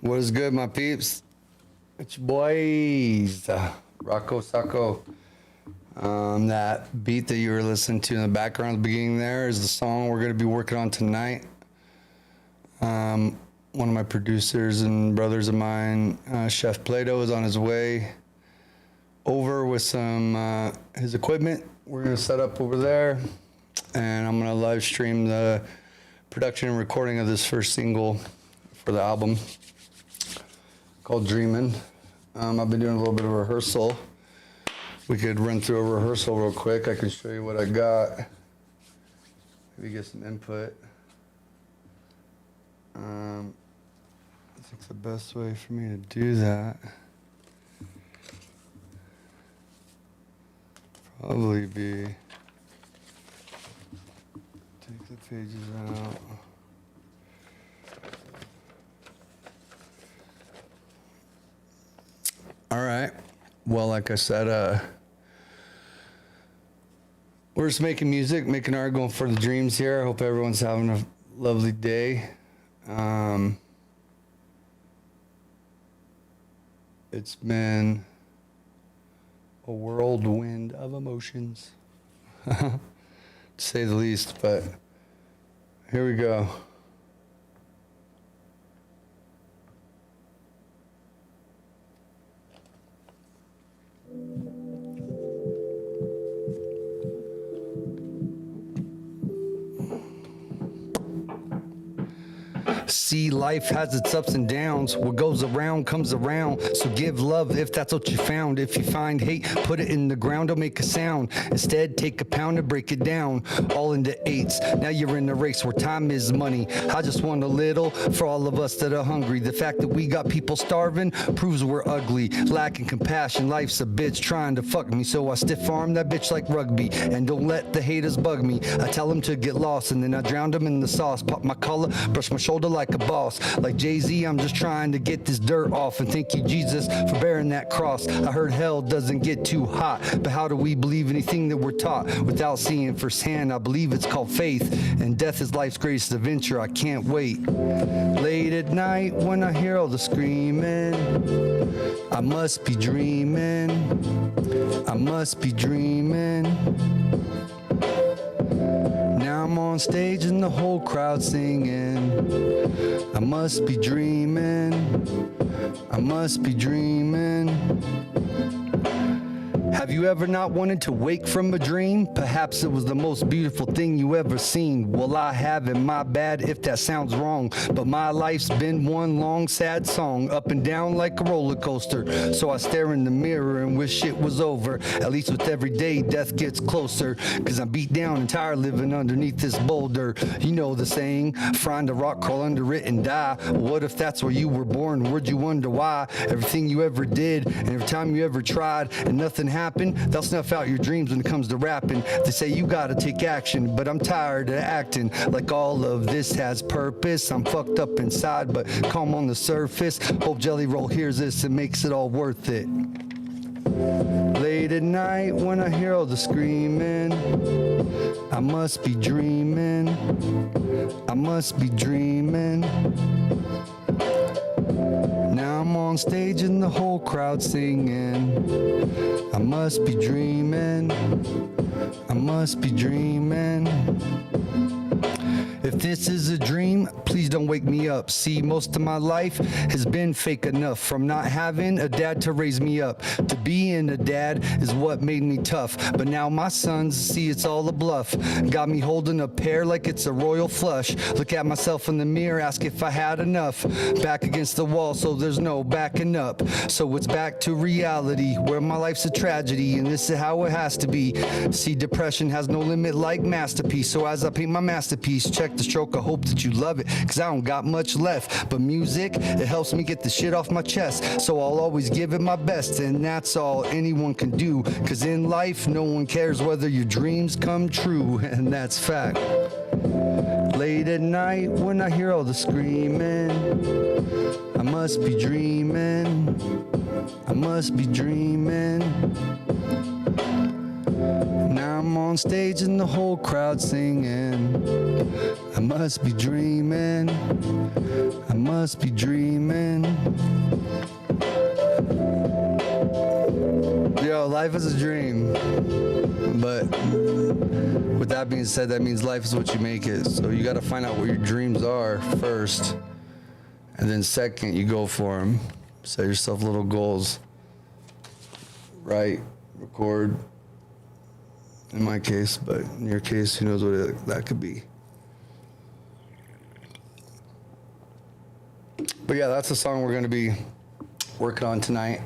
What is good, my peeps? It's your boys, Rocco Sacco. That beat that you were listening to in the background at the beginning there is the song we're going to be working on tonight. One of my producers and brothers of mine, Chef Plato, is on his way over with some his equipment. We're going to set up over there, and I'm going to live stream the production and recording of this first single for the album called Dreamin'. I've been doing a little bit of rehearsal. We could run through a rehearsal real quick. I can show you what I got. Maybe get some input. I think the best way for me to do that probably be take the pages out. All right. Well, like I said, we're just making music, making art, going for the dreams here. I hope everyone's having a lovely day. It's been a whirlwind of emotions, to say the least, but here we go. See, life has its ups and downs. What goes around comes around. So give love if that's what you found. If you find hate, put it in the ground, don't make a sound. Instead, take a pound and break it down, all into eights. Now you're in a race where time is money. I just want a little for all of us that are hungry. The fact that we got people starving proves we're ugly. Lacking compassion, life's a bitch trying to fuck me. So I stiff arm that bitch like rugby. And don't let the haters bug me. I tell them to get lost and then I drown them in the sauce. Pop my collar, brush my shoulder like a boss. Like Jay-Z, I'm just trying to get this dirt off. And thank you, Jesus, for bearing that cross. I heard hell doesn't get too hot, but how do we believe anything that we're taught without seeing firsthand? I believe it's called faith, and death is life's greatest adventure. I can't wait. Late at night when I hear all the screaming, I must be dreaming. I must be dreaming. Now I'm on stage and the whole crowd singing. I must be dreaming. I must be dreaming. Have you ever not wanted to wake from a dream? Perhaps it was the most beautiful thing you ever seen. Well, I haven't, my bad if that sounds wrong. But my life's been one long sad song, up and down like a roller coaster. So I stare in the mirror and wish it was over. At least with every day, death gets closer. Cause I'm beat down and tired living underneath this boulder. You know the saying, find a rock, crawl under it and die. What if that's where you were born? Would you wonder why? Everything you ever did and every time you ever tried and nothing happened, they'll snuff out your dreams when it comes to rapping. They say you gotta take action, but I'm tired of acting like all of this has purpose. I'm fucked up inside, but calm on the surface. Hope Jelly Roll hears this and makes it all worth it. Late at night when I hear all the screaming, I must be dreaming. I must be dreaming. Now I'm on stage and the whole crowd singing. I must be dreaming. I must be dreaming. If this is a dream, please don't wake me up. See, most of my life has been fake enough. From not having a dad to raise me up, to being a dad is what made me tough. But now my sons see it's all a bluff. Got me holding a pear like it's a royal flush. Look at myself in the mirror, ask if I had enough. Back against the wall, so there's no backing up. So it's back to reality, where my life's a tragedy, and this is how it has to be. See, depression has no limit like masterpiece. So as I paint my masterpiece, check the stroke, I hope that you love it, cause I don't got much left. But music, it helps me get the shit off my chest. So I'll always give it my best, and that's all anyone can do. Cause in life, no one cares whether your dreams come true, and that's fact. Late at night when I hear all the screaming, I must be dreaming. I must be dreaming. Now I'm on stage and the whole crowd singing. I must be dreaming. I must must be dreaming. Yo, life is a dream. But with that being said, that means life is what you make it. So you got to find out what your dreams are first. And then second, you go for them. Set yourself little goals. Write, record. In my case, but in your case, who knows what that could be. But yeah, that's the song we're going to be working on tonight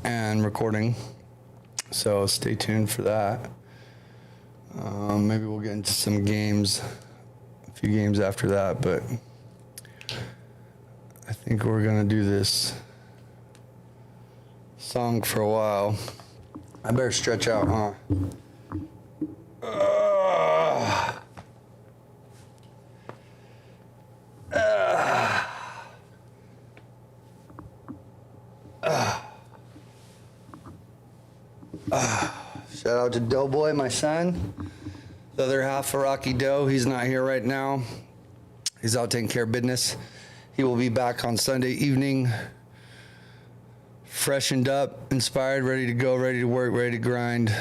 and recording. So stay tuned for that. Maybe we'll get into some games, a few games after that, but I think we're going to do this song for a while. I better stretch out, huh? Shout out to Doughboy, my son. The other half of Rocky Doe, he's not here right now. He's out taking care of business. He will be back on Sunday evening, freshened up, inspired, ready to go, ready to work, ready to grind.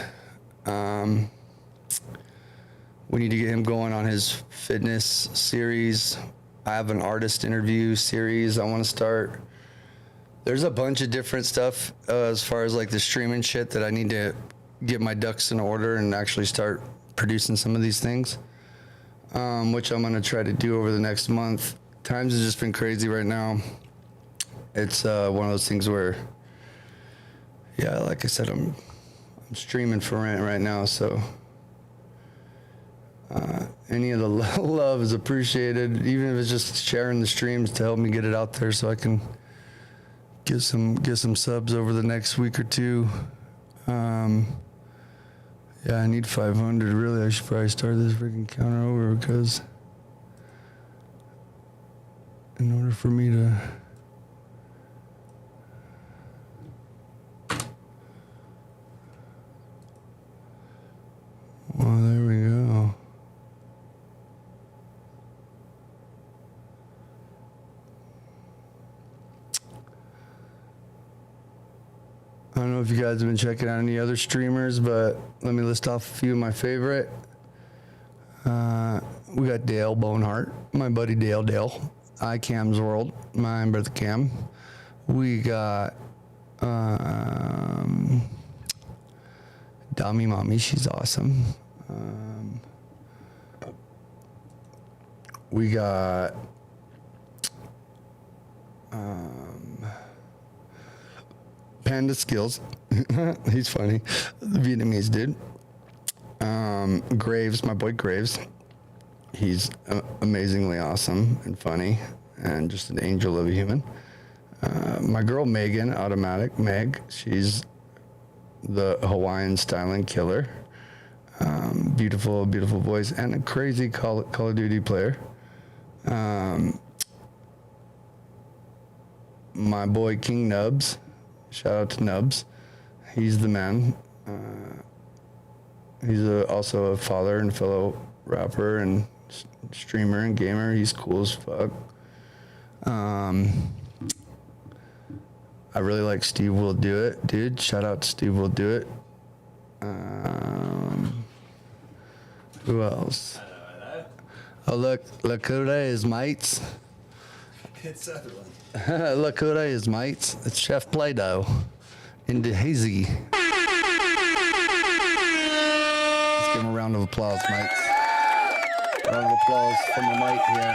We need to get him going on his fitness series. I have an artist interview series I want to start. There's a bunch of different stuff as far as like the streaming shit that I need to get my ducks in order and actually start producing some of these things, which I'm going to try to do over the next month. Times has just been crazy right now. It's one of those things where, yeah, like I said, I'm streaming for rent right now, so any of the love is appreciated, even if it's just sharing the streams to help me get it out there so I can get some subs over the next week or two. Yeah, I need 500. Really, I should probably start this freaking counter over, because in order for me to well, there we go. I don't know if you guys have been checking out any other streamers, but let me list off a few of my favorite. We got Dale Boneheart, my buddy Dale, iCam's World, my brother Cam. We got Dami Mommy, she's awesome. We got Panda Skills. He's funny. The Vietnamese dude. Graves, my boy Graves. He's amazingly awesome and funny and just an angel of a human. My girl Megan, Automatic Meg, she's the Hawaiian styling killer. Beautiful, beautiful voice and a crazy Call of Duty player. My boy King Nubs. Shout out to Nubs. He's the man. He's also a father and fellow rapper and streamer and gamer. He's cool as fuck. I really like Steve Will Do It, dude. Shout out to Steve Will Do It. Who else? Oh, look who that is, mates. It's Sutherland. Look who that is, mates. It's Chef Play-Doh in the hazy. Let's give him a round of applause, mates. Round of applause from the mic here.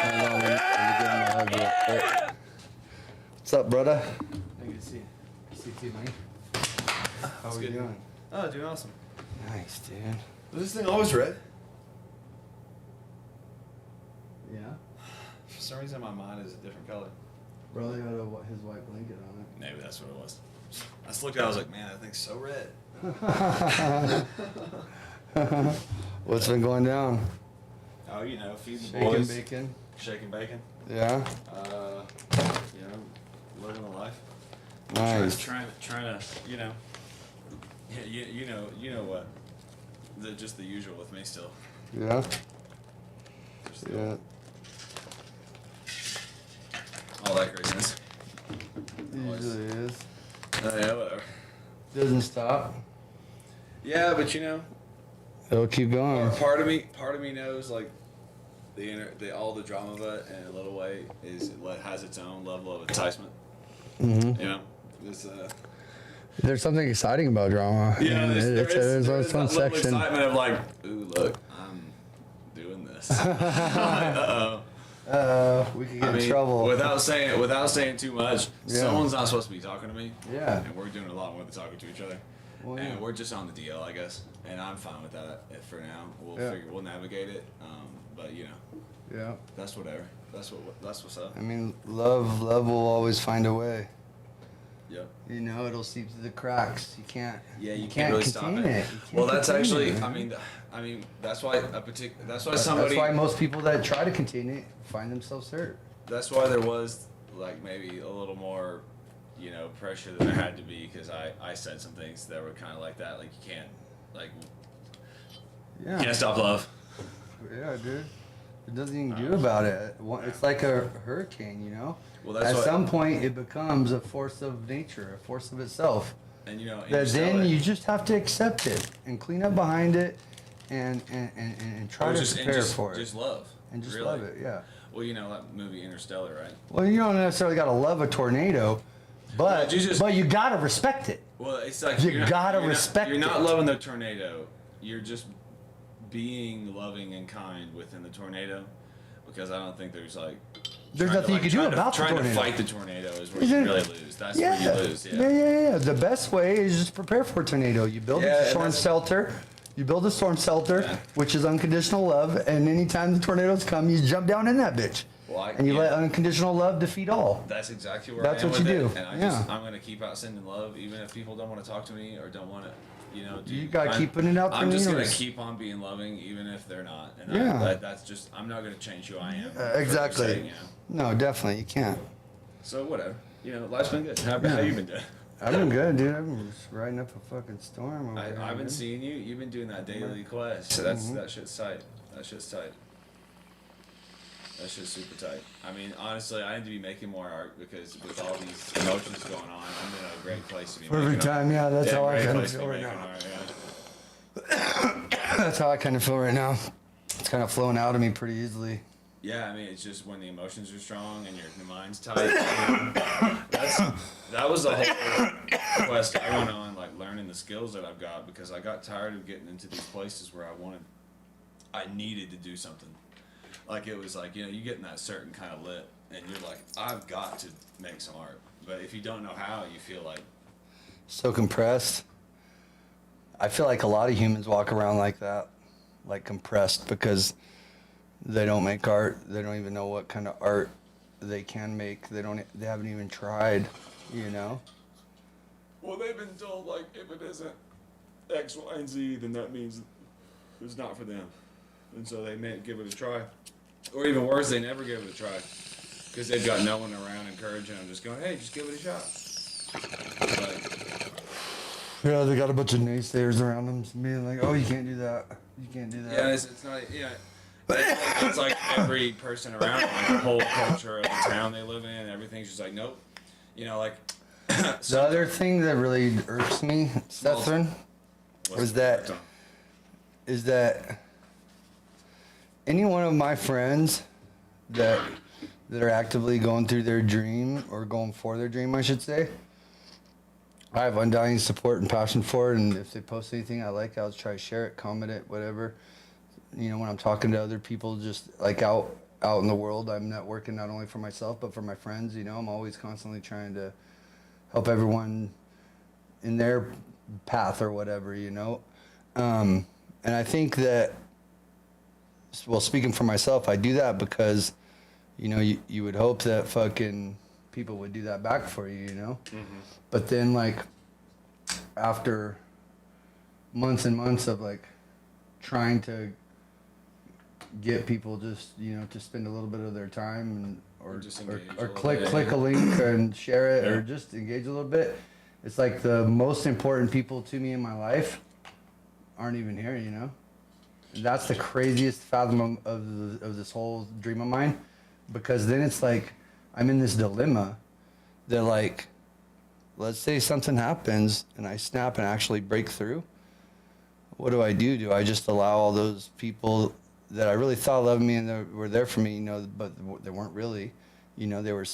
Hold on, let me give him a hug real quick. What's up, brother? Good to see you. See you, mate. How are you doing? Oh, doing awesome. Nice, dude. Was this thing always red? Yeah. For some reason, my mind is a different color. Brother got his white blanket on it. Maybe that's what it was. I just looked at it, I was like, man, that thing's so red. What's been going down? Oh, you know, feeding the Shaking boys. bacon. Shaking bacon. Yeah. You know, living the life. Nice. Trying to, you know. Yeah, you know what? Just the usual with me still. Yeah. Just the Yeah. all that craziness. Usually is. Yeah, whatever. Doesn't stop. Yeah, but you know, It'll keep going. part of me knows like all the drama of it in a little way has its own level of enticement. Mm-hmm. You know, it's There's something exciting about drama. yeah, there's its that own little section. excitement of like, ooh, look, I'm doing this. Uh-oh. We could get in trouble. Without saying too much, Yeah. someone's not supposed to be talking to me. Yeah. And we're doing a lot more than talking to each other. Well, And yeah. we're just on the DL, I guess. And I'm fine with that for now. We'll navigate it. But you know, Yeah. that's whatever. That's what's up. I mean, love will always find a way. Yep. You know, it'll seep through the cracks. You can't. Yeah, you can't really stop contain it. You can't Well, that's contain actually. it, I man. mean, that's why somebody. That's why most people that try to contain it find themselves hurt. That's why there was like maybe a little more, you know, pressure than there had to be because I said some things that were kind of like that. Like you Yeah. can't stop love. Yeah, dude. There's nothing you can do about it. It's like a hurricane, you know? Well, that's At what- some point, it becomes a force of nature, a force of itself. And you know, That then you just have to accept it and clean up behind it and try to prepare for it. Just love. And just really. love it, yeah. Well, you know that movie Interstellar, right? Well, you don't necessarily got to love a tornado, but Well, you got to respect it. Well, it's like You you're not- gotta you're not- respect You're not it. loving the tornado. You're just being loving and kind within the tornado, because I don't think there's like. There's trying to, nothing you can do trying to- about the Trying tornado. to fight the tornado is where Isn't you it- really lose. That's where you lose. Yeah. Yeah. The best way is just prepare for a tornado. You build Yeah, a and storm that's- shelter. You build a storm shelter, Yeah. which is unconditional love, and anytime the tornadoes come, you jump down in that bitch. Well, And you let unconditional love defeat all. That's exactly where That's I am what with you it. do. And Yeah. I'm gonna keep out sending love, even if people don't want to talk to me or don't want to, you know. You gotta keep putting it out there I'm in the just gonna universe. keep on being loving, even if they're not. And Yeah. that's just. I'm not gonna change who I am. for their Exactly. sake, you know? No, definitely, you can't. So whatever. You know, life's been good. How Yeah. you been doing? I've been good, dude. I've been just riding up a fucking storm over here, I've been dude. seeing you. You've been doing that daily quest. So that shit's tight. That shit's super tight. I mean, honestly, I need to be making more art because with all these emotions going on, I'm in a great place to be Perfect making time, yeah, that's how I great kind of place to feel be right making now. art, That's how I kind of feel right now. It's kind of flowing out of me pretty easily. Yeah, I mean, it's just when the emotions are strong and your mind's tight. That was the whole quest I went on, like learning the skills that I've got because I got tired of getting into these places where I needed to do something. Like it was like, you know, you get in that certain kind of lit and you're like, I've got to make some art. But if you don't know how, you feel like. So compressed. I feel like a lot of humans walk around like that, like compressed because they don't make art. They don't even know what kind of art they can make. They haven't even tried, you know? Well, they've been told, like, if it isn't X, Y, and Z, then that means it's not for them. And so they may give it a try. Or even worse, they never give it a try. Because they've got no one around encouraging them, just going, hey, just give it a shot. Like, Yeah, they got a bunch of naysayers around them being like, oh, you can't do that. You can't do that. yeah, it's not, yeah. It's like every person around them, like the whole culture of the town they live in, everything's just like, nope. You know, like. The other thing that really irks me, Sethrin, is that any one of my friends that are actively going through their dream or going for their dream, I should say, I have undying support and passion for it. And if they post anything I like, I'll try to share it, comment it, whatever. You know, when I'm talking to other people, just like out in the world, I'm networking not only for myself but for my friends. You know, I'm always constantly trying to help everyone in their path or whatever, you know. And I think that, well, speaking for myself, I do that because, you know, you would hope that fucking people would do that back for you, you know. Mm-hmm. But then, like, after months and months of like trying to get people just, you know, to spend a little bit of their time and or click a link and share it or just engage a little bit, it's like the most important people to me in my life aren't even here, you know. And that's the craziest fathom of this whole dream of mine, because then it's like I'm in this dilemma that, like, let's say something happens and I snap and actually break through. What do? Do I just allow all those people that I really thought loved me and that were there for me, you know, but they weren't really, you know, they were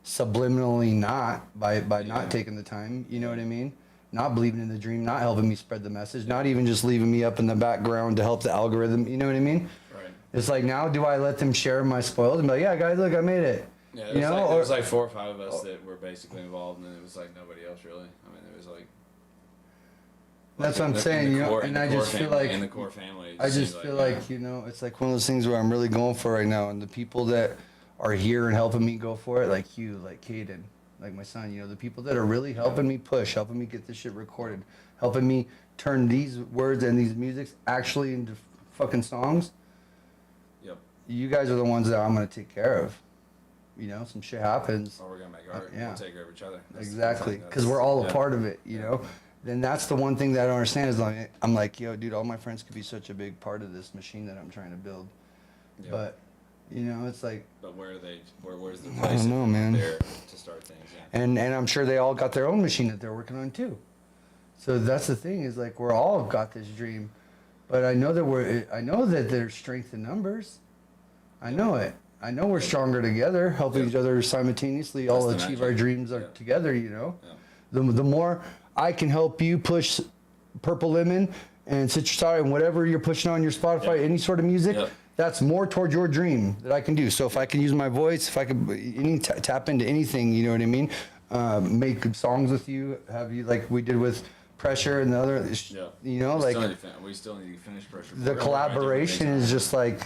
subliminally not by not taking the time, you know what I mean? Not believing in the dream, not helping me spread the message, not even just leaving me up in the background to help the algorithm, you know what I mean? Right. It's like, now do I let them share my spoils and be like, yeah, guys, look, I made it. Yeah, you know, there was like 4 or 5 of us that were basically involved, and it was like nobody else really. I mean, it was like. That's what I'm saying, you know, and I just feel like in the core family. I just feel like, you know, it's like one of those things where I'm really going for right now, and the people that are here and helping me go for it, like you, like Caden, like my son, you know, the people that are really helping me push, helping me get this shit recorded, helping me turn these words and these musics actually into fucking songs. Yep. You guys are the ones that I'm gonna take care of. You know, some shit happens. Oh, we're gonna make art. Yeah. We'll take care of each other. Exactly, because we're all a part of it, you know. Then that's the one thing that I don't understand is, like, I'm like, yo, dude, all my friends could be such a big part of this machine that I'm trying to build. Yep. But, you know, it's like. But where are they? Where's the place? I don't know, man. There to start things. Yeah. And I'm sure they all got their own machine that they're working on too. So that's the thing, is like, we're all got this dream, but I know that there's strength in numbers. I know it. I know we're stronger together, helping each other simultaneously all achieve our dreams together, you know. The more I can help you push Purple Lemon and Citrus Sour and whatever you're pushing on your Spotify, any sort of music, that's more towards your dream that I can do. So if I can use my voice, if I could tap into anything, you know what I mean? Make good songs with you, have you, like we did with Pressure and the other, you know, we still need to finish Pressure. The collaboration is just like,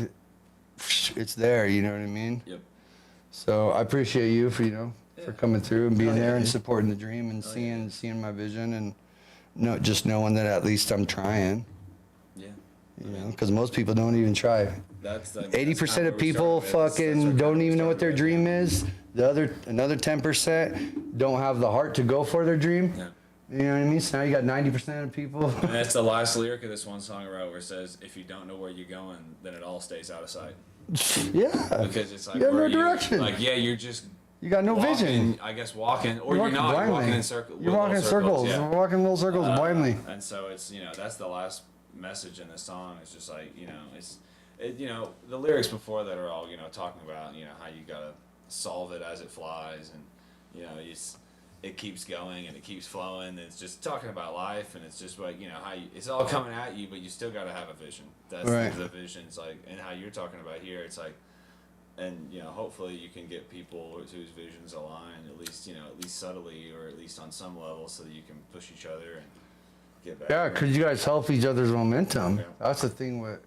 it's there, you know what I mean? Yep. So I appreciate you for, you know, for coming through and being there and supporting the dream and seeing my vision, and just knowing that at least I'm trying. Yeah. You know, because most people don't even try. That's 80% of people fucking don't even know what their dream is. Another 10% don't have the heart to go for their dream. Yeah. You know what I mean? So now you got 90% of people. And that's the last lyric of this one song I wrote, where it says, "If you don't know where you're going, then it all stays out of sight." Yeah. Because it's like, you have no direction. Like, yeah, you're just. You got no vision. I guess walking, or you're not. Blindly. You're walking in circles. You're walking in circles. Yeah. We're walking little circles blindly. And so it's, you know, that's the last message in the song. It's just like, you know, you know, the lyrics before that are all, you know, talking about, you know, how you gotta solve it as it flies, and, you know, it keeps going and it keeps flowing. And it's just talking about life, and it's just like, you know, how it's all coming at you, but you still gotta have a vision. That's right. The vision's like, and how you're talking about here, it's like. And, you know, hopefully you can get people whose visions align, at least, you know, at least subtly, or at least on some level, so that you can push each other and get back. Yeah, because you guys help each other's momentum. Yeah. That's the thing with,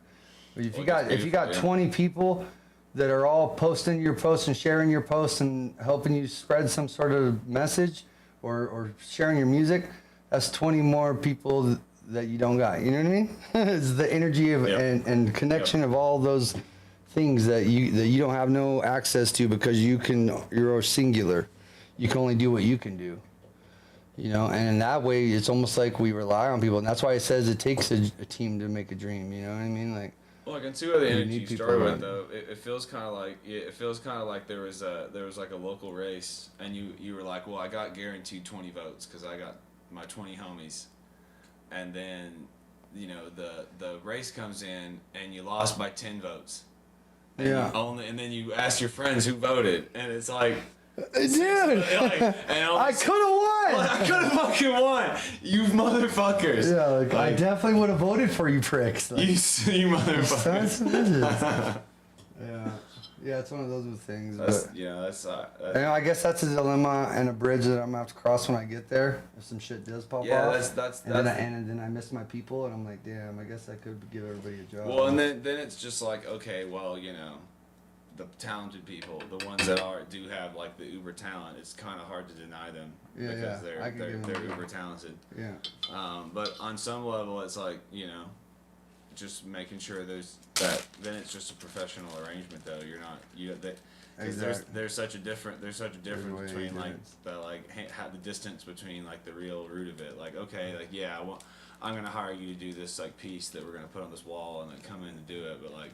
if you got 20 people that are all posting your posts and sharing your posts and helping you spread some sort of message, or sharing your music, that's 20 more people that you don't got. You know what I mean? It's the energy of and connection of all those things that you don't have no access to, because you're singular. You can only do what you can do. You know, and in that way, it's almost like we rely on people, and that's why it says it takes a team to make a dream. You know what I mean? Like. Well, I can see where the energy you started with, though. It feels kind of like there was like a local race, and you were like, well, I got guaranteed 20 votes because I got my 20 homies, and then, you know, the race comes in and you lost by 10 votes. And and then you ask your friends who voted, and it's like, dude, I could have won. I could have fucking won. You motherfuckers. Yeah, like, I definitely would have voted for you pricks. Like, you motherfuckers. Yeah, it's one of those things. And I guess that's a dilemma and a bridge that I'm gonna have to cross when I get there. If some shit does pop off. And then I miss my people, and I'm like, damn, I guess I could give everybody a job. Well, and then it's just like, okay, well, you know, the talented people, the ones that do have like the uber talent, it's kind of hard to deny them because they're uber talented. Yeah. But on some level, it's like, you know, just making sure there's that. Then it's just a professional arrangement, though. There's such a difference between like the distance between like the real root of it. Like, okay, like, yeah, I'm gonna hire you to do this like piece that we're gonna put on this wall and then come in and do it, but like.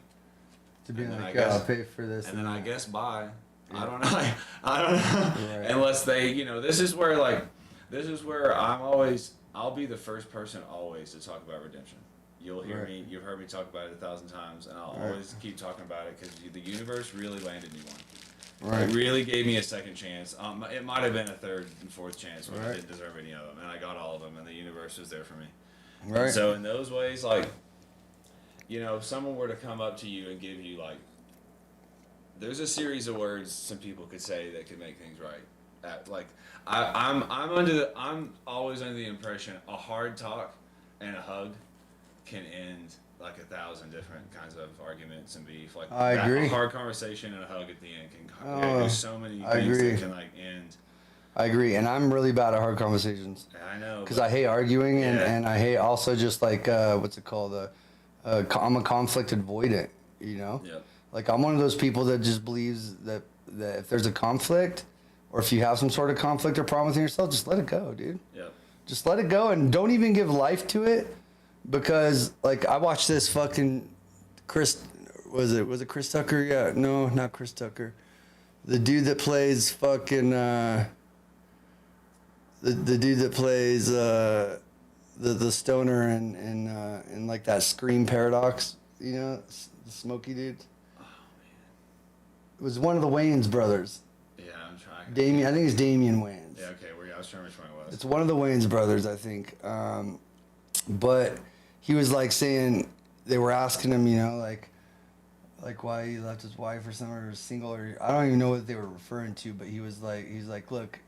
To be like, I'll pay for this. And then I guess bye. I don't know. I don't know. Right. Unless they, this is where I'll be the first person always to talk about redemption. You'll hear Right. me. You've heard me talk about it 1,000 times, and I'll Right. always keep talking about it because the universe really landed me one. Right. It really gave me a second chance. It might have been a third and fourth chance, but I Right. didn't deserve any of them, and I got all of them, and the universe was there for me. Right. And so in those ways, like, if someone were to come up to you and give you there's a series of words some people could say that could make things right. I'm always under the impression a hard talk and a hug can end like 1,000 different kinds of arguments and beef. Like I agree. A hard conversation and a hug at the end can there's so many I things agree. that can end. I agree, and I'm really bad at hard conversations. I know. Because I hate arguing, Yeah. and I hate also just what's it called? I'm a conflict avoidant, Yep. Like I'm one of those people that just believes that if there's a conflict, or if you have some sort of conflict or problem with yourself, just let it go, dude. Yep. Just let it go, and don't even give life to it, because I watched this fucking was it Chris Tucker? Yeah, no, not Chris Tucker. The dude that plays fucking the dude that plays the stoner in like that Scream Paradox, the smoky dude. Oh man. It was one of the Wayans brothers. Yeah, I'm trying. I think it's Damian Wayans. Yeah. Okay. I was trying which one it was. It's one of the Wayans brothers, I think. But he was saying, they were asking him, like why he left his wife or something, or single, or I don't even know what they were referring to, but he's like, look,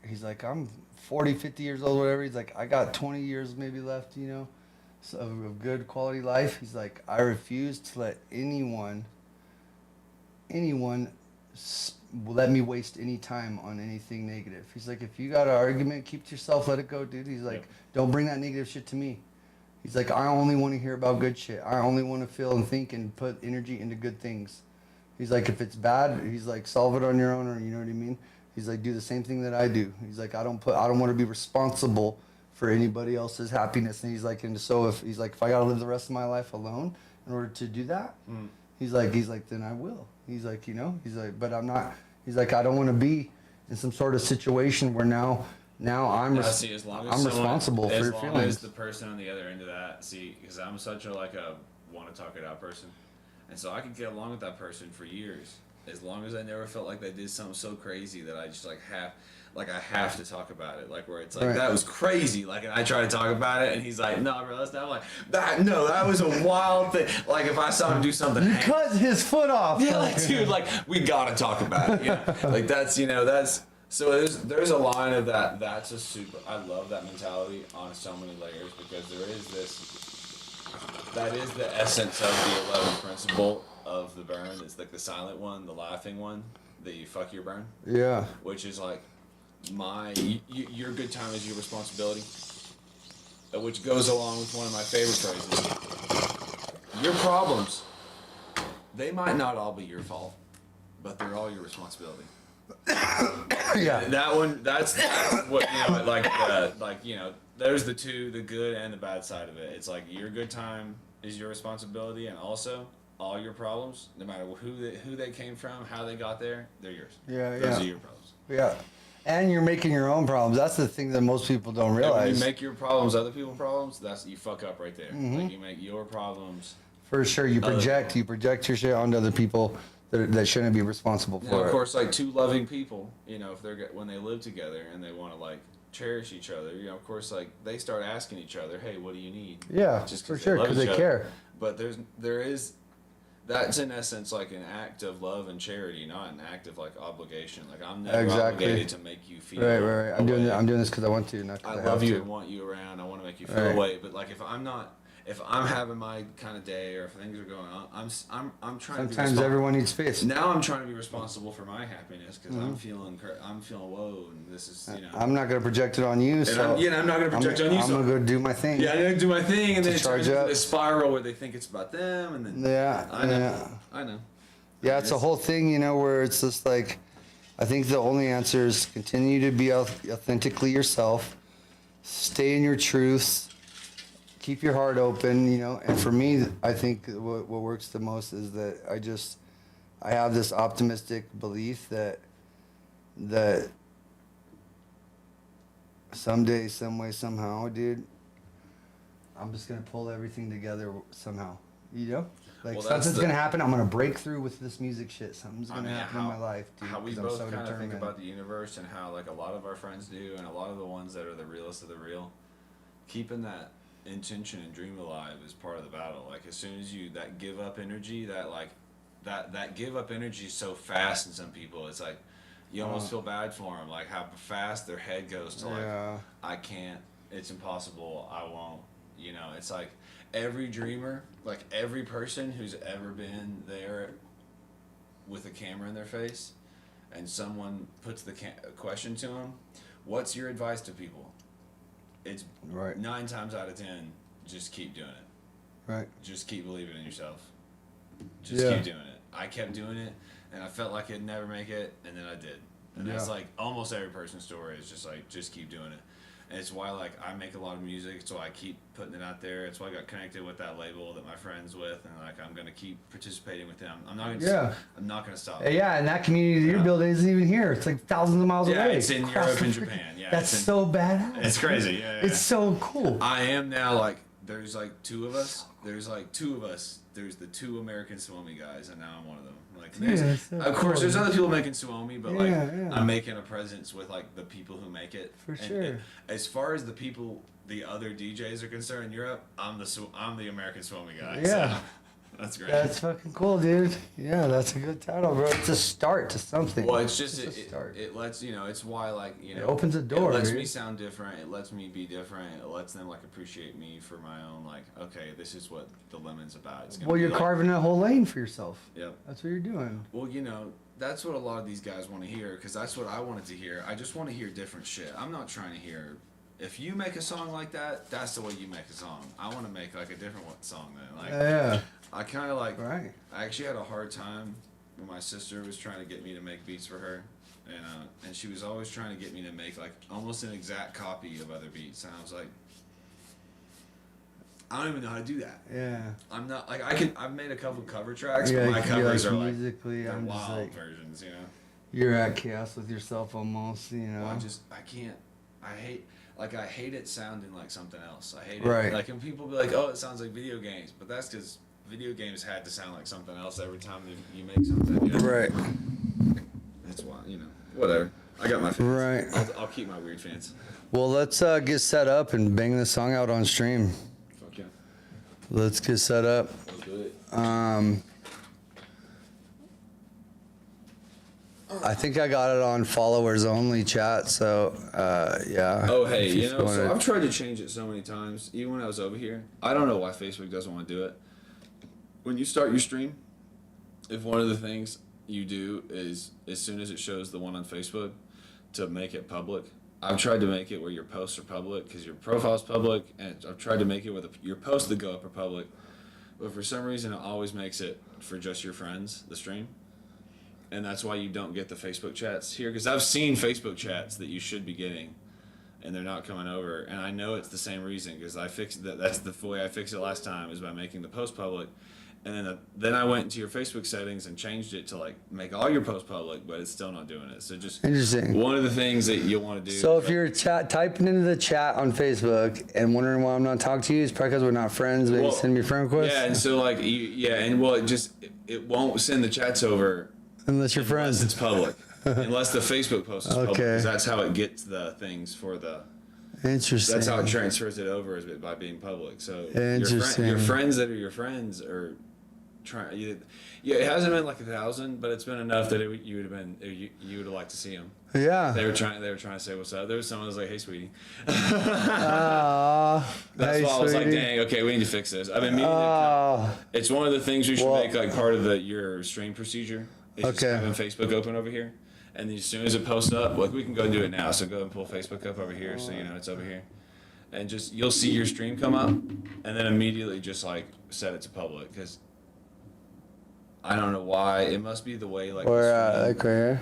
I'm 40, 50 years old, whatever. He's like, I got 20 years maybe left, so of good quality life. He's like, I refuse to let anyone let me waste any time on anything negative. He's like, if you got an argument, keep to yourself, let it go, dude. He's like, don't bring that negative shit to me. He's like, I only want to hear about good shit. I only want to feel and think and put energy into good things. He's like, if it's bad, he's like, solve it on your own, or you know what I mean? He's like, do the same thing that I do. He's like, I don't want to be responsible for anybody else's happiness. And he's like, if I gotta live the rest of my life alone in order to do that, he's like, then I will. He's like, but I'm not. He's like, I don't want to be in some sort of situation where now I'm responsible for your feelings. As long as the person on the other end of that, because I'm such a want to talk it out person, and so I could get along with that person for years, as long as I never felt like they did something so crazy that I just I have to talk about it, where it's like, right. That was crazy, and I try to talk about it, and he's like, no, bro, that's not. I'm like, that was a wild thing. If I saw him do something, you cut his foot off. Yeah, dude, we gotta talk about it. That's. So there's a line of that. That's a super. I love that mentality on so many layers, because there is this. That is the essence of the 11th principle of the burn. It's like the silent one, the laughing one, the fuck your burn. Yeah. Which is your good time is your responsibility. Which goes along with one of my favorite phrases. Your problems, they might not all be your fault, but they're all your responsibility. Yeah. That one. That's what there's the good and the bad side of it. It's your good time is your responsibility, and also all your problems, no matter who they came from, how they got there, they're yours. Yeah, Those are your problems. Yeah. And you're making your own problems. That's the thing that most people don't realize. And when you make your problems other people's problems, that's you fuck up right there. Mm-hmm. You make your problems. For sure, you project your shit onto other people that shouldn't be responsible for it. Of course, two loving people, if when they live together and they want to cherish each other, of course, they start asking each other, hey, what do you need? Yeah, just for sure, because they care. But that's in essence an act of love and charity, not an act of obligation. I'm never obligated to make you feel. Right. I'm doing this because I want to, not because I love you and want you around. I want to make you feel away. But if I'm having my kind of day, or if things are going on, I'm trying. Sometimes everyone needs space. Now I'm trying to be responsible for my happiness, because I'm feeling whoa, and this is I'm not gonna project it on you. And so I'm not gonna project on you. I'm gonna go do my thing. Yeah, I'm gonna do my thing, and then it turns into up. this spiral where they think it's about them, and then I know. Yeah, it's a whole thing, where it's just I think the only answer is continue to be authentically yourself, stay in your truths. Keep your heart open, and for me, I think what works the most is that I have this optimistic belief that that someday, some way, somehow, dude, I'm just gonna pull everything together somehow. You know, like Well, that's something's the- gonna happen. I'm gonna break through with this music shit. Something's I gonna mean, happen in my life, dude. how we 'cause I'm both so kind of think determined. about the universe and how like a lot of our friends do, and a lot of the ones that are the realest of the real, keeping that intention and dream alive is part of the battle. Like as soon as you that give up energy, that give up energy is so fast in some people. It's like you almost feel bad for them, like how fast their head goes to like, Yeah. I can't, it's impossible, I won't. You know, it's like every dreamer, like every person who's ever been there with a camera in their face and someone puts the question to them, what's your advice to people? It's Right. 9 times out of 10, just keep doing it. Right. Just keep believing in yourself. Just Yeah. keep doing it. I kept doing it, and I felt like I'd never make it, and then I did. And that's Yeah. like almost every person's story is just like, just keep doing it. And it's why like I make a lot of music. It's why I keep putting it out there. It's why I got connected with that label that my friend's with, and like I'm gonna keep participating with them. I'm not gonna. Yeah. I'm not gonna stop. Yeah, and that community that you're Yeah. building isn't even here. It's like thousands of miles Yeah, away. it's in across Europe the and freaking- Japan. Yeah, That's it's in- so badass. It's crazy. Yeah, yeah. It's so cool. I am now like there's like 2 of us. There's like 2 of us. There's the 2 American Suomi guys, and now I'm one of them. Like, Dude, there's, that's so of course, cool. there's other people making Suomi, but like Yeah, yeah. I'm making a presence with like the people who make it. For And sure. as far as the people, the other DJs are concerned in Europe, I'm the American Suomi guy. Yeah. So, that's great. That's fucking cool, dude. Yeah, that's a good title, bro. It's a start to something. Well, it's just a start. it lets it's why like It opens a door, It lets dude. me sound different. It lets me be different. It lets them like appreciate me for my own like okay, this is what the Lemon's about. It's gonna Well, be you're like, carving a whole lane for yourself. Yep. That's what you're doing. Well, that's what a lot of these guys want to hear because that's what I wanted to hear. I just want to hear different shit. I'm not trying to hear. If you make a song like that, that's the way you make a song. I want to make like a different song then. Like Yeah. I kind of like. Right. I actually had a hard time when my sister was trying to get me to make beats for her, and she was always trying to get me to make like almost an exact copy of other beats, and I was like, I don't even know how to do that. Yeah. I'm not like I've made a couple cover tracks, Yeah, but my covers are like musically, they're I'm just wild like, versions, you're at chaos with yourself almost, you know. Well, I can't. I hate it sounding like something else. I hate Right. it. Like when people be like, "Oh, it sounds like video games," but that's because video games had to sound like something else every time you make something. You know? Right. That's why whatever. I got my fans. Right. I'll keep my weird fans. Well, let's get set up and bang this song out on stream. Fuck yeah. Let's get set up. Let's do it. I think I got it on followers only chat, so yeah. Oh hey, If you so wanna- I've tried to change it so many times. Even when I was over here, I don't know why Facebook doesn't want to do it. When you start your stream, if one of the things you do is as soon as it shows the one on Facebook, to make it public. I've tried to make it where your posts are public because your profile's public, and I've tried to make it where your posts that go up are public. But for some reason, it always makes it for just your friends, the stream. And that's why you don't get the Facebook chats here. Because I've seen Facebook chats that you should be getting, and they're not coming over. And I know it's the same reason because I fixed that. That's the way I fixed it last time is by making the post public. And then I went into your Facebook settings and changed it to like make all your posts public, but it's still not doing it. So just Interesting. one of the things that you'll want to do. So if you're typing into the chat on Facebook and wondering why I'm not talking to you, it's probably because we're not friends. Maybe Well, send me a friend request. yeah, and so like it won't send the chats over Unless you're unless friends. it's public, unless the Facebook post is public. Okay. 'Cause that's how it gets the things for the. Interesting. That's how it transfers it over is by being public. So Interesting. your friends that are your friends are trying. Yeah, it hasn't been like 1,000, but it's been enough that you would have liked to see them. Yeah. They were trying to say what's up. There was someone who was like, "Hey, sweetie." Aw, That's hey, why I was like, sweetie. "Dang, okay, we need to fix this." I've been meaning to Oh, It's one of the things we should Well- make like part of your stream procedure. Is just Okay. having Facebook open over here, and then as soon as it posts up, like we can go and do it now. So go and pull Facebook up over here, so you know it's over here, and just you'll see your stream come up, and then immediately just like set it to public because I don't know why it must be the way like. we're the stream- like right here.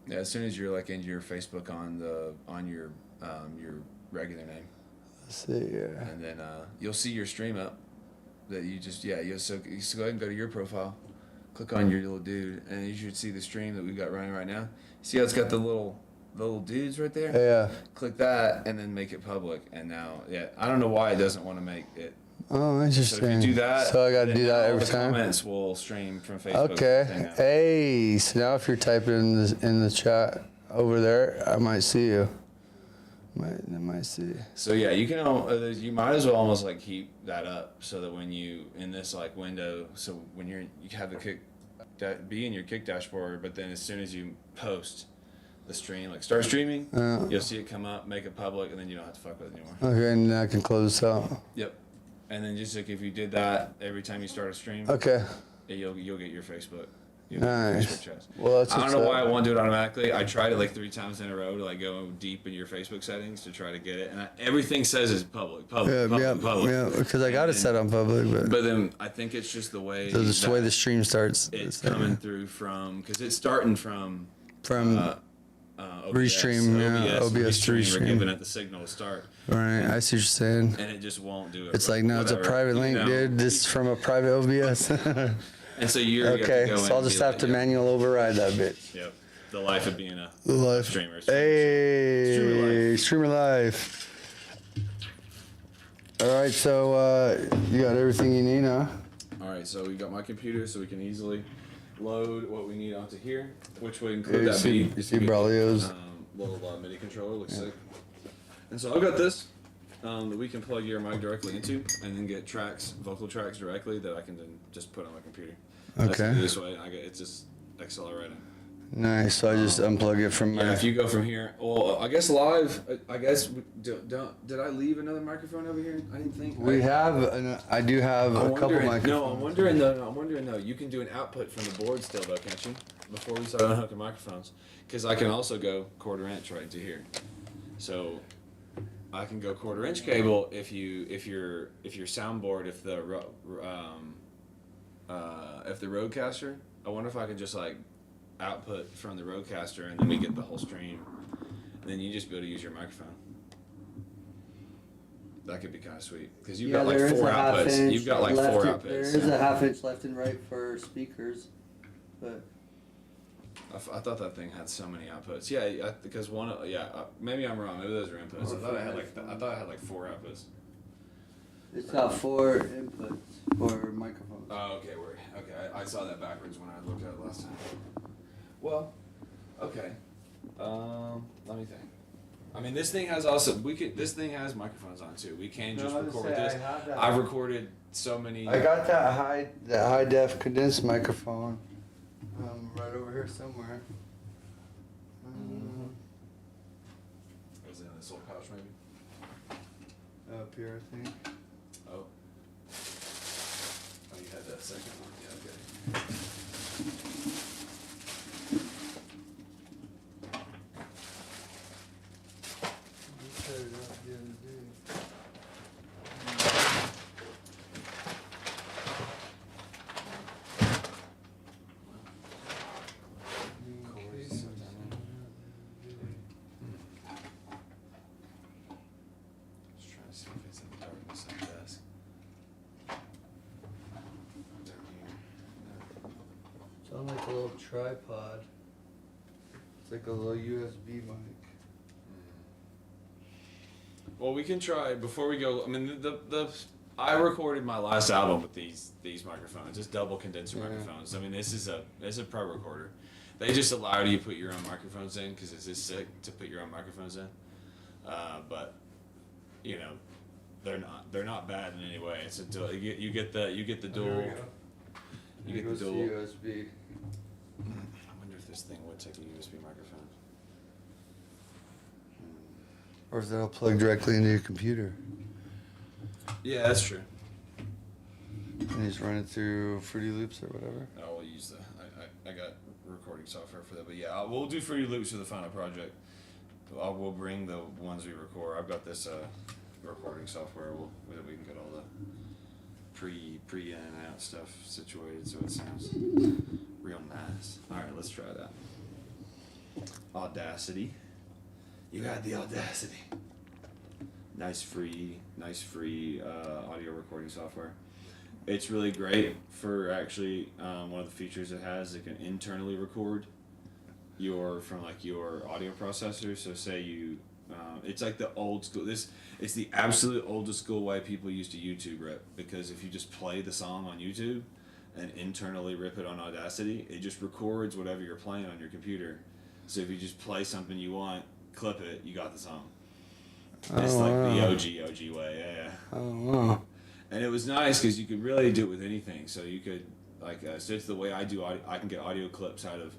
yeah, as soon as you're like into your Facebook on your regular name, Let's see here. and then you'll see your stream up. That you just you just go ahead and go to your profile. click on your little dude, and you should see the stream that we've got running right now. See how it's got the little dudes right there? Yeah. Click that, and then make it public. And now, yeah, I don't know why it doesn't want to make it. Oh, So interesting. if you do that, So I gotta then do that all every the time. Comments will stream from Facebook. Okay. Hey, so now if you're typing in the chat over there, I might see you. I might see. So yeah, you can. You might as well almost like keep that up so that when you in this like window, so when you have the kick, be in your kick dashboard, but then as soon as you post the stream, like start streaming, you'll see it come up, make it public, and then you don't have to fuck with it anymore. Okay, and then I can close this out. Yep. And then just like if you did that every time you start a stream, Okay. you'll get your Facebook. Nice. Facebook chats. Well, that's I don't what's know up. why I won't do it automatically. I tried it like 3 times in a row to like go deep in your Facebook settings to try to get it, and everything says it's public. Yeah, because I got it set on public, But then I think it's just the way. so just the way the stream starts. It's coming through from because it's starting from OBS, Restream, yeah, OBS Restream. Restream. We're giving it the signal to start, Right, I see what you're saying. and it just won't do it. It's like, no, it's a Whatever, private you link, know. dude. This is from a private OBS. And so you're Okay, you have to go so I'll in and just be have like, to yep, manual override that bitch. Yep, the life of being a Life. streamer. Hey, streamer life. All right, so you got everything you need, huh? All right, so we got my computer, so we can easily load what we need onto here, which would include that beat. You see Braulio's. Little MIDI controller, looks sick. And so I've got this that we can plug your mic directly into, and then get tracks, vocal tracks directly that I can then just put on my computer. Okay. This way, it's just accelerating. Nice. So I just unplug it from my. Yeah, if you go from here, well, I guess live. I guess did I leave another microphone over here? I didn't think. I do have a couple microphones. No, I'm wondering though. You can do an output from the board still though, can't you? Before we start unhooking microphones, because I can also go 1/4 inch right to here. So I can go 1/4 inch cable if your soundboard if the Rodecaster. I wonder if I can just like output from the Rodecaster and then we get the whole stream, and then you just be able to use your microphone. That could be kind of sweet because you've got like 4 outputs. You've got like 4 outputs. There is a 1/2 inch left and right for speakers, but. I thought that thing had so many outputs. Yeah, because maybe I'm wrong. Maybe those are inputs. I thought I had like 4 outputs. It's got 4 inputs for microphones. Oh, okay. I saw that backwards when I looked at it last time. Well, okay. Let me think. I mean, this thing has this thing has microphones on too. We can just record with this. I've recorded so many. I got that high def condensed microphone. Right over here somewhere. Was it in this little pouch maybe? Up here, I think. Oh, you had that second one. Yeah, okay. Just trying to see if it's in the darkness of the desk. Down here. It's on like a little tripod. It's like a little USB mic. Well, we can try before we go. I mean, I recorded my last album with these microphones, just double condenser microphones. I mean, this is a pro recorder. They just allow you to put your own microphones in because it's just sick to put your own microphones in. But you know, they're not bad in any way. It's until you get the dual. You get the dual. USB. I wonder if this thing would take a USB microphone. Or if that'll plug directly into your computer. Yeah, that's true. And you just run it through Fruity Loops or whatever. I will use I got recording software for that, but yeah, we'll do Fruity Loops for the final project. We'll bring the ones we record. I've got this recording software that we can get all the pre in and out stuff situated so it sounds real nice. All right, let's try that. Audacity. You had the Audacity. Nice free audio recording software. It's really great for actually one of the features it has. It can internally record from like your audio processor. So say you, it's like the old school. It's the absolute oldest school way people used to YouTube rip, because if you just play the song on YouTube and internally rip it on Audacity, it just records whatever you're playing on your computer. So if you just play something you want, clip it, you got the song. It's like the OG way, yeah. Oh wow. And it was nice because you could really do it with anything. So you could, like, so it's the way I do audio. I can get audio clips out of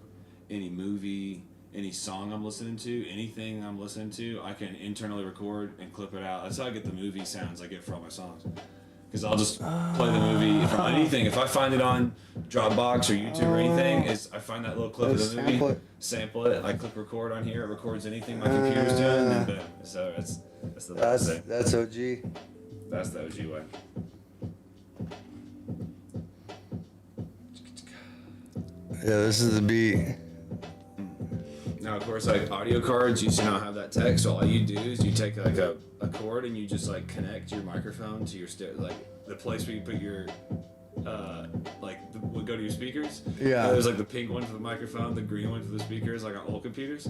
any movie, any song I'm listening to, anything I'm listening to. I can internally record and clip it out. That's how I get the movie sounds I get for all my songs. Because I'll just play the movie from anything. If I find it on Dropbox or YouTube or anything, I find that little clip of the movie, sample it, I click record on here, it records anything my computer's doing, and then boom. So that's the best thing. That's OG. That's the OG way. Yeah, this is the beat. Now, of course, like audio cards used to not have that tech, so all you do is you take like a cord and you just like connect your microphone to your like the place where you put your would go to your speakers. Yeah. There's like the pink one for the microphone, the green one for the speakers, like on old computers.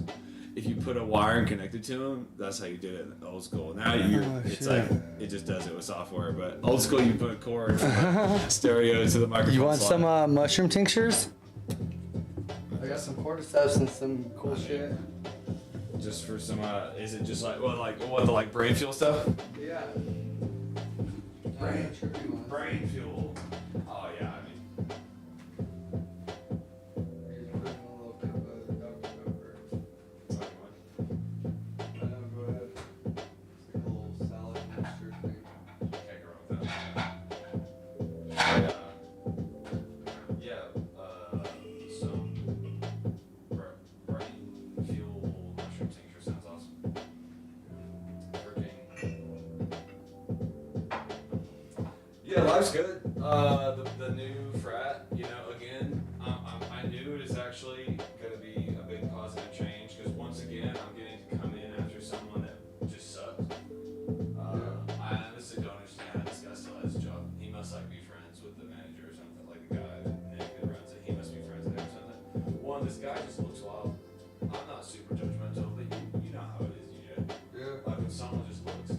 If you put a wire and connect it to them, that's how you did it in old school. Now it's like it just does it with software. But old school, you put a cord from stereo to the microphone. You want slot. some mushroom tinctures? I got some cordyceps and some cool shit. Just for some, is it just like the brain fuel stuff? Yeah. Brain fuel. Oh yeah, I mean. Yeah, life's good. The new frat, again, I knew it is actually going to be a big positive change, because once again, I'm getting to come in after someone that just sucked. I honestly don't understand how this guy still has a job. He must be friends with the manager or something, like the guy, Nick, that runs it. He must be friends with him or something. One, this guy just looks wild. I'm not super judgmental, but you know how it is, Yeah. Like when someone just looks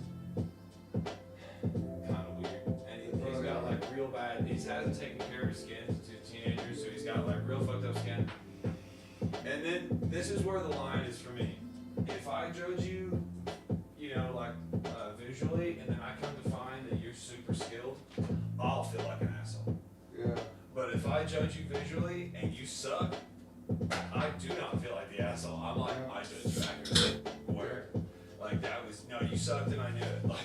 kind of weird, and he's got like real bad. He hasn't taken care of his skin since he was a teenager, so he's got like real fucked up skin. And then this is where the line is for me. If I judge you, visually, and then I come to find that you're super skilled, I'll feel like an asshole. Yeah. But if I judge you visually and you suck, I do not feel like the asshole. I'm like, I judge you accurately. Where? Like that was, no, you sucked and I knew it. Like,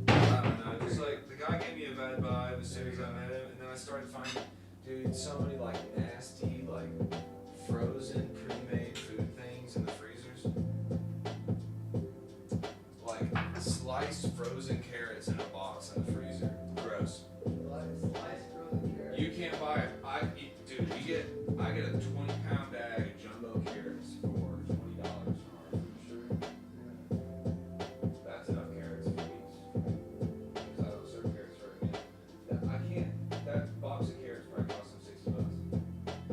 I don't know, just like, the guy gave me a bad vibe as soon as I met him, and then I started finding, dude, so many like nasty, like frozen, pre-made food things in the freezers. Like sliced frozen carrots in a box in the freezer. Gross. You can't buy it. I get a 20-pound bag of jumbo carrots for $20 from our food store. That's enough carrots for weeks. Because I don't serve carrots very much. I can't. That box of carrots probably cost them $60.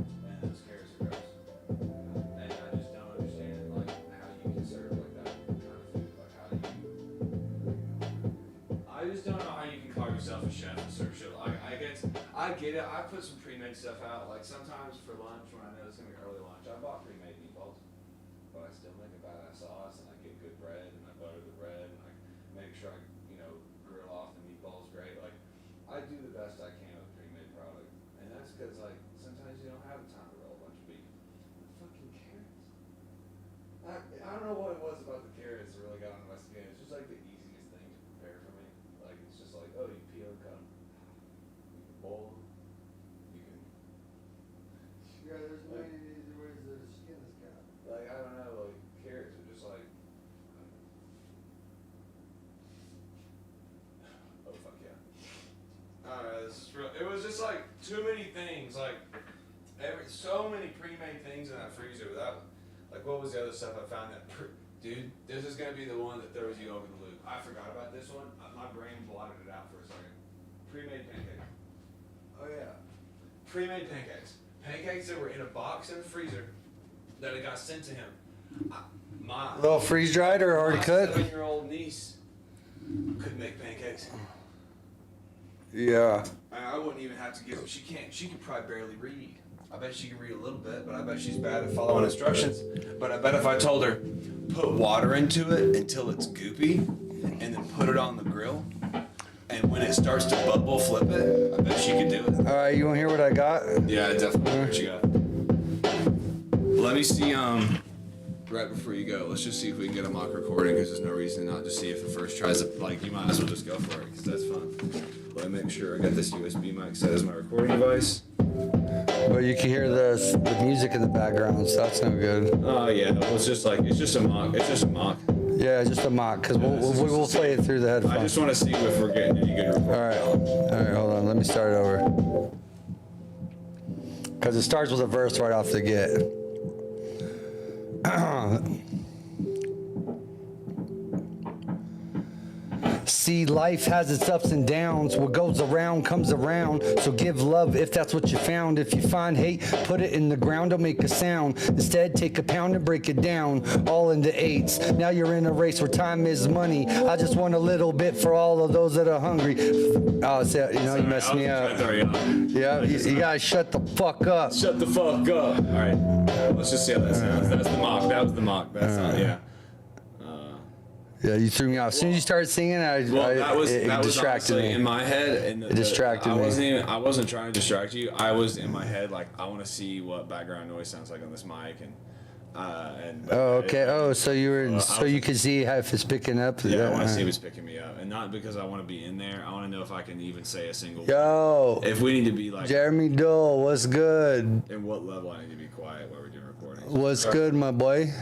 And those carrots are gross. And I just don't understand like how you can serve like that kind of food. Like how do you? I just don't know how you can call yourself a chef and serve shit. I get it. I put some pre-made stuff out. Like sometimes for lunch when I know it's gonna be early lunch, I bought pre-made meatballs, but I still make a badass sauce and I get good bread and I butter the bread and I make sure I grill off the meatballs great. Like I do the best I can with pre-made product, and that's because like sometimes you don't have the time to roll a bunch of beef. Fucking carrots. I don't know what it was about the carrots that really got under my skin. It's just like the easiest thing to prepare for me. Like it's just like, oh, you peel and cut them. You can boil them. You can. Yeah, there's many easy ways to skin this cat. Like I don't know. Like carrots are just like. Oh fuck yeah. Alright, this is real. It was just like too many things. Like So many pre-made things in that freezer. Like what was the other stuff I found dude, this is gonna be the one that throws you over the loop. I forgot about this one. My brain blotted it out for a second. Pre-made pancakes. Oh yeah. Pre-made pancakes. Pancakes that were in a box in the freezer that it got sent to him. My little freeze dried or already cut? 7-year-old niece could make pancakes. Yeah. I wouldn't even have to give her. She could probably barely read. I bet she can read a little bit, but I bet she's bad at following instructions. But I bet if I told her, put water into it until it's goopy, and then put it on the grill, and when it starts to bubble, flip it, I bet she could do it. All right, you want to hear what I got? Yeah, definitely. What you got? Let me see, right before you go, let's just see if we can get a mock recording, because there's no reason not to see if the first tries it. Like, you might as well just go for it, because that's fun. Let me make sure I got this USB mic set as my recording device. Well, you can hear the music in the background, so that's no good. Oh yeah, well, it's just a mock. It's just a mock. Yeah, just a mock, because we'll play it through the headphones. I just want to see if we're getting any good recording. All right, hold on. Let me start over. Because it starts with a verse right off the get. See, life has its ups and downs. What goes around comes around. So give love if that's what you found. If you find hate, put it in the ground, don't make a sound. Instead, take a pound and break it down, all into eights. Now you're in a race where time is money. I just want a little bit for all of those that are hungry. Oh, so, you know, you messed me up. Yeah, you guys shut the fuck up. Shut the fuck up. All right, let's just see how that sounds. That's the mock. That was the mock. That's not, yeah. Yeah, you threw me off. As soon as you started singing, it distracted me. In my head, and it distracted me. I wasn't trying to distract you. I was in my head like, I want to see what background noise sounds like on this mic, so you were, you could see if it's picking up. Yeah, I want to see if it's picking me up, and not because I want to be in there. I want to know if I can even say a single. Yo. If we need to be like Jeremy Dole, what's good? And what level I need to be quiet while we're doing recordings. What's good, my boy?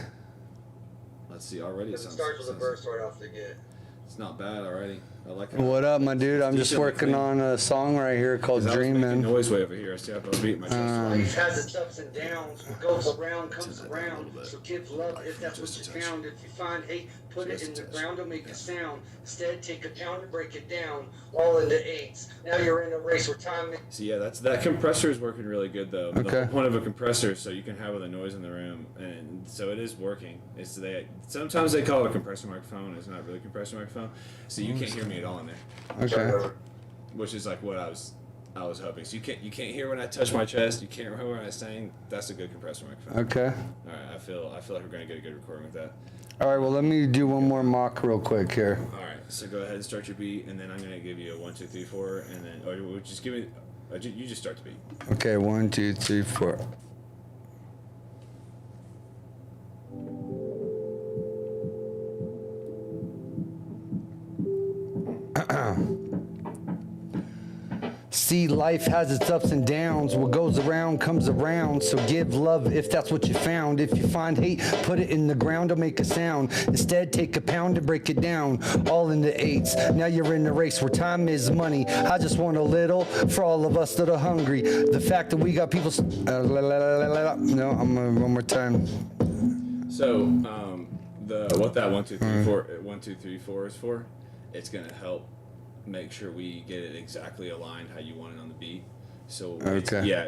Let's see, already it starts with a verse right off the get. It's not bad already. I like it. What up, my dude? I'm just working on a song right here called Dreamin'. Noise way over here. I see how I beat my chest. Life has its ups and downs. What goes around comes around. So give love if that's what you found. If you find hate, put it in the ground, don't make a sound. Instead, take a pound and break it down, all into eights. Now you're in a race where time. See, yeah, that compressor is working really good though. Okay. The whole point of a compressor is so you can have the noise in the room, and so it is working. Sometimes they call it a compressor microphone. It's not really a compressor microphone, so you can't hear me at all in there. Okay. Which is like what I was hoping. So you can't hear when I touch my chest. You can't hear when I sing. That's a good compressor microphone. Okay. All right. I feel like we're gonna get a good recording with that. All right. Well, let me do one more mock real quick here. All right. So go ahead and start your beat, and then I'm gonna give you a 1, 2, 3, 4, and then or just give me. You just start the beat. Okay. 1, 2, 3, 4. See, life has its ups and downs. What goes around comes around. So give love if that's what you found. If you find hate, put it in the ground, don't make a sound. Instead, take a pound and break it down, all into eights. Now you're in a race where time is money. I just want a little for all of us that are hungry. The fact that we got people. No, one more time. So, what that 1, 2, 3, 4, 1, 2, 3, 4 is for? It's gonna help make sure we get it exactly aligned how you want it on the beat. So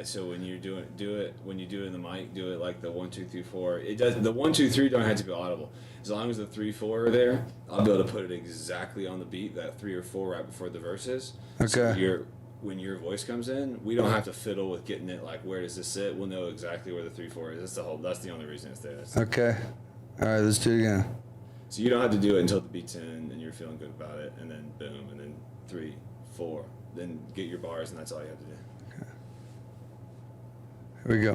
so when you do it when you do it in the mic, do it like the 1, 2, 3, 4. It does the 1, 2, 3 don't have to be audible. As long as the 3, 4 are there, I'll be able to put it exactly on the beat, that 3 or 4 right before the verses. Okay. So when your voice comes in, we don't have to fiddle with getting it like where does this sit. We'll know exactly where the 3, 4 is. That's the only reason it's there. Okay. All right, let's do it again. So you don't have to do it until the beat's in and you're feeling good about it, and then boom, and then 3, 4, then get your bars, and that's all you have to do. Okay. Here we go.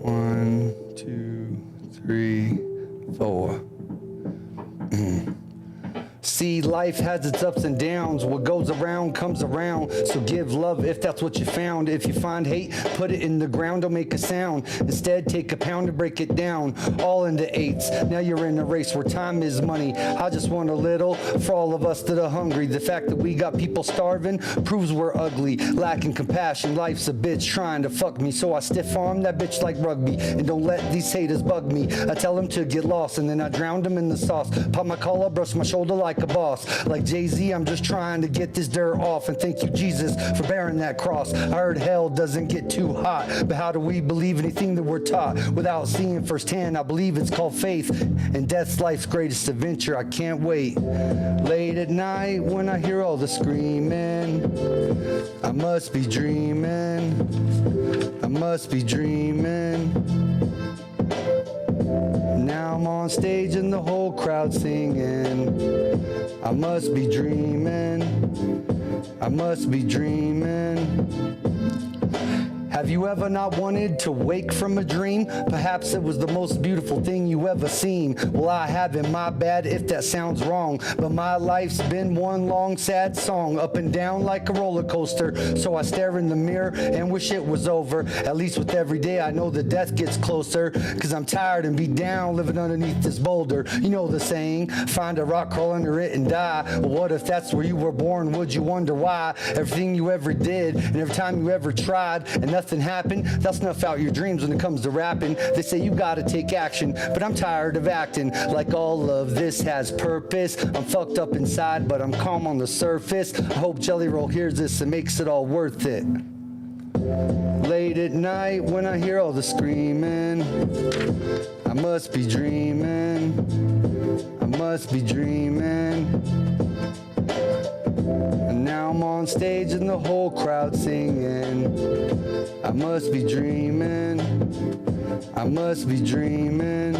1, 2, 3, 4. See, life has its ups and downs. What goes around comes around. So give love if that's what you found. If you find hate, put it in the ground, don't make a sound. Instead, take a pound and break it down, all into eights. Now you're in a race where time is money. I just want a little for all of us that are hungry. The fact that we got people starving proves we're ugly, lacking compassion. Life's a bitch trying to fuck me, so I stiff arm that bitch like rugby. And don't let these haters bug me. I tell them to get lost, and then I drown them in the sauce. Pop my collar, brush my shoulder like a boss. Like Jay-Z, I'm just trying to get this dirt off. And thank you, Jesus, for bearing that cross. I heard hell doesn't get too hot, but how do we believe anything that we're taught without seeing firsthand? I believe it's called faith, and death's life's greatest adventure. I can't wait. Late at night when I hear all the screaming, I must be dreaming. I must be dreaming. Now I'm on stage and the whole crowd singing. I must be dreaming. I must be dreaming. Have you ever not wanted to wake from a dream? Perhaps it was the most beautiful thing you ever seen. Well, I haven't, my bad if that sounds wrong. But my life's been one long sad song, up and down like a roller coaster. So I stare in the mirror and wish it was over. At least with every day I know that death gets closer. Cause I'm tired and beat down living underneath this boulder. You know the saying, find a rock, crawl under it and die. Well, what if that's where you were born? Would you wonder why? Everything you ever did and every time you ever tried and nothing happened, they'll snuff out your dreams when it comes to rapping. They say you gotta take action, but I'm tired of acting like all of this has purpose. I'm fucked up inside, but I'm calm on the surface. I hope Jelly Roll hears this and makes it all worth it. Late at night when I hear all the screaming, I must be dreaming. I must be dreaming. And now I'm on stage and the whole crowd singing. I must be dreaming. I must be dreaming.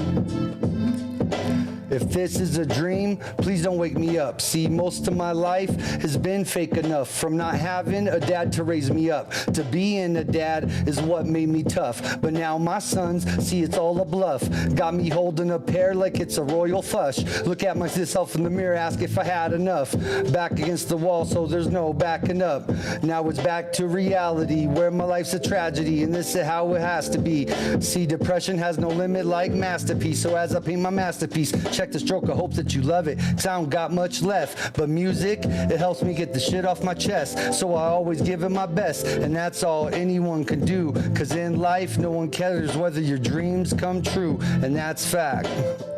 If this is a dream, please don't wake me up. See, most of my life has been fake enough. From not having a dad to raise me up, to being a dad is what made me tough. But now my sons see it's all a bluff. Got me holding a pear like it's a royal flush. Look at myself in the mirror, ask if I had enough. Back against the wall, so there's no backing up. Now it's back to reality, where my life's a tragedy, and this is how it has to be. See, depression has no limit like masterpiece. So as I paint my masterpiece, check the stroke, I hope that you love it. Cause I don't got much left, but music, it helps me get the shit off my chest. So I always give it my best, and that's all anyone can do. Cause in life, no one cares whether your dreams come true, and that's fact.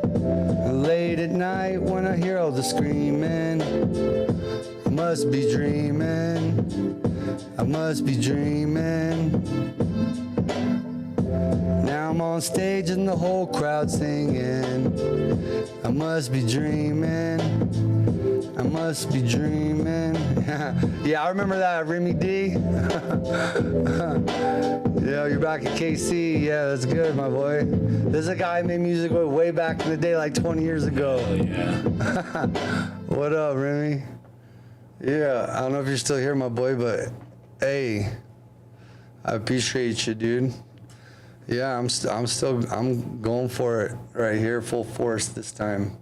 Late at night when I hear all the screaming, I must be dreaming. I must be dreaming. Now I'm on stage and the whole crowd singing. I must be dreaming. I must be dreaming. Yeah, I remember that, Remy D. Yeah, you're back at KC. Yeah, that's good, my boy. This is a guy who made music way back in the day, like 20 years ago. Oh, yeah. What up, Remy? Yeah, I don't know if you're still here, my boy, but hey, I appreciate you, dude. Yeah, I'm going for it right here, full force this time,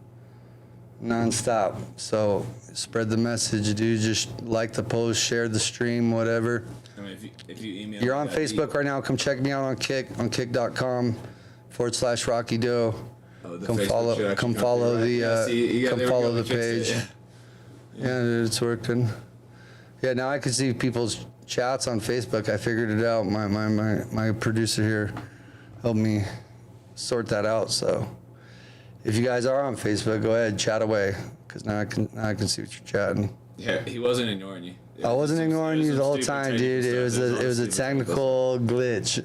non-stop. So spread the message, dude. Just like the post, share the stream, whatever. I mean, if you email You're on Facebook right now. Come check me out on Kick, on kick.com/Rocky Doe. Oh, Come Facebook follow should actually come follow right? the Yeah, see, come there we follow go, the we fixed page. it. Yeah, dude, it's working. Yeah, now I can see people's chats on Facebook. I figured it out. My producer here helped me sort that out. So if you guys are on Facebook, go ahead, chat away, because now I can see what you're chatting. Yeah, he wasn't ignoring you. I wasn't ignoring you the whole time, dude. It was a stupid technical glitch.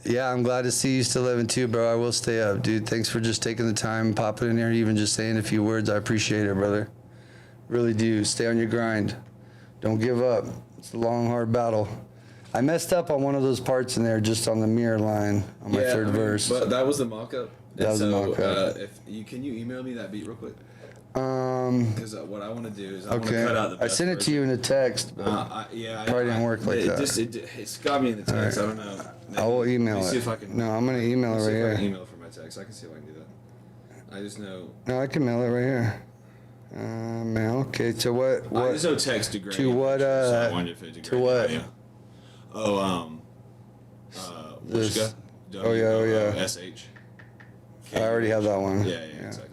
Yeah, I'm glad to see you still living too, bro. I will stay up, dude. Thanks for just taking the time, popping in here, even just saying a few words. I appreciate it, brother. Really do. Stay on your grind. Don't give up. It's a long, hard battle. I messed up on one of those parts in there, just on the mirror line on my third verse. But that was the mock-up. That was the mock-up. Can you email me that beat real quick? Um, Because what I want to do is I want to okay. cut out the I best sent it to you in a text, but yeah, probably didn't work like that. It's got me in the text. I don't know. I will email Let me see it. if I can. No, I'm gonna email it See right if I can here. email for my text. I can see if I can do that. I just know. No, I can mail it right here. Mail. Okay, to what? I just know text degrade. To what? So I wonder if it To what? Yeah. Oh, This. Wishka. Oh yeah. SH. I already have that one. Yeah, exactly.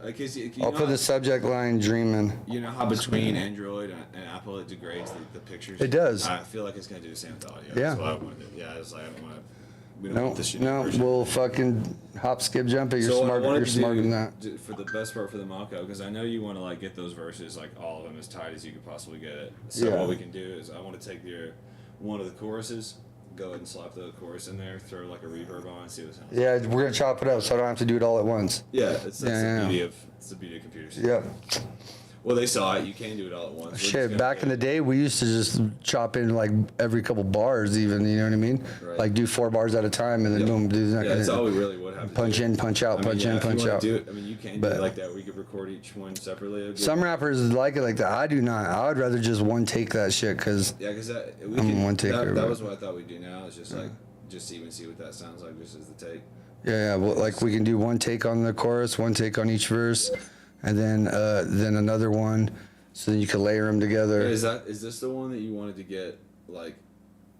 Okay, so you I'll know put the subject line "Dreaming." You know how between Android and Apple it degrades the pictures? It does. I feel like it's gonna do the same with the audio. Yeah. That's what I want to do. Yeah, it's like I don't want to. We don't No, want this shit. no, we'll fucking hop, skip, jump it. You're So smarter. You're smarter than that. For the best part for the Mako, because I know you want to like get those verses, like all of them as tight as you could possibly get it. So Yeah. what we can do is I want to take one of the choruses, go ahead and slap the chorus in there, throw like a reverb on, and see what it sounds. Yeah, we're gonna chop it up, so I don't have to do it all at once. Yeah, that's Yeah. the beauty of computers. Yep. Well, they saw it. You can do it all at once. We're just Shit, gonna back get in the it. day, we used to just chop in like every couple bars, even. You know what I mean? Right. Like do 4 bars at a time, and then Yep. boom, do that. Yeah, that's all we really would have to Punch do. in, punch out, I mean, punch yeah, in, if you punch wanna out. Do it, I mean, you can do But- it like that. We could record each one separately. It'd be- Some rappers like it like that. I do not. I would rather just one take that shit, cause Yeah, because we I'm can. one taker, That but- was what I thought we'd do now. Is just like just even see what that sounds like. Just as the take. yeah, well, like we can do one take on the chorus, one take on each verse, and then another one, so then you can layer them together. Is this the one that you wanted to get like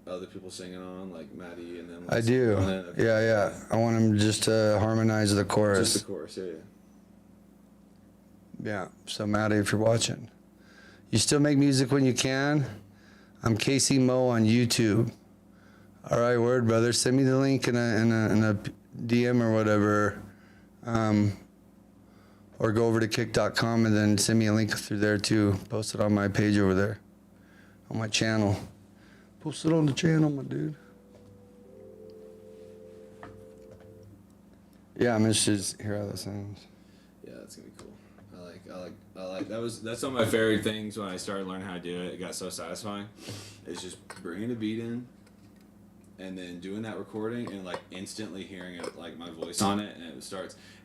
other people singing on, like Maddie and then? I do. Okay. Yeah. I want them just to harmonize the chorus. Just the chorus, yeah. Yeah. So Maddie, if you're watching, you still make music when you can. I'm Casey Mo on YouTube. All right, word, brother. Send me the link in a DM or whatever, or go over to kick.com and then send me a link through there too. Post it on my page over there, on my channel. Post it on the channel, my dude. Yeah, I'm interested to hear how that sounds. Yeah, that's gonna be cool. I like that's one of my favorite things when I started learning how to do it. It got so satisfying. It's just bringing the beat in, and then doing that recording and like instantly hearing it, like my voice on it, and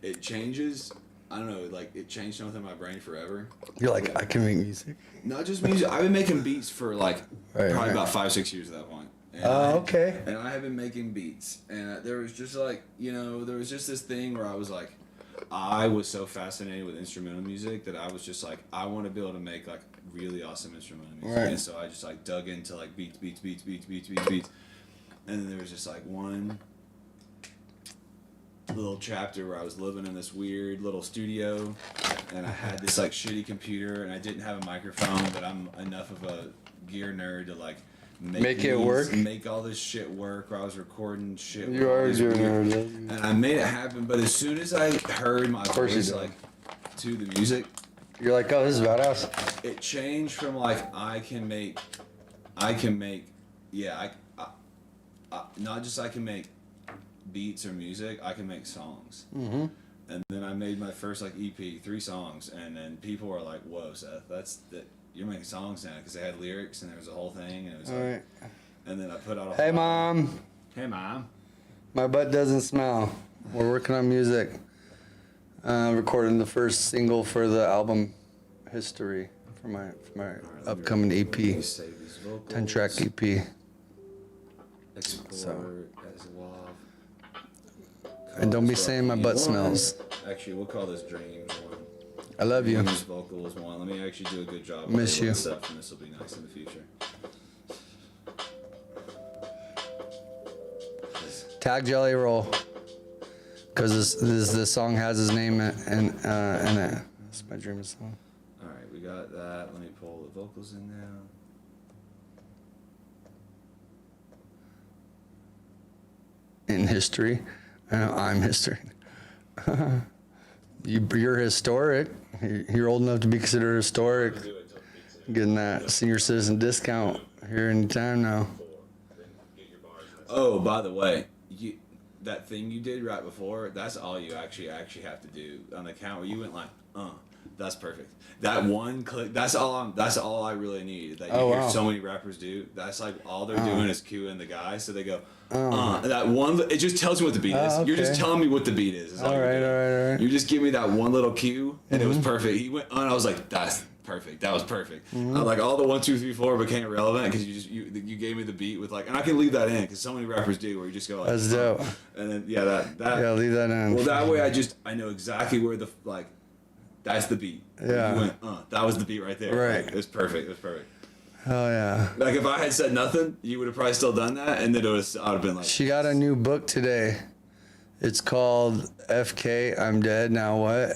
it changes. I don't know, like it changed something in my brain forever. You're like, I can make music. Not just music. I've been making beats for like Right, probably right. about 5-6 years at that point. And Okay. And I have been making beats, and there was just like there was just this thing where I was like, I was so fascinated with instrumental music that I was just like, I want to be able to make like really awesome instrumental music, Right. and so I just like dug into like beats, and then there was just like one little chapter where I was living in this weird little studio, and I had this like shitty computer, and I didn't have a microphone, but I'm enough of a gear nerd to like Make it work? make all this shit work. Where I was recording shit. with You all are these doing weird- it. and I made it happen. But as soon as I heard my course you voice do. like to the music, You're like, oh, this is badass. it changed from like I can make, yeah, not just I can make beats or music, I can make songs. Mm-hmm. And then I made my first like EP, 3 songs, and then people were like, "Whoa, Seth, you're making songs now," because they had lyrics and there was a whole thing, and it was All like, right. and then I put out a Hey, whole- Mom. Hey, Mom. My butt doesn't smell. We're working on music. Recording the first single for the album History for my upcoming Let me EP, save these vocals. 10-track EP. Export So. as WAV. And don't be Call saying my this butt one. smells. Actually, we'll call this Dreams 1. I love you. Dreams vocals 1. Let me actually do a good job. Miss of you. Stuff, and this will be nice in the future. Tag Jelly Roll. Because this song has his name in it. It's my dream song. All right, we got that. Let me pull the vocals in now. In history. I'm history. You're historic. You're old enough to be considered historic. Getting that senior citizen discount here in town now. Oh, by the way, that thing you did right before, that's all you actually have to do on the count where you went like, that's perfect. That one click, that's all I really need. That you Oh, hear wow. so many rappers do. That's like all they're doing is cueing the guy, so they go, that one, it just tells me what the beat is. You're just okay. telling me what the beat is. All right. You just give me that one little cue, and it was perfect. He went on, I was like, that's perfect. That was perfect. Mm-hmm. Like all the 1, 2, 3, 4 became irrelevant because you gave me the beat with like, and I can leave that in because so many rappers do where you just go like, That's dope. and then that Yeah, leave that in. well, that way I know exactly where the like, that's the beat. Yeah. You went, that was the beat right there. Right. Like, it's perfect. It's perfect. Oh yeah. Like if I had said nothing, you would have probably still done that, and then I'd have been like. She got a new book today. It's called FK, I'm Dead. Now what?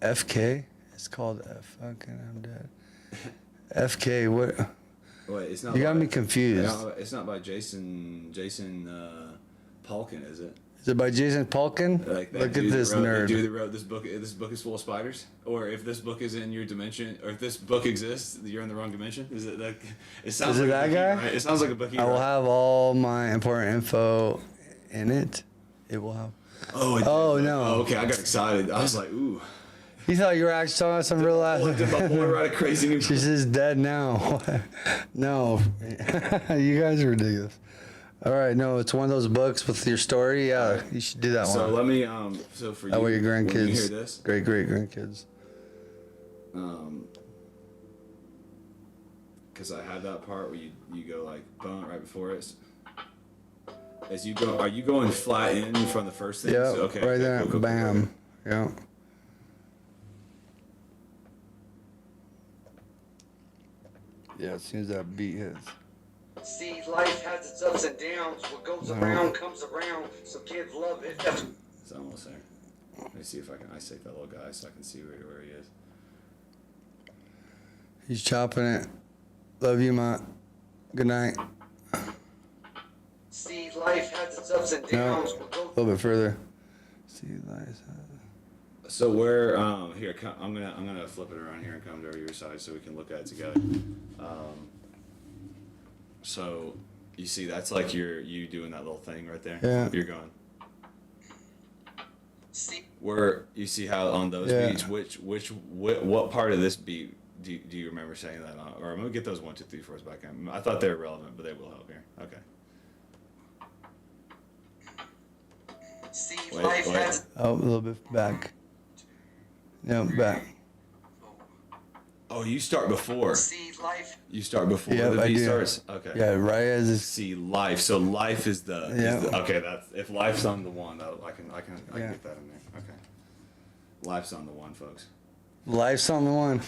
FK? It's called F. Fucking, I'm dead. FK, what? Wait, it's not. You got by- me confused. It's not by Jason Palkin, is it? Is it by Jason Palkin? Like that Look at dude this that wrote, nerd. The dude that wrote this book. This book is full of spiders. Or if this book is in your dimension, or if this book exists, you're in the wrong dimension. Is it like? It sounds Is it like that a book guy? he- It sounds like a book. I will have all my important info in it. It will have. Oh no. Oh, okay, I got excited. I was like, ooh. You thought you were actually talking about some real ass. Did my boy write a crazy new book? She's just dead now. No. You guys are ridiculous. All right, no, it's one of those books with your story. Yeah, you should do that So one. let me so for you, That way your when you hear grandkids, this, great grandkids. because I have that part where you go like boom right before it. As you go, are you going flat in from the first thing? Yeah, So, okay, right okay, there, cool. bam. Yeah. Yeah, as soon as that beat hits. See, life has its ups and downs. What goes around comes around. So give love if that's It's almost there. Let me see if I can isolate that little guy so I can see where he is. He's chopping it. Love you, Ma. Good night. see, life has its ups and No, downs. a What goes little bit further. See, lies. So where here I'm gonna flip it around here and come to your side so we can look at it together. So you see that's like you doing that little thing right there. Yeah. You're going. see, Where you see how on those Yeah. beats, what part of this beat do you remember saying that on? Or I'm gonna get those 1, 2, 3, 4s back in. I thought they were relevant, but they will help here. Okay. see, Wait, life wait. has Oh, a little bit back. Yeah, back. Oh, you start before. see, life You start before Yep, the I beat do. starts. Okay. Yeah, right as it's. See life. So life is the. Yeah. Okay, that's if life's on the one. I can Yeah. get that in there. Okay. Life's on the one, folks. Life's on the one.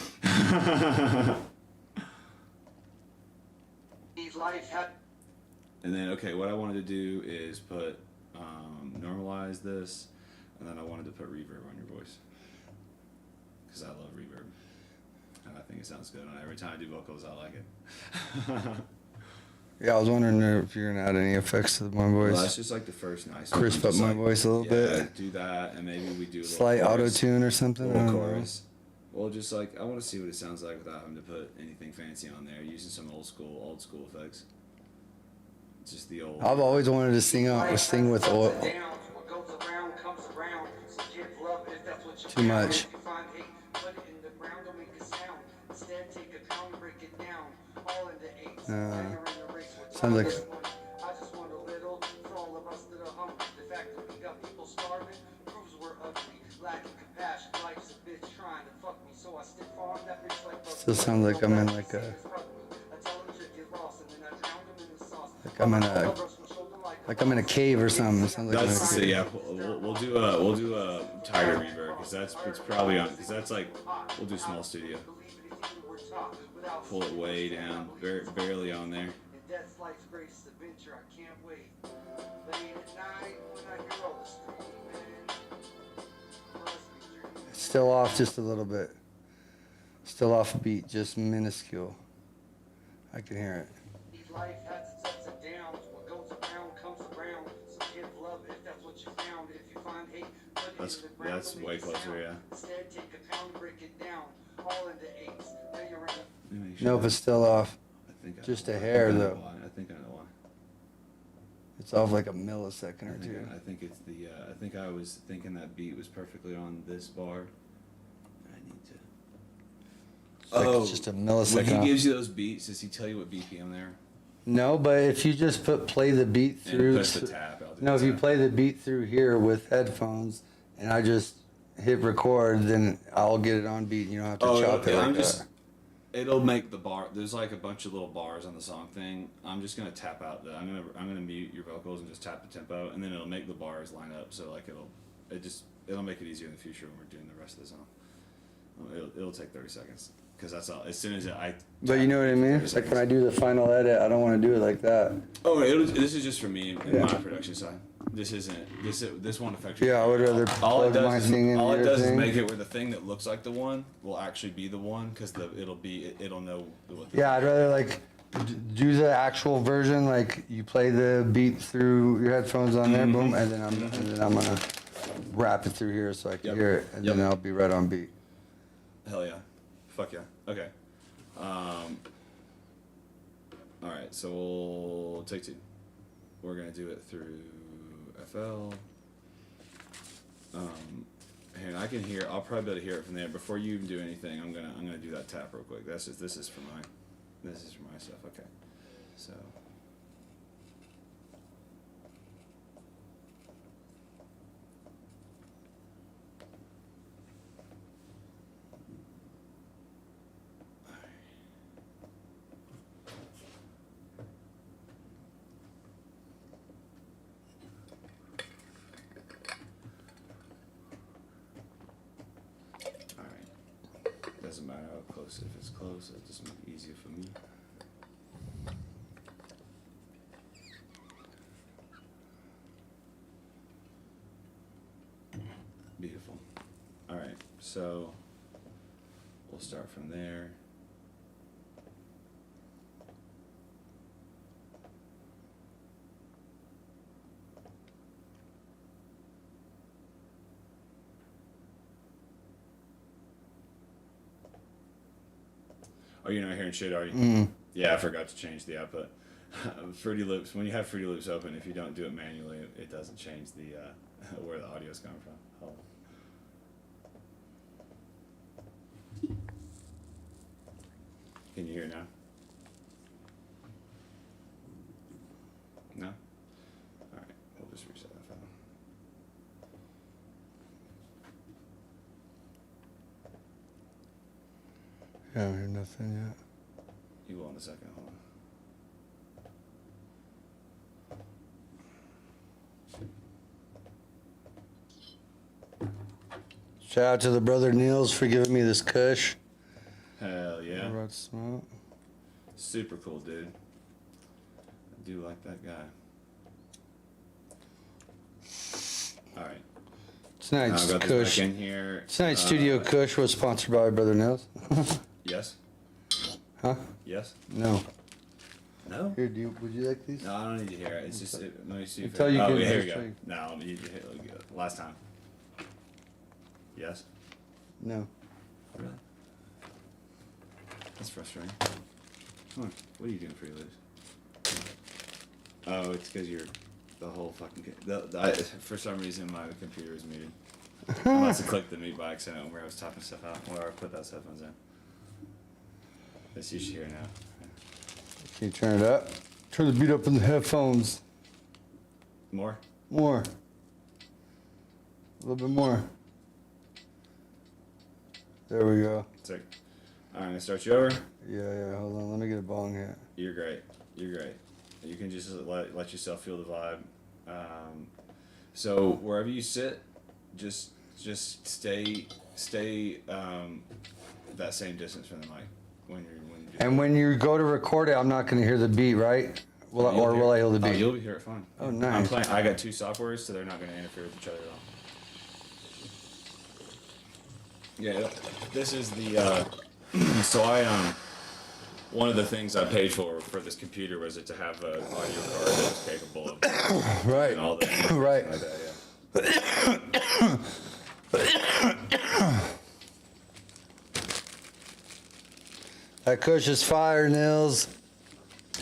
life has And then okay, what I wanted to do is put normalize this, and then I wanted to put reverb on your voice because I love reverb, and I think it sounds good. And every time I do vocals, I like it. Yeah, I was wondering if you're gonna add any effects to my Well, voice. that's just like the first nice one. Crisp up Just my like- voice a little yeah, bit. do that, and maybe we do a little Slight auto chorus. tune or something. I Little don't know. chorus. Well, just like I want to see what it sounds like without having to put anything fancy on there, using some old school effects. Just the old. I've always wanted to sing with oil. What goes around comes around. So give love if that's what you Too found. much. If you find hate, put it in the ground, don't make a sound. Instead, take a pound, break it down. All in the eights. Now you're in the race with sounds like- this one. I just want a little for all of us that are hungry. The fact that we got people starving proves we're ugly. Lacking compassion, life's a bitch trying to fuck me. So I stick farm that bitch like Still sounds like I'm in like a- Like I'm in a cave or something. It sounds like I'm in a That's cave. yeah. We'll do a tighter reverb because it's probably on because that's like we'll do small studio. Pull it way down, barely on there. That's life's greatest adventure. I can't wait. Late at night when I hear all the screaming. Must be dreaming. Still off just a little bit. Still off beat, just minuscule. I can hear it. Life has its ups and downs. What goes around comes around. So give love if that's what you found. If you find hate, put it That's in the ground. that's don't way make a closer, sound. yeah. Instead, take a pound, break it down. All in the eights. Now you're in the Nope, it's still off. I think I just know a why. hair, I know though. why. I think I know why. It's off like a millisecond or two. I think it's the. I think I was thinking that beat was perfectly on this bar. I need to. It's like it's just a millisecond When he off. gives you those beats, does he tell you what BPM they're? No, but if you just play the beat And through. push the tab. I'll do No, the if you tab. play the beat through here with headphones, and I just hit record, then I'll get it on beat. And you don't have to chop it okay, like I'm that. just. It'll make the bar. There's like a bunch of little bars on the song thing. I'm just gonna tap out. I'm gonna mute your vocals and just tap the tempo, and then it'll make the bars line up. So like it'll make it easier in the future when we're doing the rest of the song. It'll take 30 seconds because that's all. As soon as I. But you know what I mean? It's like when I do the final edit, I don't want to do it like that. Oh, this is just for me and my production side. This isn't. This won't affect you. Yeah, I would rather all it plug my does thing is in all it your does is thing. make it where the thing that looks like the one will actually be the one because it'll know what. Yeah, I'd rather like do the actual version. Like you play the beat through your headphones on there, boom, and then I'm gonna wrap it through here so I can hear it, and then I'll be right on beat. Hell yeah, fuck yeah. Okay. All right, so we'll take 2. We're gonna do it through FL. And I can hear. I'll probably be able to hear it from there. Before you even do anything, I'm gonna do that tap real quick. This is for my stuff. Okay, so. Doesn't matter how close. If it's close, it just makes it easier for me. Beautiful. All right, so we'll start from there. Oh, you're not hearing shit, are you? Yeah, I forgot to change the output. Fruity Loops. When you have Fruity Loops open, if you don't do it manually, it doesn't change the where the audio's coming from. Hold on. Can you hear now? No? All right, we'll just reset that file. Yeah, I don't hear nothing yet. You will in a second. Hold on. Shout out to the brother Niels for giving me this kush. Hell yeah. About to smoke. Super cool, dude. I do like that guy. All right. Tonight's I've got kush. this back in here. Tonight's Studio Kush was sponsored by Brother Niels. Yes. Huh? Yes. No. No. Here, would you like these? No, I don't need to hear it. It's just let me see. Until you oh, get yeah, here we this go. thing. No, you hit it last time. Yes. No. Really? That's frustrating. Come on. What are you doing for your lose? Oh, it's because you're the whole fucking. For some reason, my computer is muted. I must have clicked the mute by accident where I was typing stuff out, where I put those headphones in. It's usually here now. Can you turn it up? Turn the beat up in the headphones. More? More. A little bit more. There we go. Sick. Alright, I'm gonna start you over. Yeah, hold on. Let me get a bong hit. You're great. You're great. You can just let yourself feel the vibe. So wherever you sit, just stay that same distance from the mic when you do. And when you go to record it, I'm not going to hear the beat, right? Will I hear the beat? You'll hear it fine. Oh, nice. I got 2 softwares, so they're not going to interfere with each other at all. Yeah, this is the. So one of the things I paid for this computer was it to have an audio card that was capable of Right. and all that. Right. Like that, yeah. That kush is fire, Nils.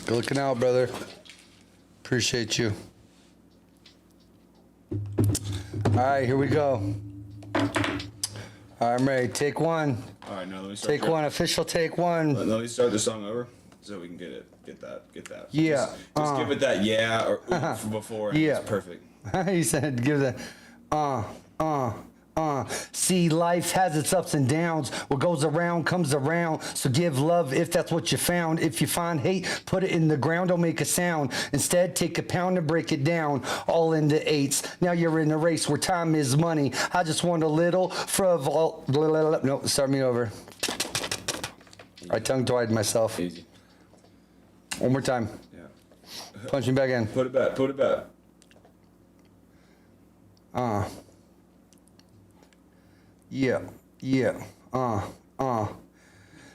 Good looking out, brother. Appreciate you. All right, here we go. All right, I'm ready. Take 1. All right, now let me start. Take 1. Official take 1. Let me start the song over so we can get that. Yeah. Just give it that yeah or oomph before. And Yeah. It's perfect. He said, give that. See, life has its ups and downs. What goes around comes around. So give love if that's what you found. If you find hate, put it in the ground, don't make a sound. Instead, take a pound and break it down, all into eights. Now you're in a race where time is money. I just want a little all. No, start me over. I tongue-tied myself. Easy. One more time. Yeah. Punch me back in. Put it back. Put it back. Yeah.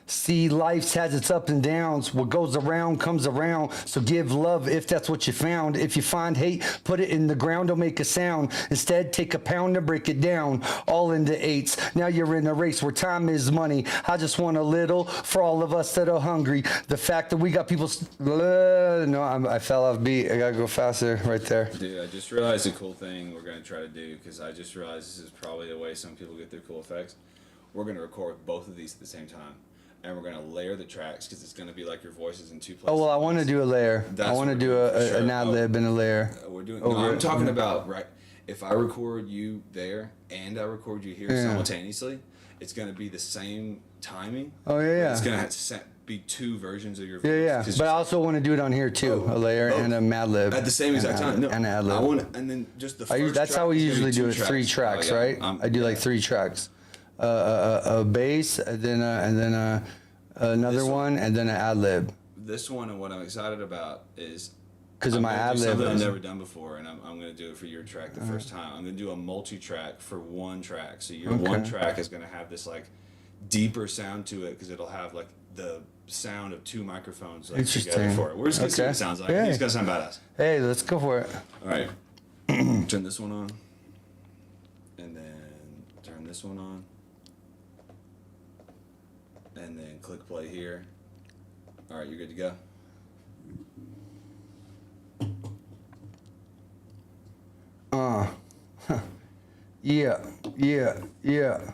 See, life has its ups and downs. What goes around comes around. So give love if that's what you found. If you find hate, put it in the ground, don't make a sound. Instead, take a pound and break it down, all into eights. Now you're in a race where time is money. I just want a little for all of us that are hungry. The fact that we got people... I fell off beat. I gotta go faster right there. Dude, I just realized a cool thing we're going to try to do, because I just realized this is probably the way some people get their cool effects. We're going to record both of these at the same time. And we're going to layer the tracks, because it's going to be like your voices in two places. Oh, well, I want to do a layer. I want to do an ad-lib and a layer. We're doing. No, I'm talking about, right, if I record you there and I record you here simultaneously, it's going to be the same timing. Oh, yeah. It's going to have to be two versions of your voice. Yeah. But I also want to do it on here, too. A layer and a Mad Lib. At the same exact time. No, and an ad-lib. I want, and then just the first That's track how we is gonna usually be do two it. tracks. 3 tracks, right? I do like 3 tracks. A bass, and then another one, and then an ad lib. This one, and what I'm excited about is because of my ad lib. Something I've never done before, and I'm going to do it for your track the first time. I'm going to do a multi-track for one track. So your one track is going to have this like deeper sound to it, because it'll have like the sound of 2 microphones like together for it. We're just going to see what it sounds like. It's going to sound badass. Hey, let's go for it. All right. Turn this one on, and then turn this one on. And then click play here. All right, you're good to go. Yeah.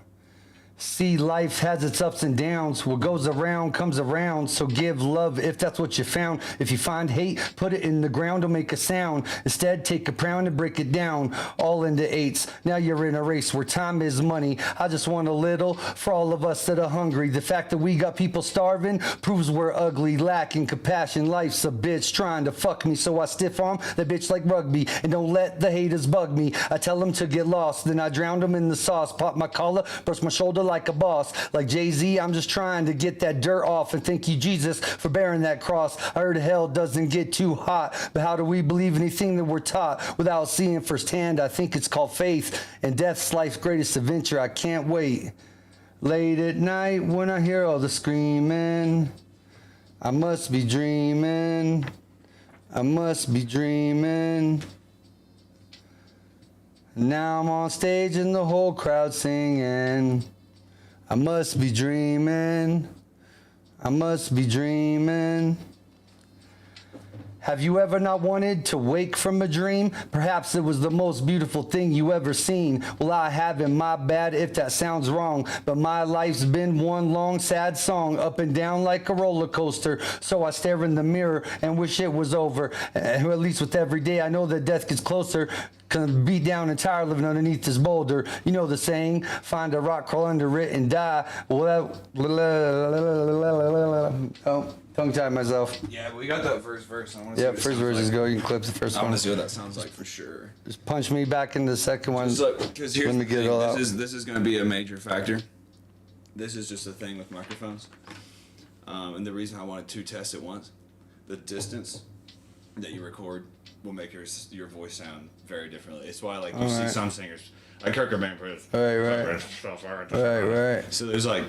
See, life has its ups and downs. What goes around comes around. So give love if that's what you found. If you find hate, put it in the ground, don't make a sound. Instead, take a pound and break it down, all into eights. Now you're in a race where time is money. I just want a little for all of us that are hungry. The fact that we got people starving proves we're ugly, lacking compassion. Life's a bitch trying to fuck me, so I stiff arm that bitch like rugby. And don't let the haters bug me. I tell them to get lost, then I drown them in the sauce. Pop my collar, brush my shoulder like a boss. Like Jay-Z, I'm just trying to get that dirt off, and thank you, Jesus, for bearing that cross. I heard hell doesn't get too hot, but how do we believe anything that we're taught without seeing firsthand? I think it's called faith, and death's life's greatest adventure. I can't wait. Late at night when I hear all the screaming, I must be dreaming. I must be dreaming. Now I'm on stage and the whole crowd singing. I must be dreaming. I must be dreaming. Have you ever not wanted to wake from a dream? Perhaps it was the most beautiful thing you ever seen. Well, I haven't, my bad if that sounds wrong. But my life's been one long sad song, up and down like a roller coaster. So I stare in the mirror and wish it was over. At least with every day, I know that death gets closer. Can be down and tired living underneath this boulder. You know the saying, find a rock, crawl under it, and die. Well, oh, tongue-tied myself. Yeah, we got that first verse. First verse is go. You can clip the first one. I want to see what that sounds like for sure. Just punch me back into the second one. Because here's Let me the get thing. it all out. This is going to be a major factor. This is just a thing with microphones. And the reason I wanted 2 tests at once, the distance that you record will make your voice sound very differently. It's why like you see some singers like Kurt Cobain Right. So there's like,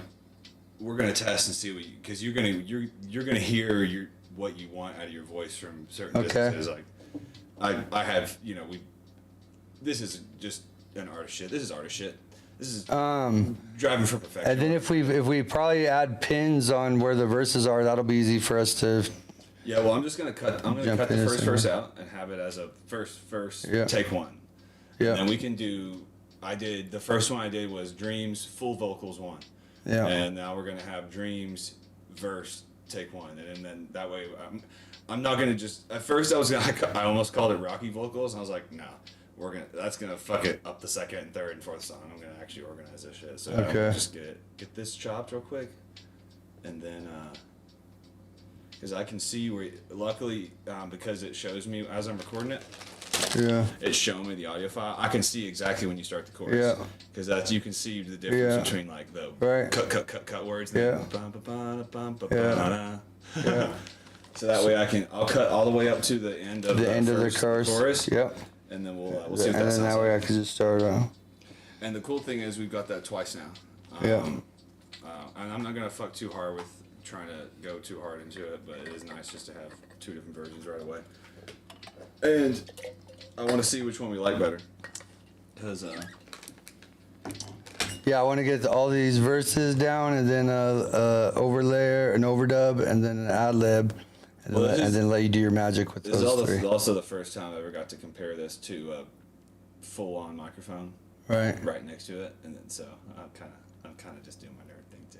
we're gonna test and see what because you're gonna hear what you want out of your voice from certain distances. Like I have this is just an artist shit. This is artist shit. This is driving for perfection. And then if we probably add pins on where the verses are, that'll be easy for us to. Yeah, well, I'm gonna cut the first verse out and have it as a first take 1. Yeah. And we can do. The first one I did was Dreams full vocals 1. Yeah. And now we're gonna have Dreams verse take 1, and then that way I'm not gonna just. At first I almost called it Rocky vocals, and I was like, nah. That's gonna fuck it up the second and third and fourth song. I'm gonna actually organize this shit. So Okay. just get this chopped real quick, and then because I can see where. Luckily, because it shows me as I'm recording it, Yeah. it's showing me the audio file. I can see exactly when you start the chorus. Yeah. Because that's you can see the difference Yeah. between like the Right. cut words. Yeah. Yeah. Yeah. So that way I'll cut all the way up to the end of The end of the first chorus. Yep. and then we'll see what And that then that sounds way I like. can just start. And the cool thing is we've got that twice now. Yeah. And I'm not gonna fuck too hard with trying to go too hard into it, but it is nice just to have two different versions right away. And I want to see which one we like better, because Yeah, I want to get all these verses down, and then overlay, an overdub, and then an ad lib, and, Well, and then let you do your magic with this is those three. also the first time I ever got to compare this to a full-on microphone Right. right next to it, and then so I'm kind of just doing my nerd thing too.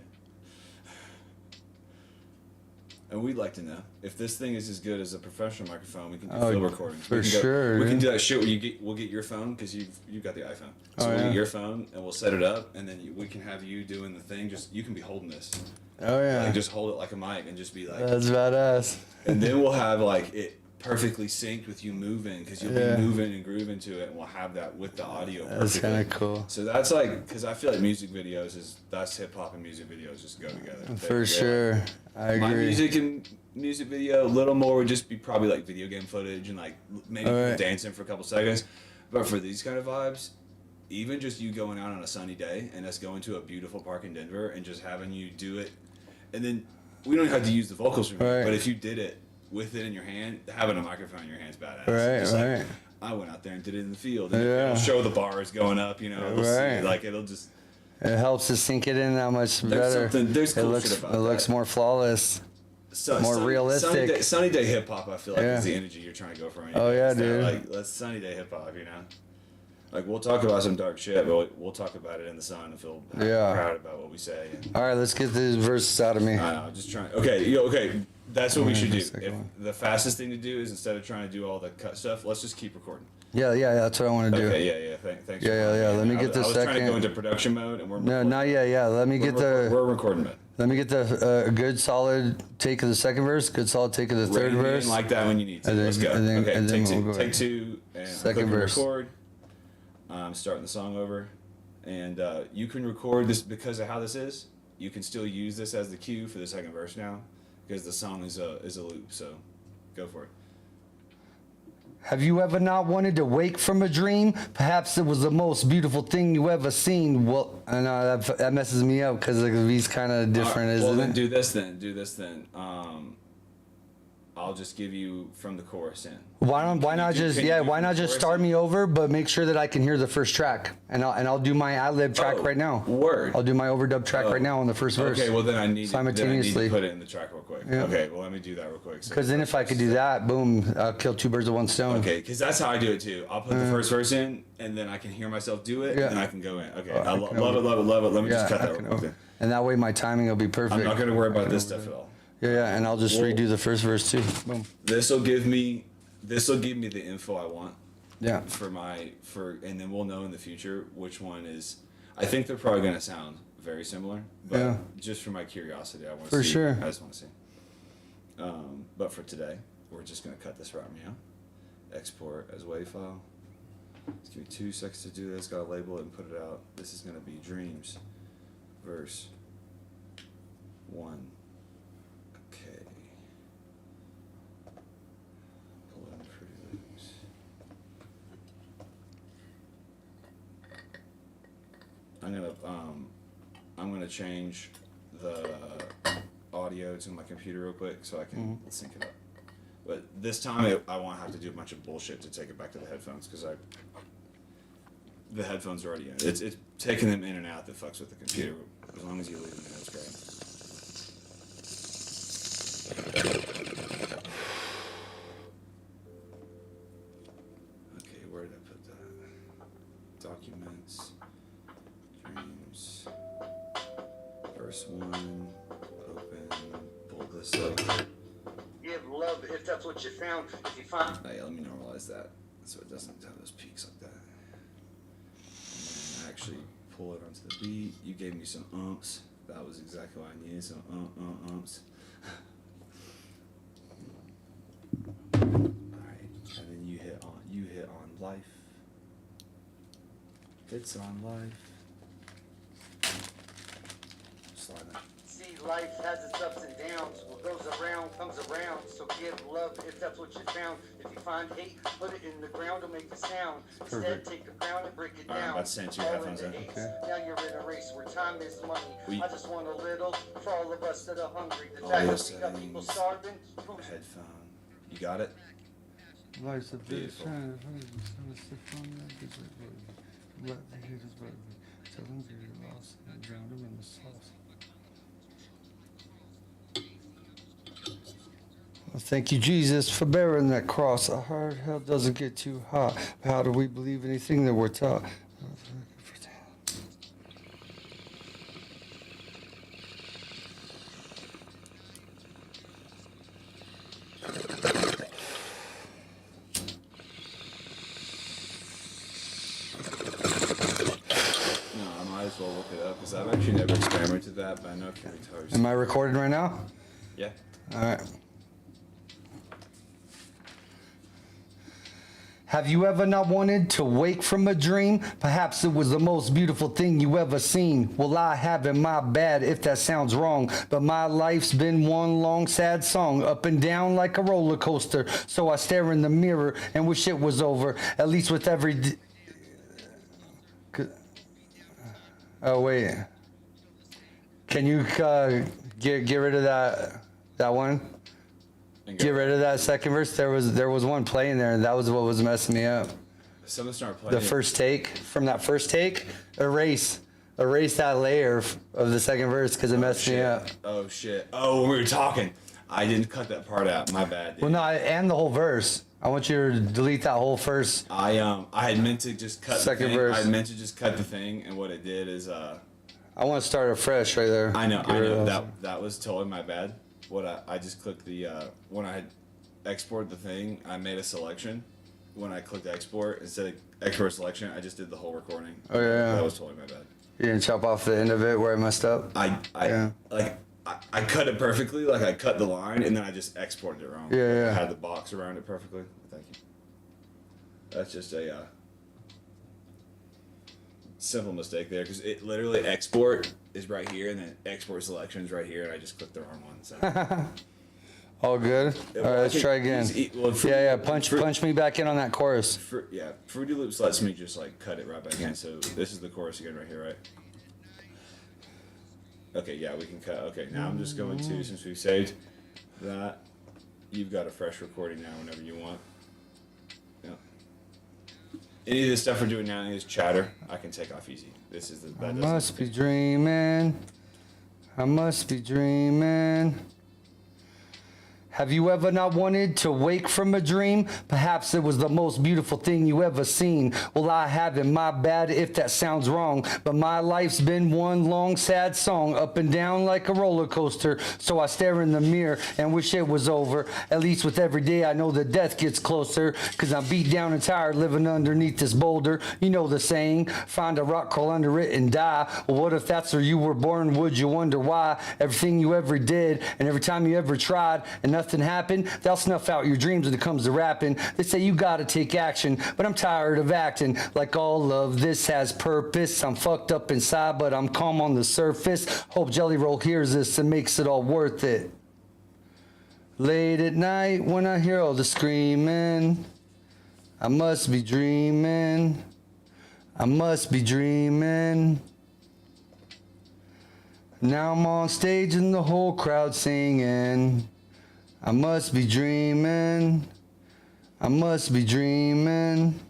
And we'd like to know if this thing is as good as a professional microphone. We can do field recordings. for We can sure, We can dude. do that shit where we'll get your phone because you've got the iPhone. So Oh, we'll yeah. get your phone and we'll set it up, and then we can have you doing the thing. Just you can be holding this, Oh yeah. like just hold it like a mic and just be like, That's badass. and then we'll have like it perfectly synced with you moving because you'll Yeah. be moving and grooving to it, and we'll have that with the audio. That's perfectly. kind of cool. So that's like, because I feel like music videos that's hip hop and music videos just go together. For sure. I My agree. music and music video, a little more would just be probably like video game footage and like maybe people Alright. dancing for a couple seconds. But for these kind of vibes, even just you going out on a sunny day and us going to a beautiful park in Denver and just having you do it, and then we don't have to use the vocals from you, Right. but if you did it with it in your hand, having a microphone in your hand's badass. Right, Just like, right. I went out there and did it in the field. And Yeah. it'll show the bars going up, you know. It'll see, Right. like it'll just. It helps to sink it in that much better. There's cool it looks shit about it looks that. more flawless. More realistic. Sunny day hip hop, I feel like Yeah. is the energy you're trying to go for. Oh, yeah, It's that, dude. Like let's sunny day hip hop, you know. Like we'll talk about some dark shit, but we'll talk about it in the sun and feel Yeah. proud about what we say. And, All right, let's get these verses out of me. I don't know, just trying. Okay. That's what we should do. the second If one. the fastest thing to do is instead of trying to do all the cut stuff, let's just keep recording. Yeah, that's what I want to do. Okay, yeah. Thanks. Yeah, for yeah, reminding yeah, me. let me I get was- the I was trying to second- go into production mode, and we're No, recording. not yet. Yeah, let me get We're recording mode. let me get the good solid take of the second verse, good solid take of the third Rein it in verse. like that when you need to. And then- Let's go. and then- Okay, and then take two. we'll go Take ahead. two. And Second I'm clicking verse. record. I'm starting the song over, and you can record this because of how this is. You can still use this as the cue for the second verse now, because the song is a loop. So, go for it. Have you ever not wanted to wake from a dream? Perhaps it was the most beautiful thing you ever seen. Well, I know that messes me up because the beat's kind of different, Well, isn't then it? do this then. I'll just give you from the chorus in. Why Can not you do- just can you do why from not the just chorus start in? me over, but make sure that I can hear the first track, and I'll do my ad lib track Oh, right now. word. I'll do my overdub track Oh. right now on the first verse. Okay, well then I need Simultaneously. to put it in the track real quick. Yeah. Okay, well let me do that real quick. So Because then if I could do that, boom, I'll kill two birds with one stone. Okay, because that's how I do it too. I'll put the first verse in, and then I can hear myself do it, Yeah. and then I can go in. Okay, Oh, I I love can it. Let me Yeah, just cut I that can real quick. over- and that way my timing will be perfect. I'm not going to worry about this can stuff at all. Yeah, and I'll just Well- redo the first verse too. Boom. This will give me the info I want Yeah. and then we'll know in the future which one is. I think they're probably going to sound very similar, but Yeah. just for my curiosity, I want to For see. sure. I just want to see. But for today, we're just going to cut this right now. Export as WAV file. Just give me 2 seconds to do this. Got to label it and put it out. This is going to be Dreams, verse 1. Okay. Pull in Fruity Loops. I'm gonna change the audio to my computer real quick so I can sync it up. But this time I won't have to do a bunch of bullshit to take it back to the headphones because the headphones are already in. It's taking them in and out that fucks with the computer. As long as you leave them in, it's great. Okay, where did I put that? Documents, Dreams, verse 1, open, pull this up. Give love if that's what you found. If you find Hey, let me normalize that so it doesn't have those peaks like that. actually pull it onto the beat. You gave me some umps. That was exactly what I needed. Some umps. Alright, and then you hit on life. Hits on life. Slide it. See, life has its ups and downs. What goes around comes around. So give love if that's what you found. If you find hate, put it in the ground to make the sound. Instead, Perfect. take the crown and break it Alright, I'm down. about to send you headphones in. Okay. Now you're in a race where time is money. We- I just want a little for all of us that are hungry. The All fact those that we got people things. starving proves Headphone. You got it? Life's a bitch. Beautiful. Let the haters burn me. Tell them you're lost and drown them in the sauce. Well, thank you, Jesus, for bearing that cross. I heard hell doesn't get too hot. How do we believe anything that we're taught? No, I might as well look it up because I've actually never experimented with that, but I know it can be toast. Am I recording right now? Yeah. All right. Have you ever not wanted to wake from a dream? Perhaps it was the most beautiful thing you ever seen. Well, I haven't, my bad if that sounds wrong. But my life's been one long sad song, up and down like a roller coaster. So I stare in the mirror and wish it was over, at least with every... Oh, wait. Can you get rid of that one? And Get rid of that second verse. There was one playing there, and that was what was messing me up. Someone start playing. The first take from that first take, erase that layer of the second verse because it messed me up. Oh shit. Oh, when we were talking, I didn't cut that part out. My bad. Dude. Well, no, and the whole verse. I want you to delete that whole first. I had meant to just cut Second the thing. verse. I had meant to just cut the thing, and what it did is I want to start afresh right there. I know Get rid of that was totally my bad. What I just clicked the when I had exported the thing, I made a selection. When I clicked export, instead of export selection, I just did the whole recording. Oh, yeah. That was totally my bad. You didn't chop off the end of it where I messed up. I cut it perfectly, like I cut the line and then I just exported it wrong. Yeah. I had the box around it perfectly. Thank you. That's just a simple mistake there because it literally export is right here and then export selection is right here and I just clicked the wrong one. So. All good. All right, let's try again. Yeah. Punch me back in on that chorus. Fruity Loops lets me just like cut it right back in. So this is the chorus again right here, right? Okay, yeah, we can cut. Okay, now I'm just going to, since we've saved that, you've got a fresh recording now whenever you want. Yeah. Any of this stuff we're doing now is chatter. I can take off easy. This is the. I must be dreaming. I must be dreaming. Have you ever not wanted to wake from a dream? Perhaps it was the most beautiful thing you ever seen. Well, I haven't, my bad if that sounds wrong. But my life's been one long sad song, up and down like a roller coaster. So I stare in the mirror and wish it was over. At least with every day I know that death gets closer. Cause I'm beat down and tired living underneath this boulder. You know the saying, find a rock, crawl under it and die. Well, what if that's where you were born? Would you wonder why? Everything you ever did and every time you ever tried and nothing happened, they'll snuff out your dreams when it comes to rapping. They say you gotta take action, but I'm tired of acting like all of this has purpose. I'm fucked up inside, but I'm calm on the surface. Hope Jelly Roll hears this and makes it all worth it. Late at night when I hear all the screaming, I must be dreaming. I must be dreaming. Now I'm on stage and the whole crowd singing. I must be dreaming. I must be dreaming.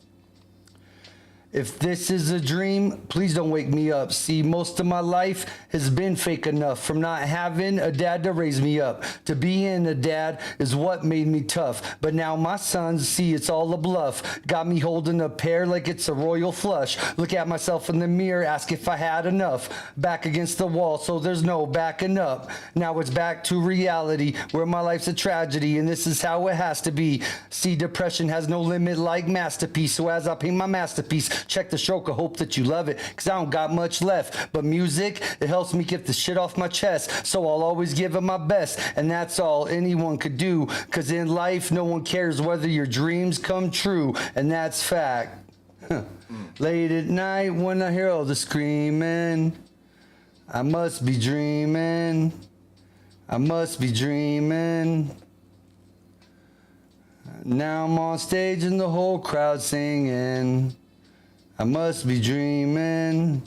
If this is a dream, please don't wake me up. See, most of my life has been fake enough. From not having a dad to raise me up, to being a dad is what made me tough. But now my sons see it's all a bluff. Got me holding a pear like it's a royal flush. Look at myself in the mirror, ask if I had enough. Back against the wall, so there's no backing up. Now it's back to reality, where my life's a tragedy, and this is how it has to be. See, depression has no limit like masterpiece. So as I paint my masterpiece, Check the stroke, I hope that you love it, cause I don't got much left. But music, it helps me get the shit off my chest. So I'll always give it my best, and that's all anyone could do. Cause in life, no one cares whether your dreams come true, and that's fact. Late at night when I hear all the screaming, I must be dreaming. I must be dreaming. Now I'm on stage and the whole crowd singing. I must be dreaming.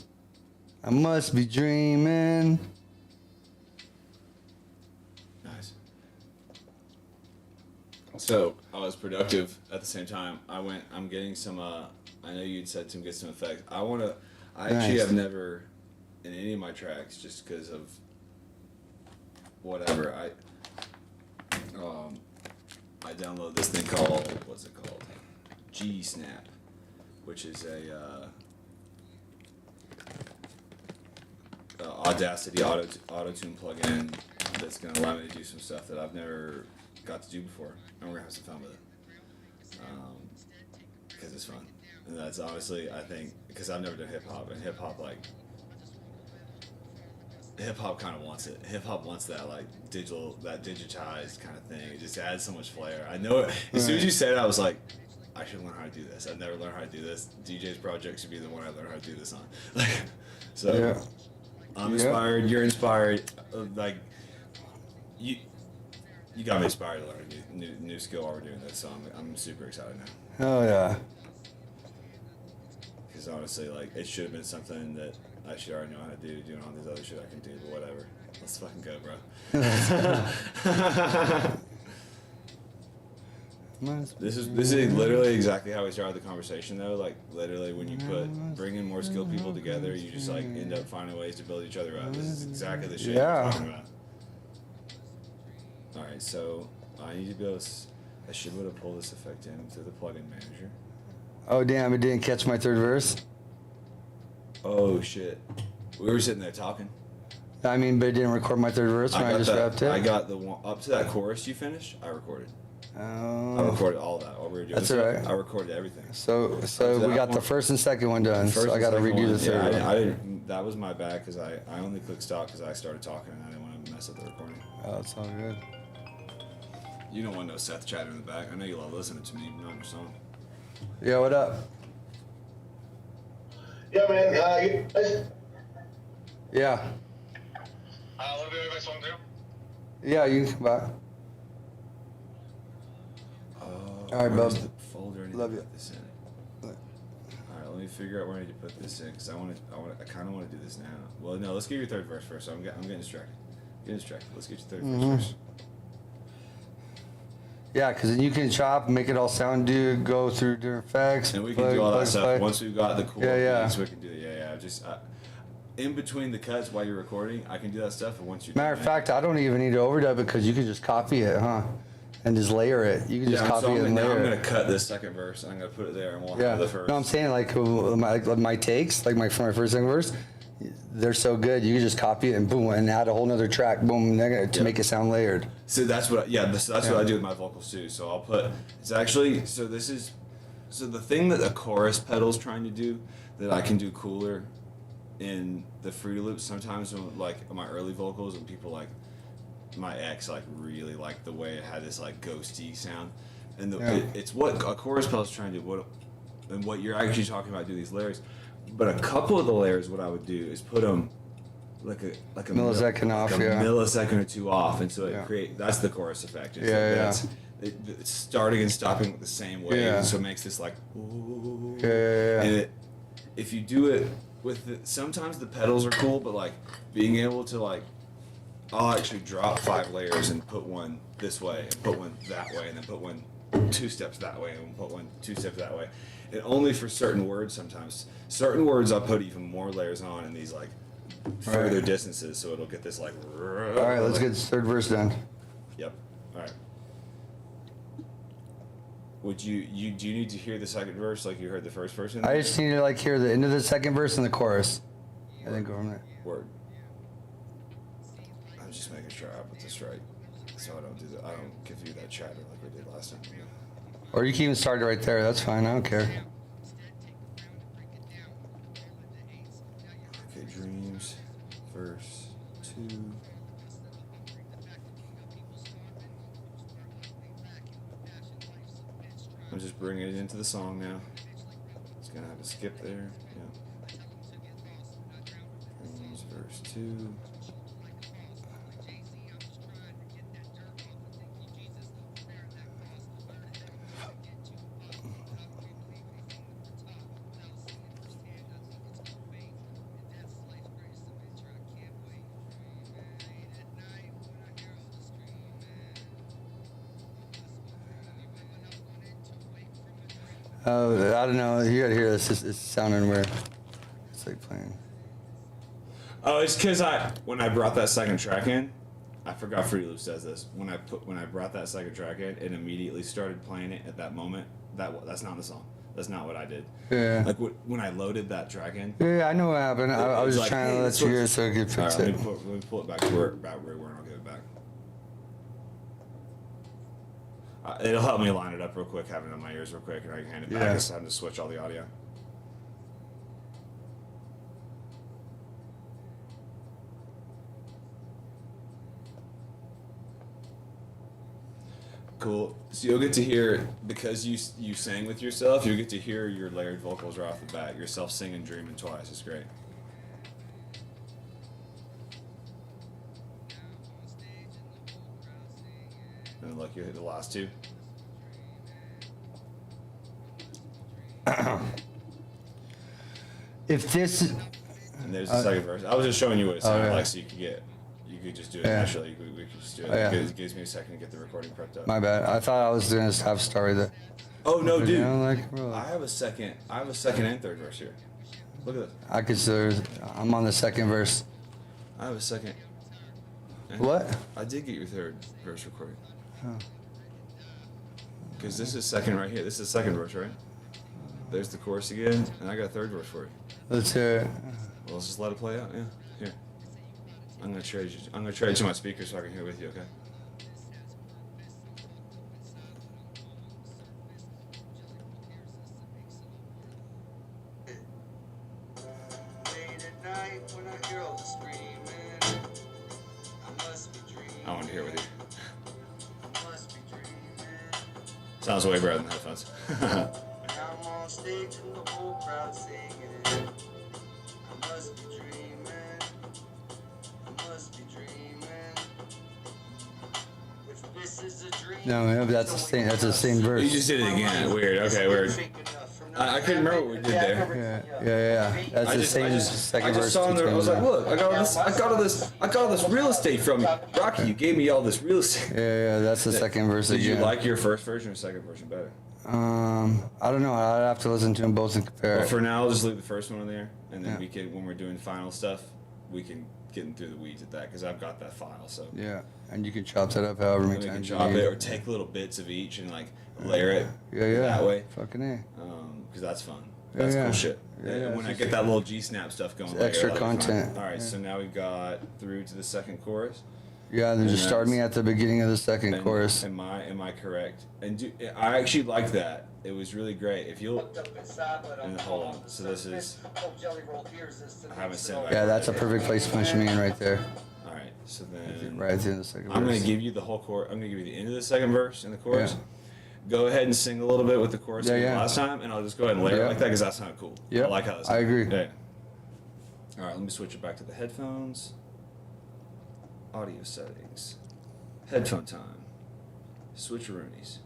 I must be dreaming. Nice. So I was productive at the same time. I'm getting some. I know you'd said to get some effects. I actually Nice. have never in any of my tracks, just because of whatever. I download this thing called, what's it called? G Snap, which is a Audacity auto-tune plugin that's going to allow me to do some stuff that I've never got to do before. And we're going to have some fun with it. Because it's fun. And that's honestly, I think, because I've never done hip-hop, and hip-hop kind of wants it. Hip-hop wants that, like, digitized kind of thing. It just adds so much flair. I know it. As soon as you said it, I was like, I should learn how to do this. I've never learned how to do this. DJ's project should be the one I learn how to do this on. So, Yeah. I'm inspired. You're inspired. Like, you got me inspired to learn a new skill while we're doing this. So I'm super excited now. Oh yeah. Because honestly, like, it should have been something that I should already know how to do. Doing all this other shit I can do, but whatever. Let's fucking go, bro. This is literally exactly how we started the conversation, though. Like, literally, when you bringing more skilled people together, you just like end up finding ways to build each other up. This is exactly the shit we're talking about. All right, so I need to be able to. I should be able to pull this effect in through the plugin manager. Oh damn! It didn't catch my third verse. Oh shit! We were sitting there talking. I mean, but it didn't record my third verse when I just rapped it. I got the one up to that chorus you finished. I recorded. I Oh. recorded all that. All we were doing. That's all right. I recorded everything. So that we got the one. first and second one done. First So I and got to second redo one, the third one. I didn't. That was my bad because I only clicked stop because I started talking and I didn't want to mess up the recording. Oh, it's all good. You don't want no Seth chatter in the back. I know you love listening to me, not your song. Yeah, what up? Yeah, man. You guys? Yeah. Let me know my song too. Yeah, you can come back. All right, Where's bub. the folder I need Love to you. put this in? All right, let me figure out where I need to put this in because I kind of want to do this now. Well, no, let's get your third verse first. I'm getting distracted. Let's get your third verse first. Yeah, because then you can chop, make it all sound good, go through different effects. And we can do all that stuff play. once we've got the cool Yeah. beats. We can do it. Yeah. Just in between the cuts while you're recording, I can do that stuff. And once you're Matter of fact, I don't even need to overdub it because you can just copy it, huh? And just layer it. You can just copy it and now I'm layer gonna it. cut this second verse and I'm gonna put it there and we'll Yeah. have the first. No, I'm saying like my takes, like for my first and second verse, they're so good. You can just copy it and boom, and add a whole nother track, boom, to make it sound layered. So that's what, that's what I do with my vocals too. So I'll put, it's actually, so the thing that the chorus pedal's trying to do that I can do cooler in the Fruity Loops sometimes when, like, my early vocals and people like, my ex like really liked the way it had this like ghosty sound. And it's what a chorus pedal's trying to do, and what you're actually talking about, do these layers. But a couple of the layers, what I would do is put them like a Millisecond off, a yeah. millisecond or two off, and so it Yeah. that's the chorus effect. It's Yeah. It's starting and stopping the same way, Yeah. so it makes this like ooh. Yeah. And if you do it with sometimes the pedals are cool, but like being able to like, I'll actually drop 5 layers and put one this way, and put one that way, and then put one 2 steps that way, and put one 2 steps that way. And only for certain words sometimes. Certain words I'll put even more layers on in these like further Right. distances, so it'll get this like. All right, let's get this third verse done. Yep. All right. Would do you need to hear the second verse like you heard the first verse? I just need to like hear the end of the second verse and the chorus, and then go from there. Word. I'm just making sure I put this right, so I don't do that. I don't give you that chatter like we did last time. Or you can even start it right there. That's fine. I don't care. Okay, Dreams, verse 2. I'm just bringing it into the song now. It's gonna have a skip there. Yeah. Dreams, verse 2. Oh, I don't know. You gotta hear this. It's sounding weird. It's like playing. Oh, it's because when I brought that second track in, I forgot Fruity Loops says this. When I brought that second track in, it immediately started playing it at that moment. That's not the song. That's not what I did. Yeah. Like when I loaded that track in. Yeah, I know what happened. I was just like, trying hey, to let this you hear it looks- so I could All fix right, it. let me pull it back to where and I'll give it back. It'll help me line it up real quick, having it in my ears real quick, and I can hand it back. Yeah. It's time to switch all the audio. Cool. So you'll get to hear, because you sang with yourself, you'll get to hear your layered vocals right off the bat. Yourself singing Dreaming twice. It's great. And look, you hit the last two. If this, And there's the second verse. I was just showing you what it sounded yeah. like, so you could just do it Yeah. naturally. We could just do it. Oh, yeah. It gives me a second to get the recording prepped up. my bad. I thought I was doing this half story that. Oh no, dude! You know, like, bro, I have a second and third verse here. Look at this. I consider. I'm on the second verse. I have a second. and- What? I did get your third verse recorded. Because this is second right here. This is second verse, right? There's the chorus again, and I got a third verse for you. Let's hear it. Well, let's just let it play out. Yeah, here. I'm gonna trade you to my speaker so I can hear with you. Okay. Late at night when I hear all the screaming, I must be dreaming. I want to hear with you. I must be dreaming. Sounds way better than headphones. When I'm on stage and the whole crowd singing, I must be dreaming. I must be dreaming. If this is a dream. No, that's the same. That's the same verse. You just did it again. Weird. Okay, weird. I couldn't remember what we did there. Yeah. That's the same second I just verse. saw him there. I was like, between look, I got all this real estate from you. Rocky, you gave me all this real estate. Yeah, that's the second verse Did again. you like your first version or second version better? I don't know. I'd have to listen to them both and compare. Well, for now, I'll just leave the first one in there, and then Yeah. we can, when we're doing final stuff, we can get into the weeds at that because I've got that file. So Yeah, and you can chop that up however many we can times chop you need. it or take little bits of each and like layer it Yeah. that way, Fucking A. because that's fun. Yeah, That's yeah. cool shit. Yeah, And yeah, when I it's get just- that little G snap stuff going, It's extra that'll be fun. content. All right, Yeah. so now we've got through to the second chorus. Yeah, then And just start that's- me at the beginning of the second And chorus. Am I correct? And I actually like that. It was really great. If you'll, And hold on. So this is- I haven't sent back. Yeah, that's a perfect place to punch me in right there. all right. So then Right at the end of the second I'm verse. gonna give you the whole chorus. I'm gonna give you the end of the second verse and the chorus. Go ahead and sing a little bit with the chorus Yeah, you did yeah. last time, and I'll just go ahead and layer it Yeah. like that because that sounded cool. Yeah, I like how that I sounded. agree. Yeah. All right, let me switch it back to the headphones. Audio settings. Headphone time. Switcheroonies.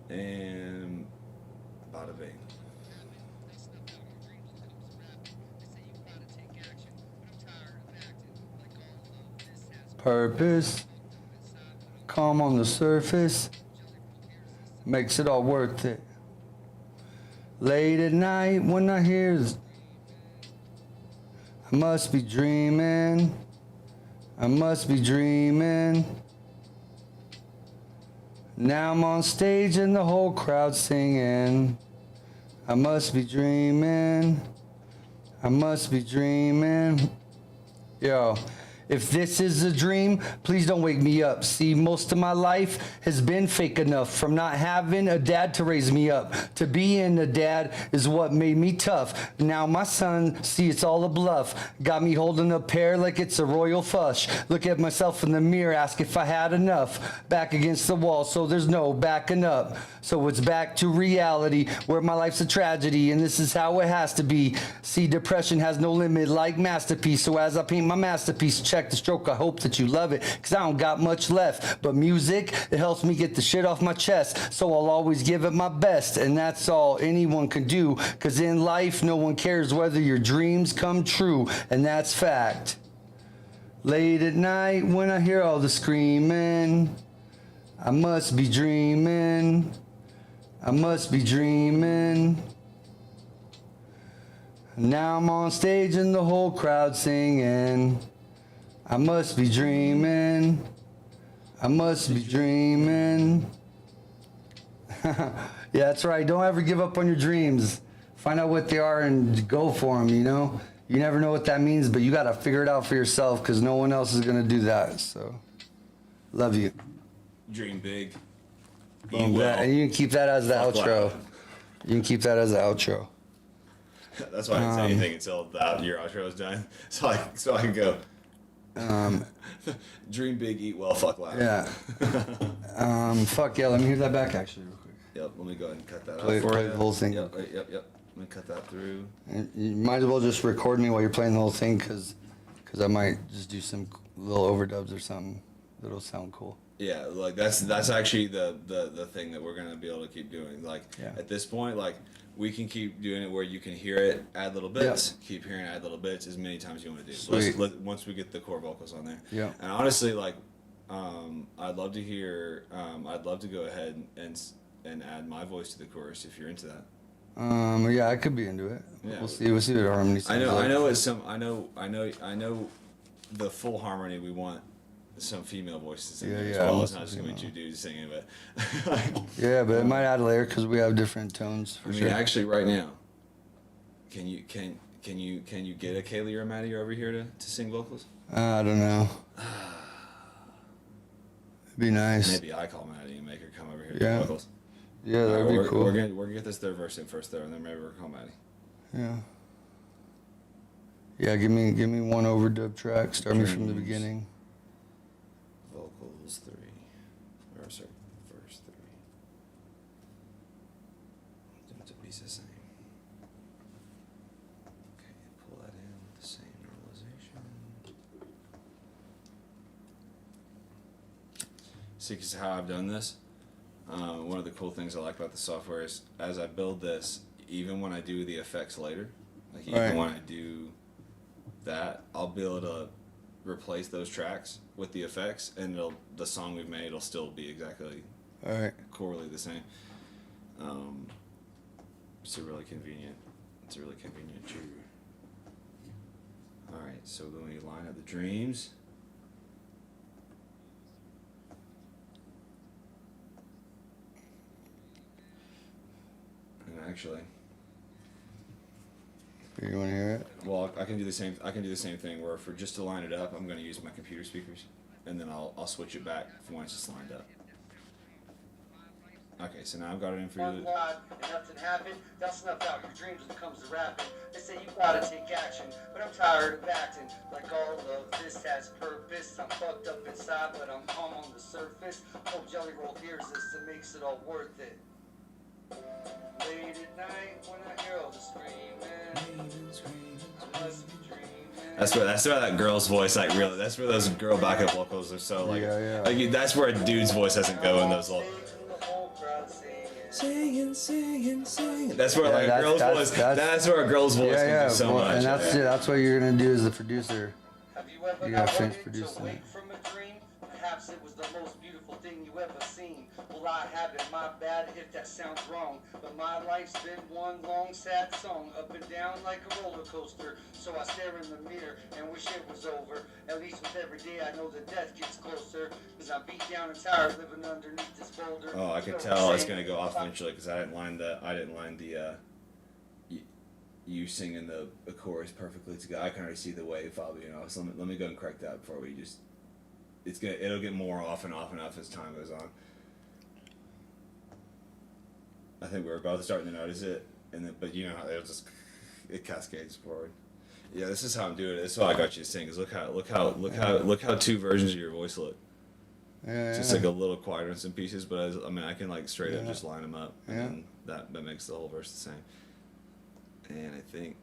And bada bing. Purpose, calm on the surface, makes it all worth it. Late at night when I hear, I must be dreaming, I must be dreaming. Now I'm on stage and the whole crowd singing, I must be dreaming, I must be dreaming. Yo, If this is a dream, please don't wake me up. See, most of my life has been fake enough. From not having a dad to raise me up, to being a dad is what made me tough. Now my son, see, it's all a bluff. Got me holding a pear like it's a royal flush. Look at myself in the mirror, ask if I had enough. Back against the wall, so there's no backing up. So it's back to reality, where my life's a tragedy, and this is how it has to be. See, depression has no limit like masterpiece. So as I paint my masterpiece, check the stroke, I hope that you love it, cause I don't got much left. But music, it helps me get the shit off my chest. So I'll always give it my best, and that's all anyone can do. Cause in life, no one cares whether your dreams come true, and that's fact. Late at night when I hear all the screaming, I must be dreaming. I must be dreaming. Now I'm on stage and the whole crowd singing. I must be dreaming. I must be dreaming. Yeah, that's right. Don't ever give up on your dreams. Find out what they are and go for them, you know? You never know what that means, but you got to figure it out for yourself because no one else is going to do that. So, love you. Dream big. Boom, and you can keep that as the Fuck outro. loud. You can keep that as the outro. That's why I didn't say anything until your outro was done. So I can go. Dream big, eat well, fuck loud. Yeah. Fuck yeah. Let me hear that back actually, real quick. Yep. Let me go ahead and cut that Play- out for play you. the whole thing. Yep. Yep. Let me cut that through. And you might as well just record me while you're playing the whole thing, cause I might just do some little overdubs or something that'll sound cool. Yeah, like that's actually the thing that we're gonna be able to keep doing. Like Yeah. at this point, like we can keep doing it where you can hear it, add little bits, keep hearing it, add little bits as many times as you want to do. Sweet. Once we get the core vocals on there. Yeah. And honestly, like, I'd love to hear. I'd love to go ahead and add my voice to the chorus if you're into that. Yeah, I could be into it. Yeah. We'll see what harmony sounds like. I know it's some. I know the full harmony. We want some female voices in Yeah, there as yeah, I well. want It's not just some gonna be two female. dudes singing, but Yeah, but it might add a layer because we have different tones for I mean, sure. actually, right now, can you get a Kaylee or a Maddie over here to sing vocals? I don't know. It'd be nice. Maybe I call Maddie and make her come over here to Yeah. do vocals. Yeah, that'd Alright, be we're cool. gonna get this third verse in first though, and then maybe we'll call Maddie. Yeah. Yeah, give me one overdub track. Start me from the Dreams. beginning. Vocals 3, or sorry, verse 3. It's a piece of same. Okay, pull that in with the same normalization. See, because how I've done this, one of the cool things I like about the software is as I build this, even when I do the effects later, like even Right. when I do that, I'll be able to replace those tracks with the effects, and the song we've made will still be exactly All right. corely the same. It's a really convenient tool. All right, so then we line up the dreams. And actually, You want to hear it? well, I can do the same. I can do the same thing where for just to line it up, I'm going to use my computer speakers, and then I'll switch it back for when it's just lined up. Okay, so now I've got it in for One you. live and nothing happened. They'll snuff out your dreams when it comes to rapping. They say you gotta take action, but I'm tired of acting like all of this has purpose. I'm fucked up inside, but I'm calm on the surface. Hope Jelly Roll hears this and makes it all worth it. Late at night when I hear all the screaming, I must be dreaming. That's where that girl's voice, like, really, that's where those girl backup vocals are so, like, Yeah. like that's where a dude's voice doesn't go in those little. The whole crowd singing. Singing. That's where, Yeah, like, a that's- girl's that's- voice, that's- that's where a girl's voice Yeah, can yeah. do so well, much. and that's yeah. it. That's what you're gonna do as the producer. Have you ever You gotta got finish wanted producing to wake it. from a dream? Perhaps it was the most beautiful thing you ever seen. Well, I haven't, my bad if that sounds wrong. But my life's been one long sad song, up and down like a roller coaster. So I stare in the mirror and wish it was over. At least with every day I know the death gets closer. Cause I'm beat down and tired living underneath this boulder. Oh, I You can know what tell I'm it's saying? gonna go off eventually because I didn't line the you singing the chorus perfectly together. I can already see the wave, Fabio. So let me go and correct that before we just. It'll get more off and off and off as time goes on. I think we're both starting to notice it, but you know how it cascades forward. Yeah, this is how I'm doing it. This is why I got you to sing. Is look how two versions of your voice look. Yeah, Just like a little quieter in some pieces, but I can like straight up just line them up, and then that makes the whole verse the same. And I think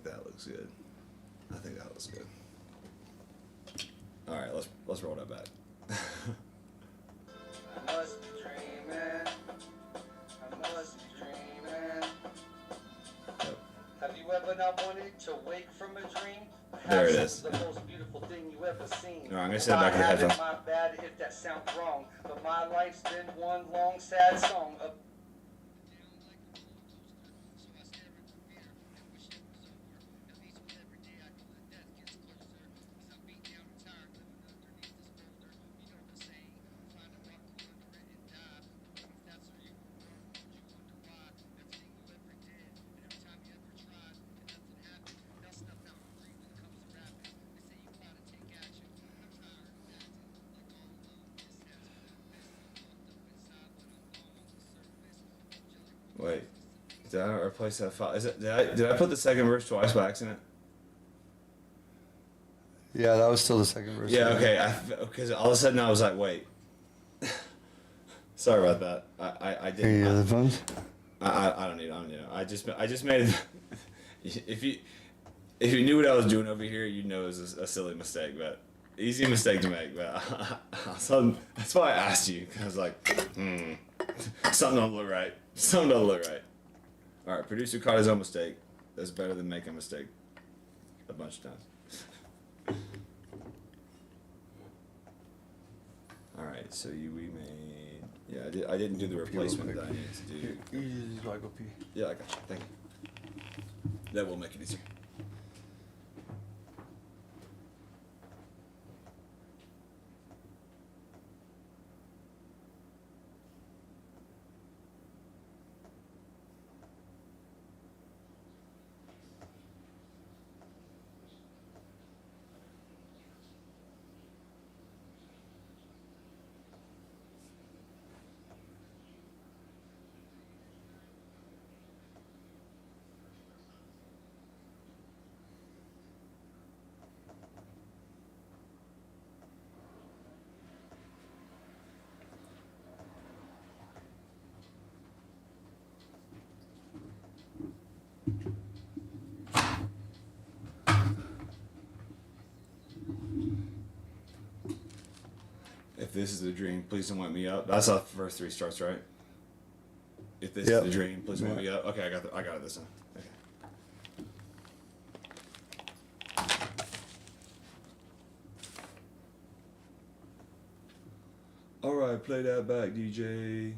that looks good. I think that looks good. All right, let's roll that back. I must be dreaming. I must be dreaming. Yep. Have you ever not wanted to wake from a dream? There it Perhaps is. it's the most beautiful thing you ever seen. All right, I'm gonna set it back in the headphones. My bad if that sounds wrong, but my life's been one long sad song of. Wait, did I replace that file? Did I put the second verse twice by accident? Yeah, that was still the second verse. Yeah, okay. Because all of a sudden I was like, wait. Sorry about that. I Are didn't. you the phones? I don't need. I just made. If you knew what I was doing over here, you'd know it was a silly mistake, but easy mistake to make. But so that's why I asked you. 'Cause I was like, something don't look right. Something don't look right. All right, producer caught his own mistake. That's better than making a mistake a bunch of times. All right, so we made. Yeah, I didn't do the replacement that I needed to do. You use go pee. Yeah, I got you. Thank you. That will make it easier. If this is the dream, please don't wake me up. That's how the first three starts, right? If this is the dream, please don't wake me up. Okay, I got it this time. Okay. All right, play that back, DJ.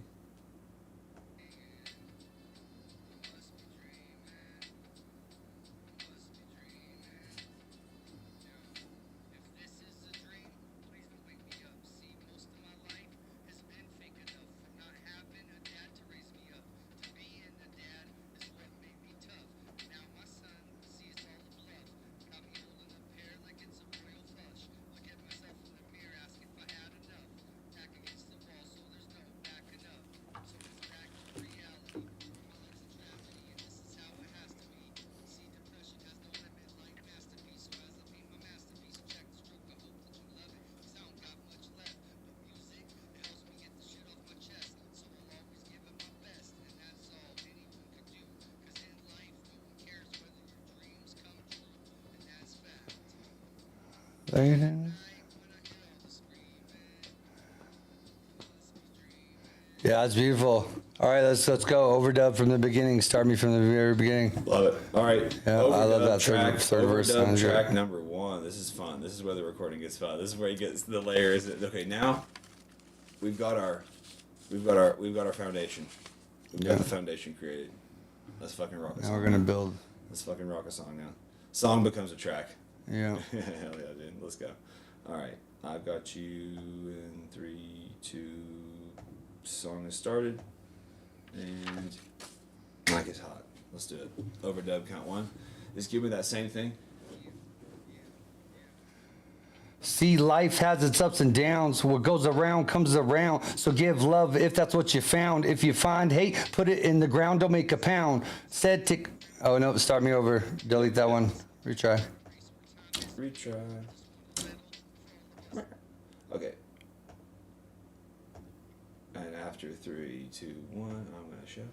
Yeah, it's beautiful. All right, let's go. Overdub from the beginning. Start me from the very beginning. Love it. All right. Yeah, I love that third verse. Overdub track number 1. This is fun. This is where the recording gets fun. This is where he gets the layers. Okay, now we've got our foundation. We've got the foundation created. Let's fucking rock a song. Now we're gonna build. Let's fucking rock a song now. Song becomes a track. Yeah. Hell yeah, dude. Let's go. All right. I've got you in 3, 2. Song has started, and mic is hot. Let's do it. Overdub count one. Just give me that same thing. See, life has its ups and downs. What goes around comes around. So give love if that's what you found. If you find hate, put it in the ground. Don't make a pound. Said tick. Oh no, start me over. Delete that one. Retry. Retry. Okay. And after 3, 2, 1, I'm gonna shush.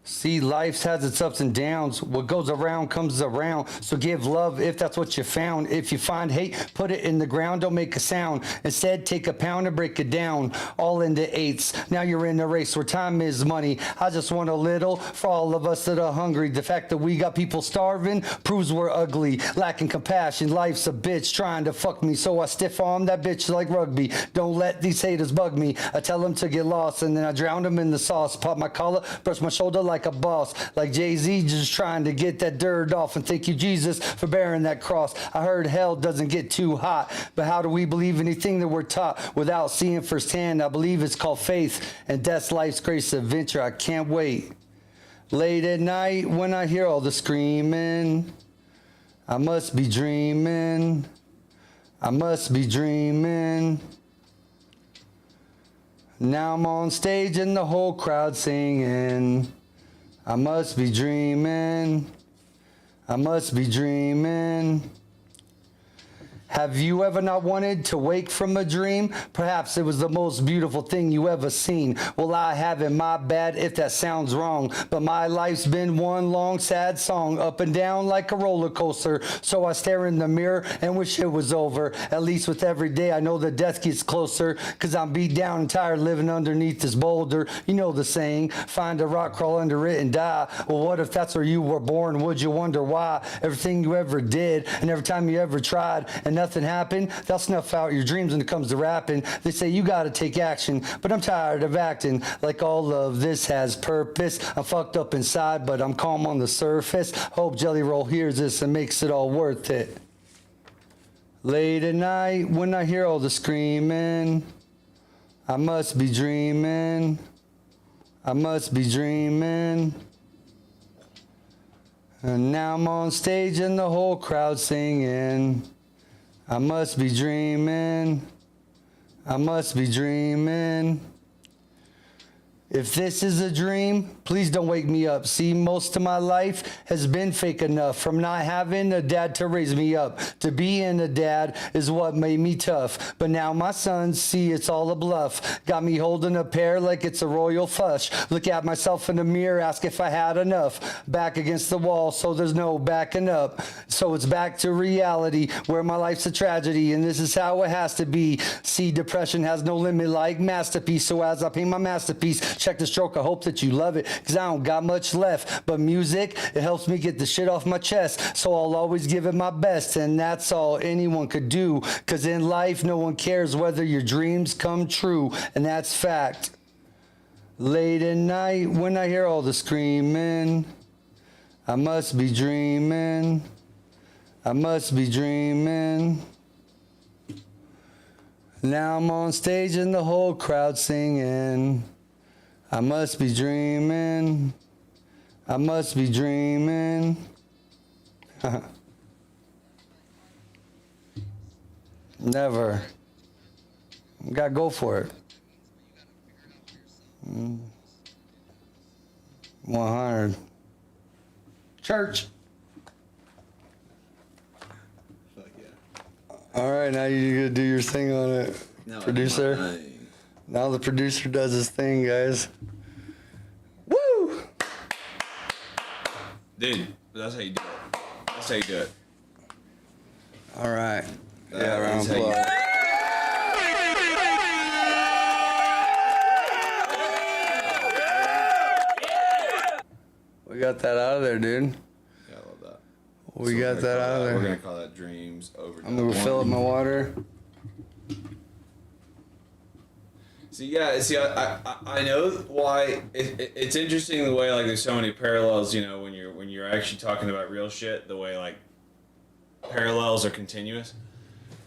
See, life has its ups and downs. What goes around comes around. So give love if that's what you found. If you find hate, put it in the ground. Don't make a sound. Instead, take a pound and break it down. All into eights. Now you're in a race where time is money. I just want a little for all of us that are hungry. The fact that we got people starving proves we're ugly. Lacking compassion. Life's a bitch trying to fuck me. So I stiff arm that bitch like rugby. Don't let these haters bug me. I tell them to get lost and then I drown them in the sauce. Pop my collar, brush my shoulder like a boss, like Jay-Z just trying to get that dirt off. And thank you, Jesus, for bearing that cross. I heard hell doesn't get too hot, but how do we believe anything that we're taught without seeing firsthand? I believe it's called faith, and that's life's greatest adventure. I can't wait. Late at night when I hear all the screaming, I must be dreaming. I must be dreaming. Now I'm on stage and the whole crowd singing. I must be dreaming. I must be dreaming. Have you ever not wanted to wake from a dream? Perhaps it was the most beautiful thing you ever seen. Well, I haven't, my bad if that sounds wrong. But my life's been one long sad song, up and down like a roller coaster. So I stare in the mirror and wish it was over. At least with every day I know the death gets closer. Cause I'm beat down and tired living underneath this boulder. You know the saying, find a rock, crawl under it and die. Well, what if that's where you were born? Would you wonder why? Everything you ever did and every time you ever tried and nothing happened, they'll snuff out your dreams when it comes to rapping. They say you gotta take action, but I'm tired of acting like all of this has purpose. I'm fucked up inside, but I'm calm on the surface. Hope Jelly Roll hears this and makes it all worth it. Late at night when I hear all the screaming, I must be dreaming. I must be dreaming. And now I'm on stage and the whole crowd singing. I must be dreaming. I must be dreaming. If this is a dream, please don't wake me up. See, most of my life has been fake enough. From not having a dad to raise me up, to being a dad is what made me tough. But now my sons see it's all a bluff. Got me holding a pear like it's a royal flush. Look at myself in the mirror, ask if I had enough. Back against the wall, so there's no backing up. So it's back to reality, where my life's a tragedy, and this is how it has to be. See, depression has no limit like masterpiece. So as I paint my masterpiece, check the stroke, I hope that you love it, cause I don't got much left. But music, it helps me get the shit off my chest. So I'll always give it my best, and that's all anyone could do. Cause in life, no one cares whether your dreams come true, and that's fact. Late at night when I hear all the screaming, I must be dreaming. I must be dreaming. Now I'm on stage and the whole crowd singing. I must be dreaming. I must be dreaming. Never. Gotta go for it. 100. Church. Fuck yeah. All right, now you gotta do your thing on it, No, producer. Now the producer does his thing, guys. Woo! Dude, that's how you do it. That's how you do it. All right. That Yeah, round is of how you- applause. We got that out of there, dude. Yeah, I love that. We So got we're gonna that call out of We're there. gonna call that Dreams Over. I'm gonna fill up my water. I know why it's interesting the way like there's so many parallels. You know, when you're actually talking about real shit, the way like parallels are continuous.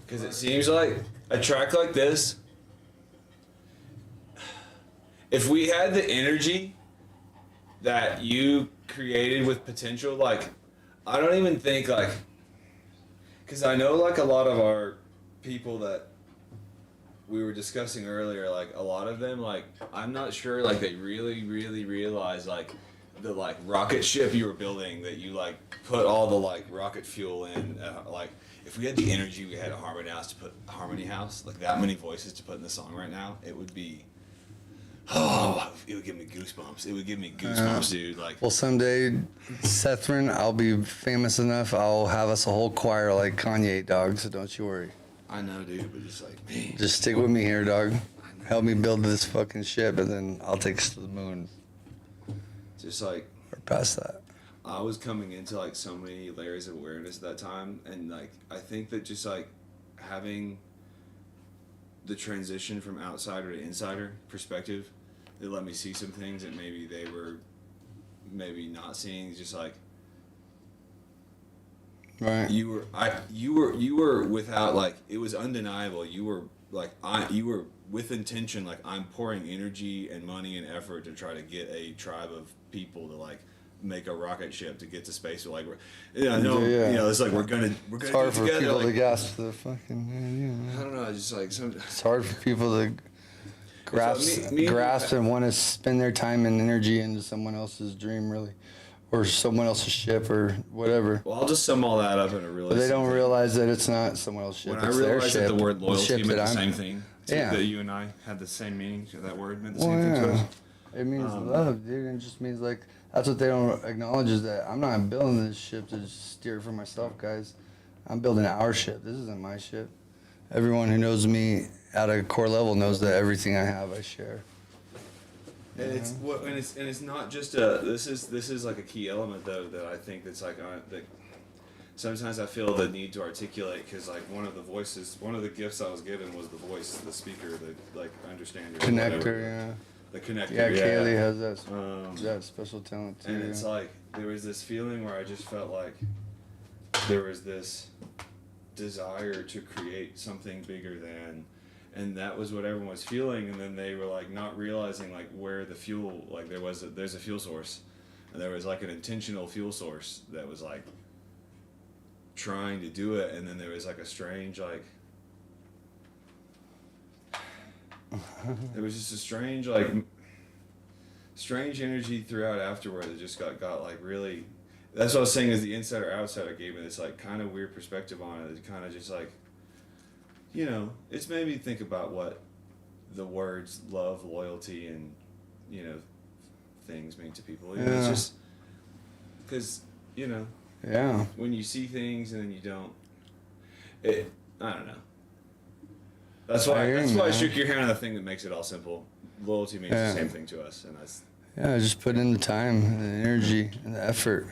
Because it seems like a track like this if we had the energy that you created with potential, like, I don't even think, like, because I know, like, a lot of our people that we were discussing earlier, like, a lot of them, like, I'm not sure, like, they really, really realize, like, the, like, rocket ship you were building, that you, like, put all the, like, rocket fuel in, like, if we had the energy we had at Harmony House, like, that many voices to put in the song right now, it would be, oh, it would give me goosebumps. It would give me goosebumps, dude. Like, Well, someday, Sethrin, I'll be famous enough. I'll have us a whole choir like Kanye, dog. So don't you worry. I know, dude, but it's like, man. Just stick with me here, dog. Help me build this fucking ship, and then I'll take us to the moon Just like, or past that. I was coming into like so many layers of awareness at that time, and like, I think that just like having the transition from outsider to insider perspective, it let me see some things that maybe they were maybe not seeing. Just like, Right. you were without, like, it was undeniable. You were like, you were with intention, like, I'm pouring energy and money and effort to try to get a tribe of people to like make a rocket ship to get to space. Like, you know, it's like we're gonna It's do hard it for together. people Like, to grasp the fucking. I don't know. I just like It's hard for people to grasp, me- grasp and want to spend their time and energy into someone else's dream, really, or someone else's ship or whatever. Well, I'll just sum all that up in a really. But they don't simple- realize that it's not someone else's ship. When I It's their realized ship. that the word the loyalty ship meant the that same I'm. thing, Yeah. that you and I had the same meaning. That word meant the Well, same thing to yeah. us. It means love, dude. It just means like that's what they don't acknowledge is that I'm not building this ship to just steer for myself, guys. I'm building our ship. This isn't my ship. Everyone who knows me at a core level knows that everything I have, I share. And it's not just a. This is like a key element though that I think that's like that. Sometimes I feel the need to articulate because like one of the gifts I was given was the voice, the speaker, the like understander, Connector, whatever. yeah. The connector. Yeah, Kaylee has Um, that special talent too. And it's like there was this feeling where I just felt like there was this desire to create something bigger than, and that was what everyone was feeling. And then they were like not realizing like where the fuel, like there's a fuel source, and there was like an intentional fuel source that was like trying to do it, and then there was like a strange like. It was just a strange energy throughout afterward that just got like really. That's what I was saying is the insider outsider gave me this like kind of weird perspective on it. It kind of just like, you know, it's made me think about what the words love, loyalty, and you know, things mean to people. You know, it's just because you know, Yeah. when you see things and then you don't. I don't know. That's why I shook your hand on the thing that makes it all simple. Loyalty means the same thing to us, and that's. Yeah, just put in the time, and the energy, and the effort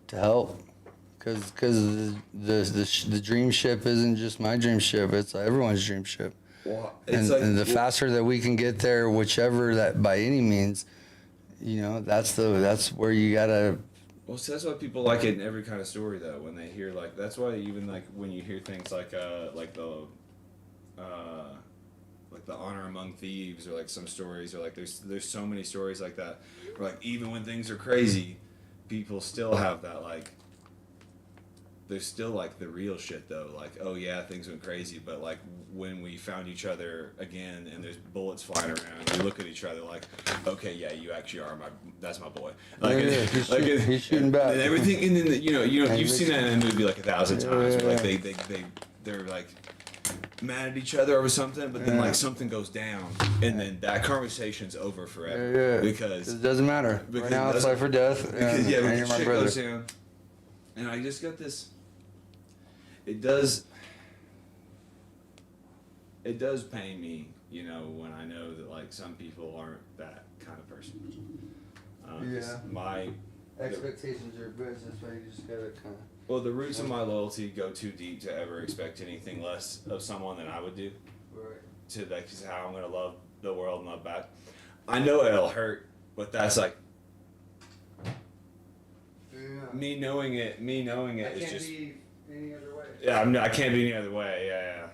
to help. Because the dream ship isn't just my dream ship; it's everyone's dream ship. Well, And the faster that we can get there, whichever that by any means, you know, that's where you gotta. Well, so that's why people like it in every kind of story, though. When they hear like, that's why even like when you hear things like the honor among thieves, or like some stories, or like there's so many stories like that, where like even when things are crazy, people still have that like. There's still like the real shit though, like oh yeah, things went crazy, but like when we found each other again and there's bullets flying around, we look at each other like, okay, yeah, you actually are that's my boy. Like, He's shooting back. and everything, and then you've seen that in a movie like 1,000 times. Where, like they're like mad at each other over something, but then like something goes down, and then that conversation's over forever. Because it doesn't matter. Right now it's life or death. Because and you're my shit brother. goes down, and I just got this. It does pain me, you know, when I know that like some people aren't that kind of person. My expectations are good. That's why you just gotta kind of. Well, the roots of my loyalty go too deep to ever expect anything less of someone than I would do. Right. To like just how I'm gonna love the world and love back. I know it'll hurt, but that's like me knowing it is just. Be any other way. Yeah, I can't be any other way. Yeah.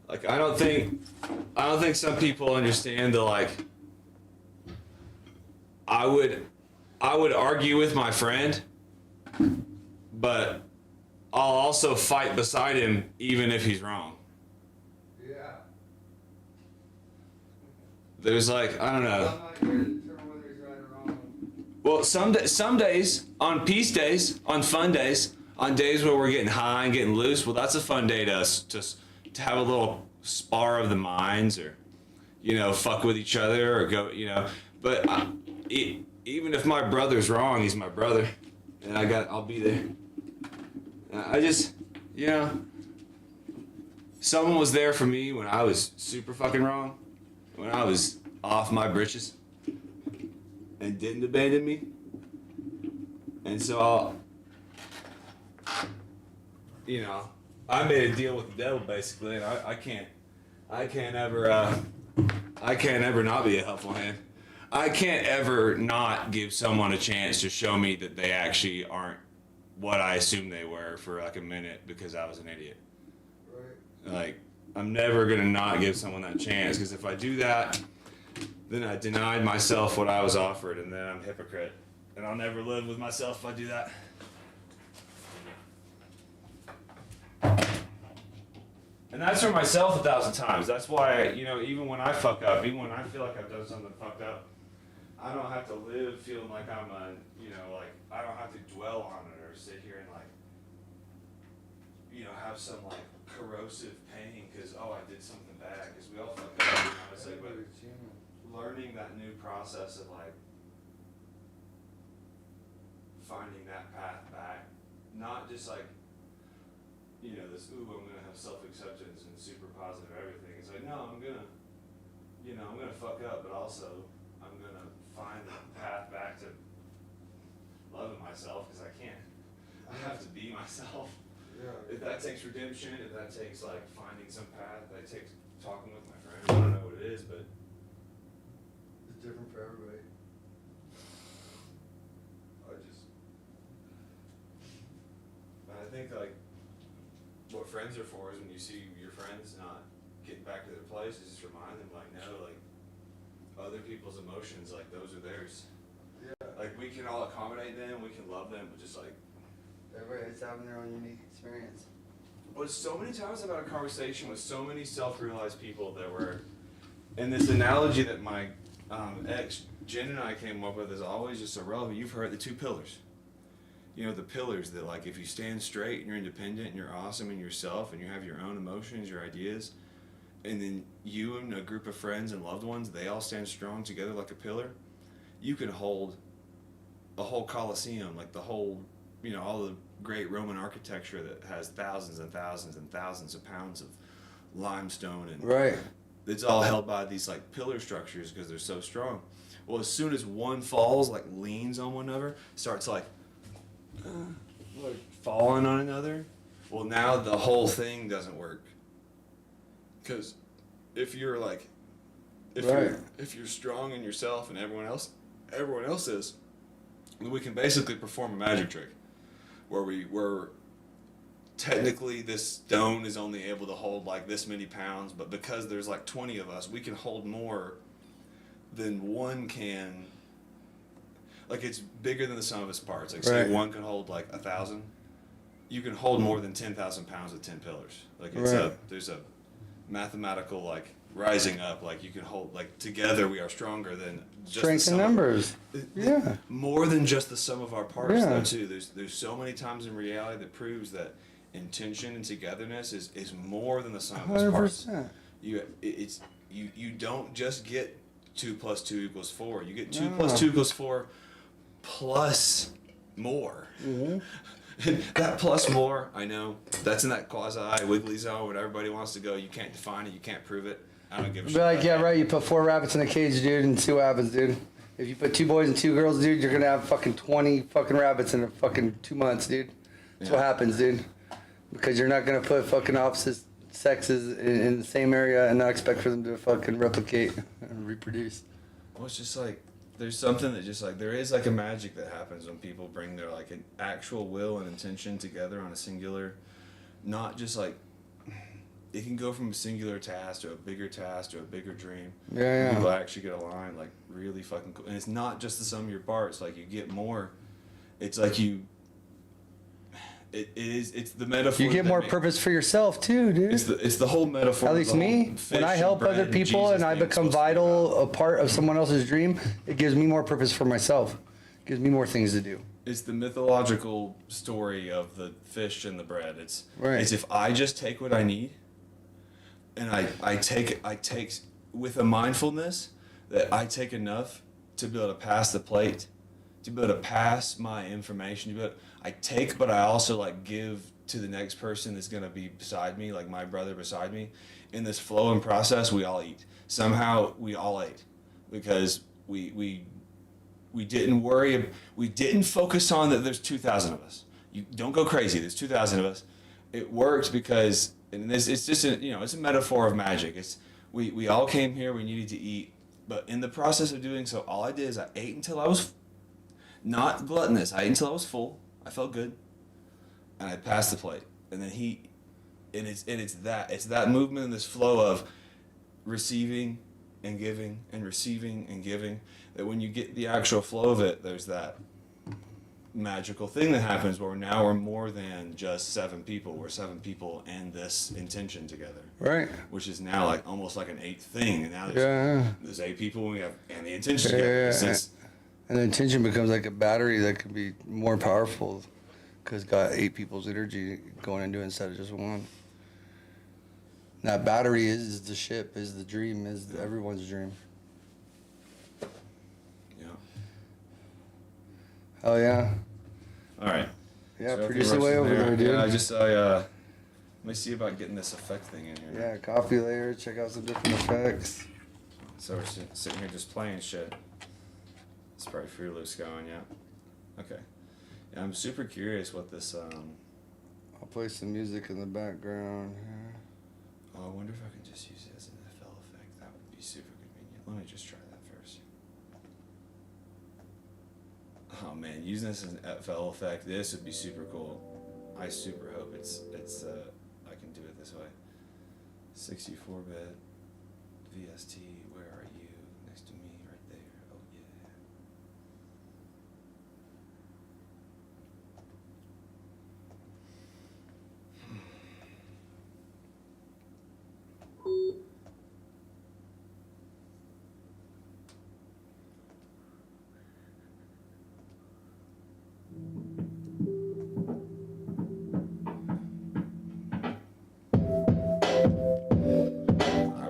Like I don't think some people understand the like. I would argue with my friend, but I'll also fight beside him even if he's wrong. Yeah. There's like I don't know. I'm not here to determine whether he's right or wrong. Well, some days, on peace days, on fun days, on days where we're getting high and getting loose, well, that's a fun day to us to have a little spar of the minds, or fuck with each other, or go, But even if my brother's wrong, he's my brother, and I'll be there. I just, someone was there for me when I was super fucking wrong, when I was off my britches, and didn't abandon me. And so I made a deal with the devil basically, and I can't ever not be a helpful hand. I can't ever not give someone a chance to show me that they actually aren't what I assumed they were for like a minute because I was an idiot. Right. Like, I'm never gonna not give someone that chance, because if I do that, then I denied myself what I was offered, and then I'm a hypocrite. And I'll never live with myself if I do that. And that's for myself 1,000 times. That's why, even when I fuck up, even when I feel like I've done something fucked up, I don't have to live feeling like I'm I don't have to dwell on it or sit here and have some corrosive pain because, I did something bad, because we all fuck up, It's like, but learning that new process of finding that path back, not just this, I'm gonna have self-acceptance and super positive everything. It's like, no, I'm gonna fuck up, but also I'm gonna find the path back to loving myself, because I have to be myself. Yeah. If that takes redemption, if that takes finding some path, if that takes talking with my friends, I don't know what it is, but It's different for everybody. I think what friends are for is when you see your friends not getting back to their place, is just remind them no, other people's emotions, those are theirs. Yeah. We can all accommodate them, we can love them, but just Everybody's having their own unique experience. was so many times I've had a conversation with so many self-realized people that were, and this analogy that my ex Jen and I came up with is always just so relevant. You've heard the two pillars. The pillars that if you stand straight and you're independent and you're awesome in yourself and you have your own emotions, your ideas, and then you and a group of friends and loved ones, they all stand strong together like a pillar, you can hold a whole Colosseum, the whole, all the great Roman architecture that has thousands and thousands and thousands of pounds of limestone, and Right. it's all held by these pillar structures because they're so strong. Well, as soon as one falls, leans on one another, starts falling on another, well, now the whole thing doesn't work. Because if you're if you're strong in yourself and everyone else is, then we can basically perform a magic trick where technically this stone is only able to hold this many pounds, but because there's 20 of us, we can hold more than one can. It's bigger than the sum of its parts. Say Right. one can hold 1,000, you can hold more than 10,000 pounds with 10 pillars. There's a mathematical rising up. You can hold together we are stronger than just Strength the in sum of- numbers. Yeah. More than just the sum of our parts, Yeah. though, too. There's so many times in reality that proves that intention and togetherness is more than the sum of its parts. 100%. You don't just get 2 + 2 = 4. You get 2 No. + 2 = 4 plus more. Mm-hmm. That plus more, I know, that's in that quasi wiggly zone where everybody wants to go. You can't define it, you can't prove it. I don't give a shit. Be about that. right, you put 4 rabbits in a cage, dude, and see what happens, dude. If you put 2 boys and 2 girls, dude, you're gonna have fucking 20 fucking rabbits in fucking 2 months, dude. That's what happens, dude. Because you're not gonna put fucking opposite sexes in the same area and not expect for them to fucking replicate and reproduce. Well, it's just there's something that just there is a magic that happens when people bring their an actual will and intention together on a singular, not just it can go from a singular task to a bigger task to a bigger dream. Yeah. People actually get aligned, like really fucking cool. And it's not just the sum of your parts. Like you get more. It's like it's the metaphor. You get more purpose for yourself too, dude. It's the whole metaphor. At of least the me, whole fish when I and help bread other and people Jesus and I thing become supposed to be vital, about. a part of someone else's dream, it gives me more purpose for myself. It gives me more things to do. It's the mythological story of the fish and the bread. It's if I just take what I need, and I take with a mindfulness that I take enough to be able to pass the plate, to be able to pass my information. I take, but I also like give to the next person that's gonna be beside me, like my brother beside me. In this flow and process, we all eat. Somehow we all ate because we didn't worry. We didn't focus on that. There's 2,000 of us. You don't go crazy. There's 2,000 of us. It worked because, and it's just it's a metaphor of magic. It's we all came here. We needed to eat, but in the process of doing so, all I did is I ate until I was not gluttonous. I ate until I was full. I felt good, and I passed the plate. And then it's that movement and this flow of receiving and giving and receiving and giving, that when you get the actual flow of it, there's that magical thing that happens where now we're more than just 7 people. We're 7 people and this intention together. Right. Which is now like almost like an 8th thing. And now there's 8 people and the intention together. And the intention becomes like a battery that can be more powerful because it's got 8 people's energy going into it instead of just one. That battery is the ship, is the dream, is everyone's dream. Yeah. Oh yeah. All right. Yeah, so produce away over there, dude. Yeah, let me see about getting this effect thing in here. Yeah, copy layer, check out some different effects. So we're sitting here just playing shit. It's probably Free Loose going, yeah. Okay. Yeah, I'm super curious what this, I'll play some music in the background. Oh, I wonder if I can just use it as an FL effect. That would be super convenient. Let me just try that first. Oh man, using this as an FL effect, this would be super cool. I super hope it's I can do it this way. 64-bit VST, where are you? Next to me, right there. Oh yeah.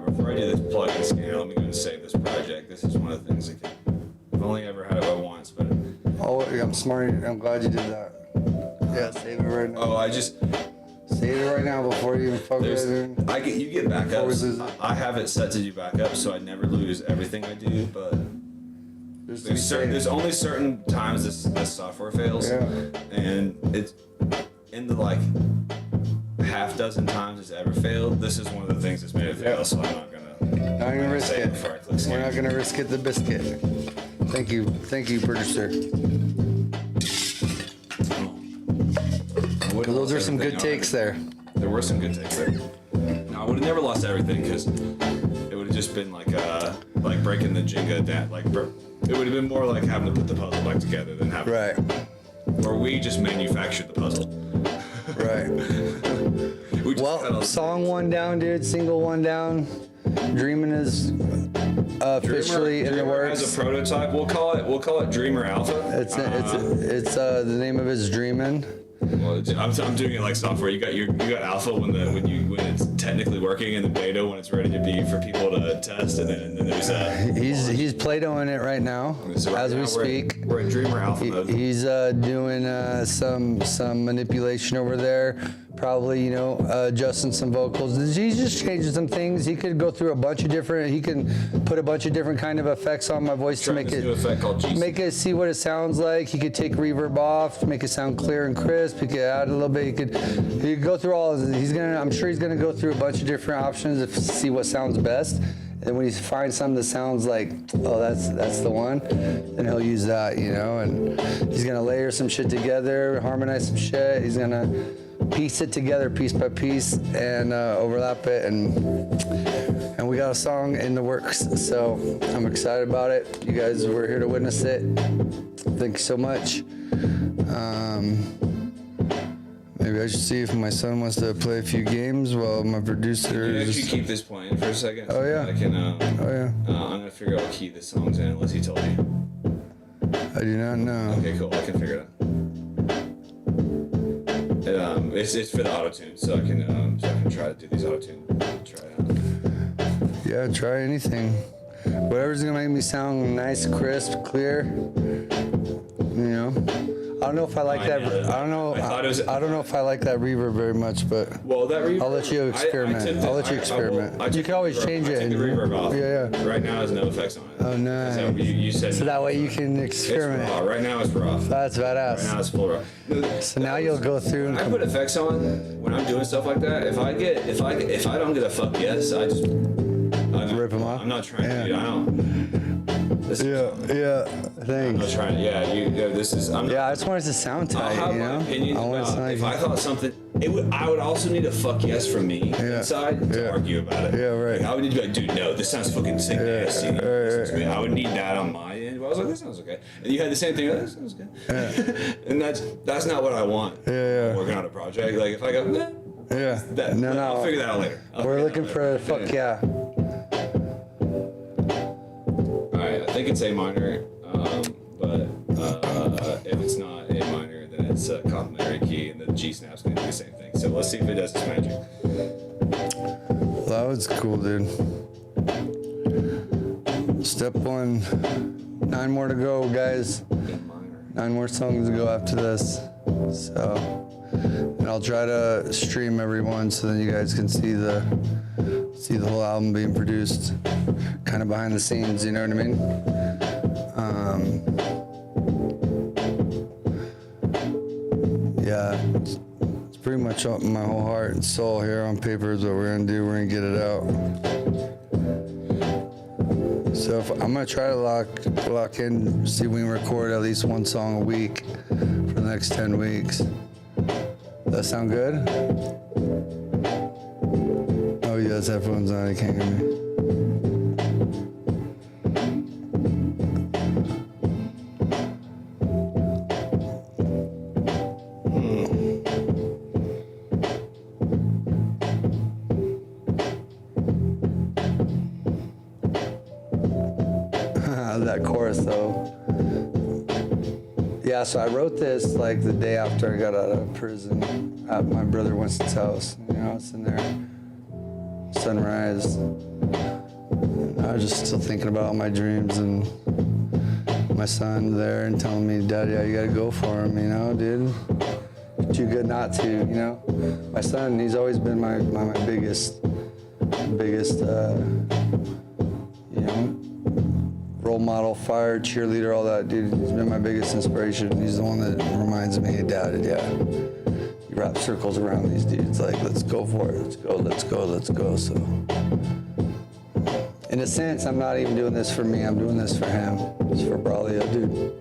Before I do this plug and scan, let me go and save this project. This is one of the things I've only ever had it by once, but. Oh, yeah, I'm smart. I'm glad you did that. Yeah, save it right now. Oh, I just. Save it right now before you even fuck with it. You get backups. I have it set to do backups, so I never lose everything I do. But there's only certain times this software fails, and it's in the like half dozen times it's ever failed. This is one of the things that's made it fail, so I'm not gonna risk it. before I click scan. We're not gonna risk it the biscuit. Thank you, producer. Those are some good takes there. There were some good takes there. No, I would have never lost everything because it would have just been like breaking the Jenga down. It would have been more like having to put the puzzle back together than having. Right. Or we just manufactured the puzzle. Right. Well, song 1 down, dude. Single 1 down. Dreaming is officially in the works. As a prototype, we'll call it Dreamer Alpha. It's the name of it's Dreamin'. Well, I'm doing it like software. You got alpha when it's technically working, and the beta when it's ready to be for people to test, and then there's he's Play-Dohing it right now so right as now we speak. We're in Dreamer Alpha mode. He's doing some manipulation over there, probably adjusting some vocals. He's just changing some things. He could go through a bunch of different. He can put a bunch of different kind of effects on my voice to make it new effect called GC. Make it see what it sounds like. He could take reverb off to make it sound clear and crisp. He could add a little bit. He could go through all. I'm sure he's gonna go through a bunch of different options to see what sounds best. And when he finds something that sounds like, oh, that's the one, then he'll use that, And he's gonna layer some shit together, harmonize some shit. He's gonna piece it together piece by piece and overlap it, and we got a song in the works. So I'm excited about it. You guys were here to witness it. Thank you so much. Maybe I should see if my son wants to play a few games while my producer Can you actually is... keep this playing for a second? Oh, yeah. I can, Oh, yeah. I'm gonna figure out what key this song's in, unless he told you. I do not know. Okay, cool. I can figure it out. It's for the auto-tune, so I can try to do these auto-tune. Try it out. Yeah, try anything. Whatever's gonna make me sound nice, crisp, clear. You know. I don't know if I like that. I don't know. I don't know if I like that reverb very much, but Well, that reverb. I'll let you experiment. I'll let you experiment. You can always change it. Take the reverb off. Yeah, yeah. Right now, there's no effects on it. Oh, nice. So you said. So that way you can It's experiment. raw. Right now, it's raw. That's Right now, badass. it's full raw. So now you'll go through When I and put effects on when I'm doing stuff like that, if I don't get a fuck yes, I just Rip 'em off? I'm not trying Yeah. to. I don't. This yeah, yeah. I'm not Thanks. trying. Yeah, this is. I'm. Yeah, I just want it to sound I'll tight. have You my know. opinions I want it to about sound if like- I thought something. I would also need a fuck yes from me inside to Yeah. argue about it. Yeah, right. Like, I would need to be like, dude, no, this sounds fucking sick. nasty. right, right. I would need that on my end. But I was like, this sounds okay. And you had the same thing. Oh, this sounds good. And that's not what I want. Yeah. Working on a project. Like if I go, nah, Yeah. no, No, I'll no. figure that out later. We're looking for a fuck yeah. All right, I think it's A minor, but if it's not A minor, then it's a complementary key, and the G snap's gonna do the same thing. So let's see if it does its magic. Well, that was cool, dude. Step one. 9 more to go, guys. A minor. 9 more songs to go after this. So, and I'll try to stream every one so then you guys can see the whole album being produced, kind of behind the scenes. You know what I mean? Yeah, it's pretty much my whole heart and soul here on paper is what we're gonna do. We're gonna get it out. So I'm gonna try to lock in, see if we can record at least 1 song a week for the next 10 weeks. That sound good? Oh, he has headphones on, he can't hear me. That chorus though. Yeah, so I wrote this like the day after I got out of prison at my brother Winston's house. You know, it's in there. Sunrise. And I was just still thinking about all my dreams and my son there and telling me, Daddy, yeah, you gotta go for him, you know, dude. Too good not to, you know. My son, he's always been my biggest, you know, role model, fire, cheerleader, all that, dude. He's been my biggest inspiration. He's the one that reminds me, hey, Dad, yeah, you wrap circles around these dudes. Like, let's go for it. Let's go, let's go, let's go. So, in a sense, I'm not even doing this for me. I'm doing this for him. It's for Braulio, dude.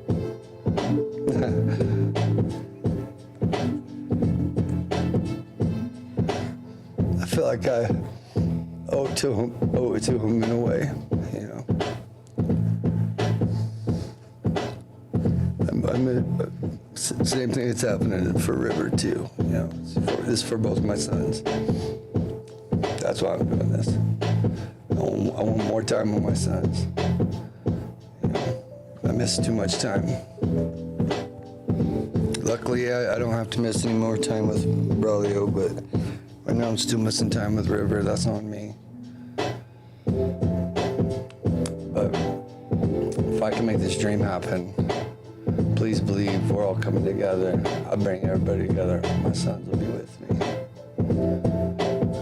I feel like I owe it to him in a way, you know. Same thing that's happening for River too. You know, this is for both my sons. That's why I'm doing this. I want more time with my sons. You know, I miss too much time. Luckily, I don't have to miss any more time with Braulio, but right now I'm still missing time with River. That's on me. But if I can make this dream happen, please believe we're all coming together. I'll bring everybody together. My sons will be with me. I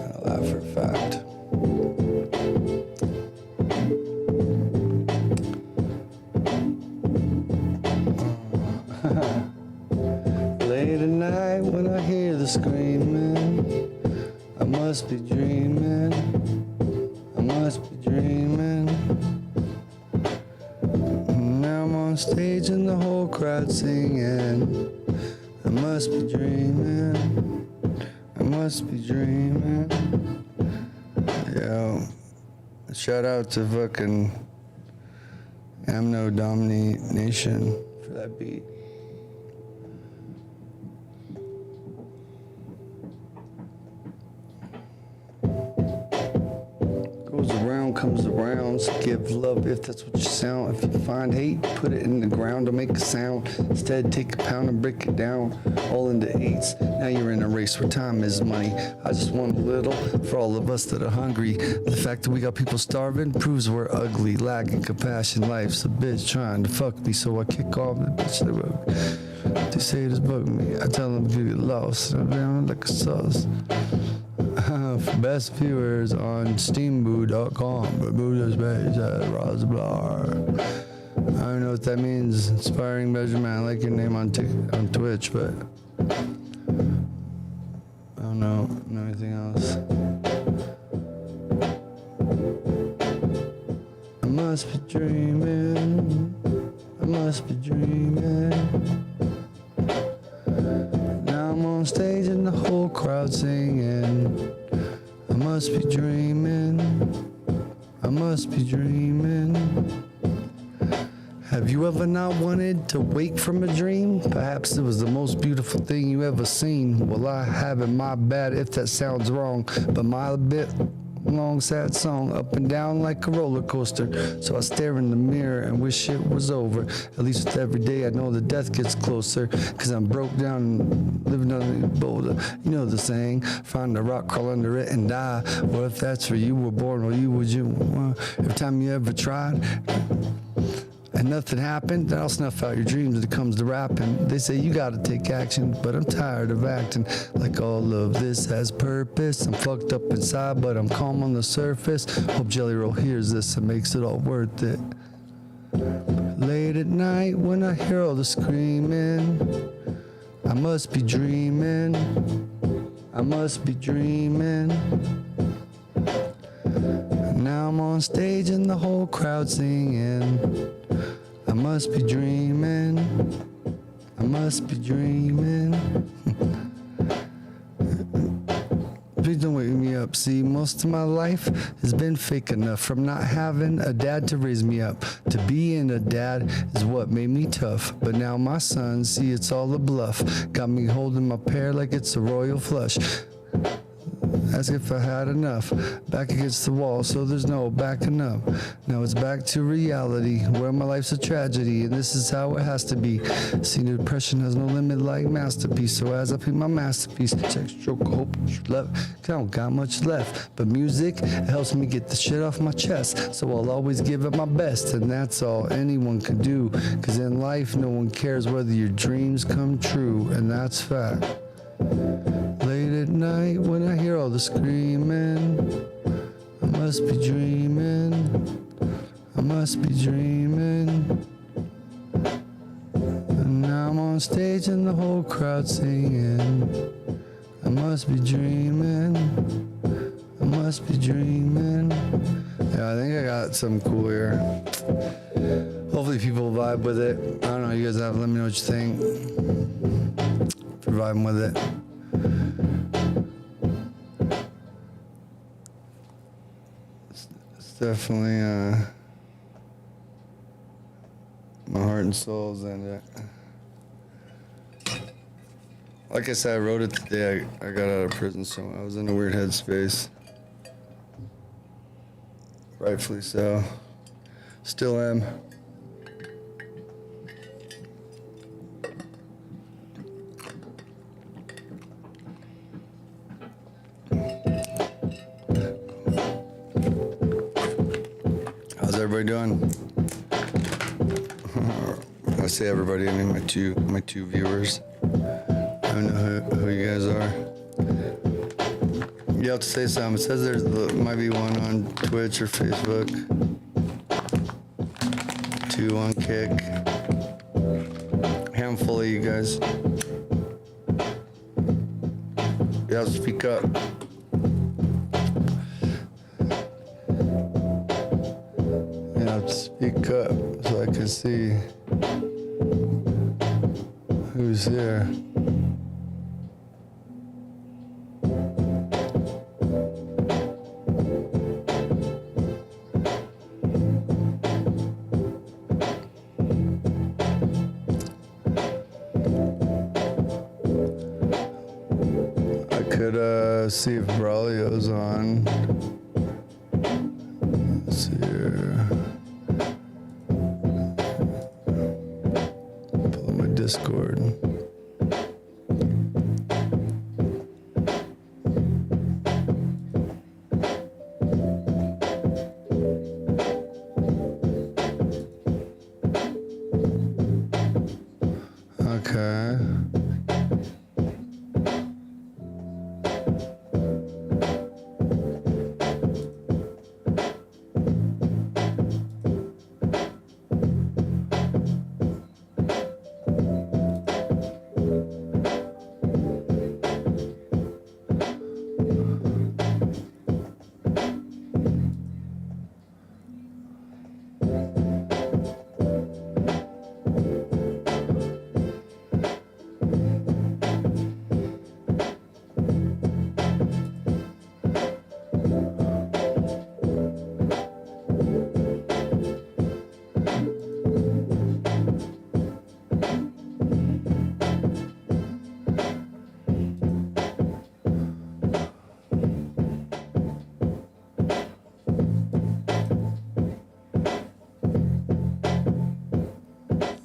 know that for a fact. Late at night when I hear the screaming, I must be dreaming. I must be dreaming. Now I'm on stage and the whole crowd singing. I must be dreaming. must be dreaming. Yo, shout out to fucking Amno Domination for that beat. Goes around, comes around. So give love if that's what you sound. If you find hate, put it in the ground to make a sound. Instead, take a pound and break it down, all into eights. Now you're in a race where time is money. I just want a little for all of us that are hungry. The fact that we got people starving proves we're ugly. Lacking compassion, life's a bitch trying to fuck me. So I kick off the bitch that bug me. They say it's bugging me. I tell them to get lost. I'm down like a sauce. For best viewers on steamboo.com, but Buddha's page at Rosblar. I don't know what that means. Inspiring measurement. I like your name on Twitch, but I don't know anything else. I must be dreaming. I must be dreaming. Now I'm on stage and the whole crowd singing. I must be dreaming. I must be dreaming. Have you ever not wanted to wake from a dream? Perhaps it was the most beautiful thing you ever seen. Well, I haven't, my bad if that sounds wrong, but my bit long sad song up and down like a roller coaster. So I stare in the mirror and wish it was over. At least with every day I know the death gets closer, cause I'm broke down and living under a boulder. You know the saying, find a rock, crawl under it and die. What if that's where you were born, or you would you every time you ever tried and nothing happened, then I'll snuff out your dreams when it comes to rapping. They say you gotta take action, but I'm tired of acting like all of this has purpose. I'm fucked up inside, but I'm calm on the surface. Hope Jelly Roll hears this and makes it all worth it. Late at night when I hear all the screaming, I must be dreaming. I must be dreaming. Now I'm on stage and the whole crowd singing. I must be dreaming. I must be dreaming. Please don't wake me up. See, most of my life has been fake enough. From not having a dad to raise me up, to being a dad is what made me tough. But now my son, see, it's all a bluff. Got me holding my pear like it's a royal flush. Ask if I had enough. Back against the wall, so there's no backing up. Now it's back to reality, where my life's a tragedy, and this is how it has to be. See, depression has no limit like masterpiece. So as I pick my masterpiece, check, stroke, hope, left. I don't got much left, but music, it helps me get the shit off my chest. So I'll always give it my best, and that's all anyone can do. Cause in life, no one cares whether your dreams come true, and that's fact. Late at night when I hear all the screaming, I must be dreaming. I must be dreaming. And now I'm on stage and the whole crowd singing. I must be dreaming. I must be dreaming. Yeah, I think I got something cool here. Hopefully people vibe with it. I don't know, you guys have, let me know what you think. If you're vibing with it. It's definitely my heart and soul's in it. Like I said, I wrote it the day I got out of prison, so I was in a weird headspace. Rightfully so. Still am. How's everybody doing? I say everybody, I mean my two viewers. I don't know who you guys are. You have to say something. It says there might be one on Twitch or Facebook. 2 on Kick. Handful of you guys. You have to speak up. You have to speak up so I can see who's here. see if Braulio's on. Let's see here. Pull up my Discord. Okay.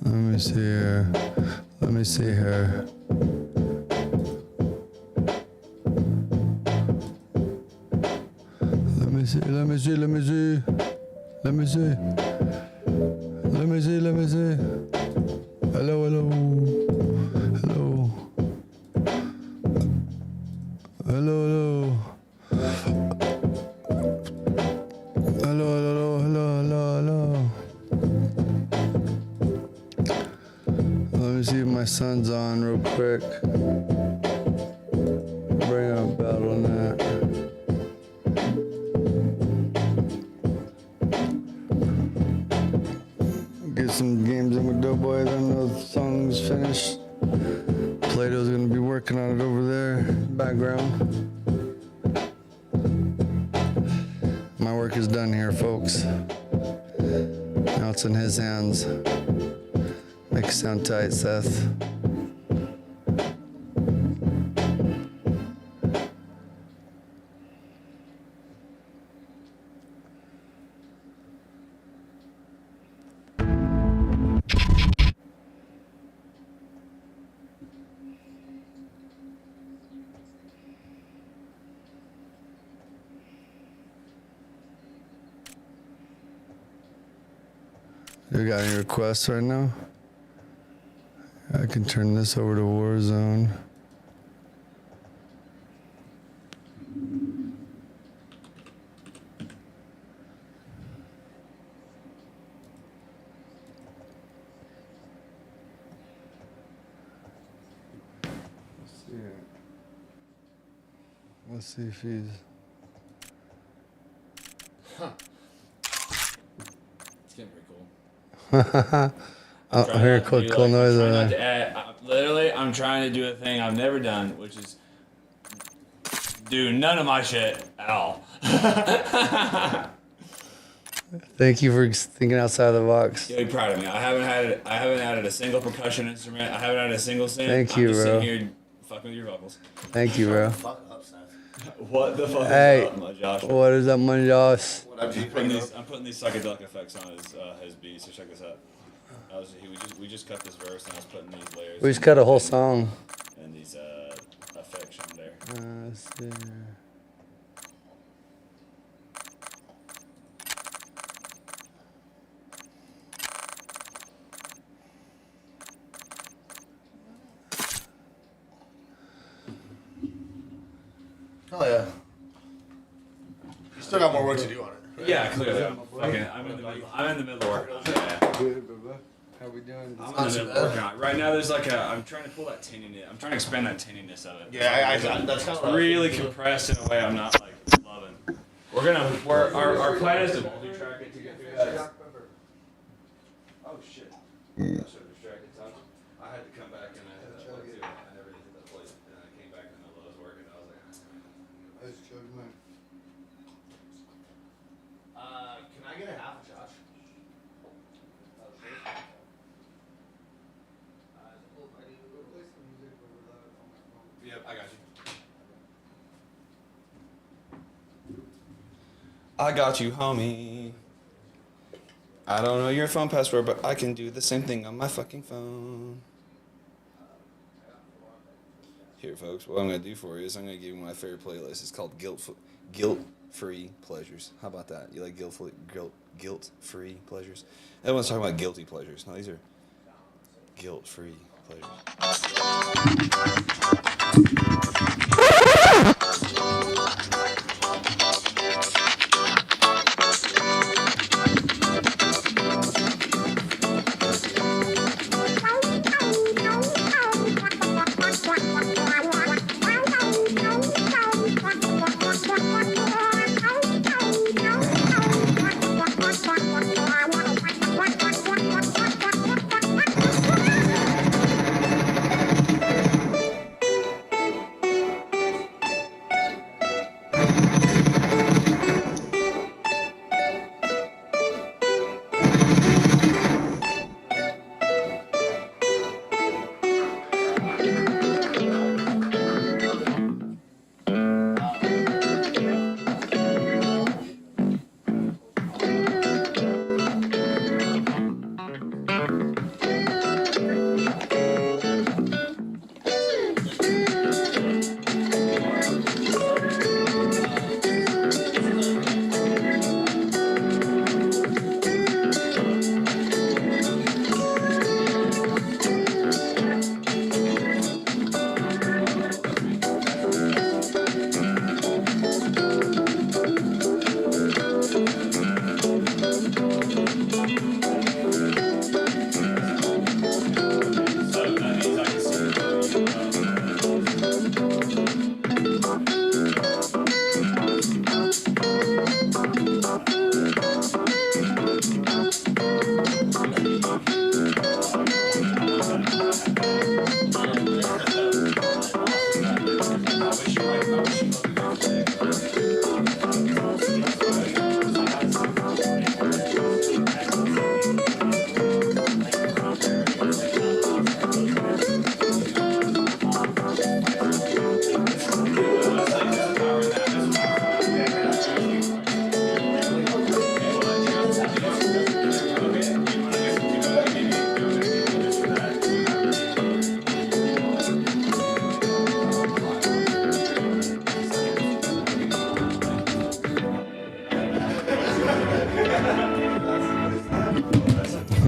Let me see here. Let me see here. Let me see. Let me see. Let me see. Let me see. Let me see. Let me see. Hello. Hello. Hello. Hello. Hello. Hello. Hello. Hello. Hello. Let me see if my son's on real quick. Bring up BattleNet. Get some games in with Doughboy, then the song's finished. Plato's gonna be working on it over there, background. My work is done here, folks. Now it's in his hands. Make it sound tight, Seth. You got any requests right now? I can turn this over to Warzone. Let's see if he's... It's getting pretty cool. I hear a cool noise. Literally, I'm trying to do a thing I've never done, which is do none of my shit at all. Thank you for thinking outside the box. You'll be proud of me. I haven't added a single percussion instrument. I haven't added a single synth. Thank you, I'm just bro. sitting here fucking with your vocals. Thank you, bro. Fuck up, Seth. What the fuck Hey, is up, my Josh? what is up, my Josh? What up, G? I'm putting these psychedelic effects on his beat, so check this out. We just cut this verse and I was putting these layers. We just cut a whole song. And these effects on there. Let's see. Oh yeah. You still got more work to do on it. Yeah, clearly. I'm in the middle of working on it. Yeah. How we doing? I'm in the middle of working on it. Right now, there's I'm trying to pull that tinniness. I'm trying to expand that tinniness of it. Yeah, that's kind of really compressed in a way I'm not loving. Our plan is to multi-track it to get through that. Oh shit. I should have distracted Tom. I had to come back and I had to play too. I never did hit that plate. And I came back in the middle of working and I was like, can I get a half, Josh? yep, I got you. I got you, homie. I don't know your phone password, but I can do the same thing on my fucking phone. Here, folks, what I'm gonna do for you is I'm gonna give you my favorite playlist. It's called Guilt-Free Pleasures. How about that? You like guilt-free pleasures? Everyone's talking about guilty pleasures. No, these are guilt-free pleasures.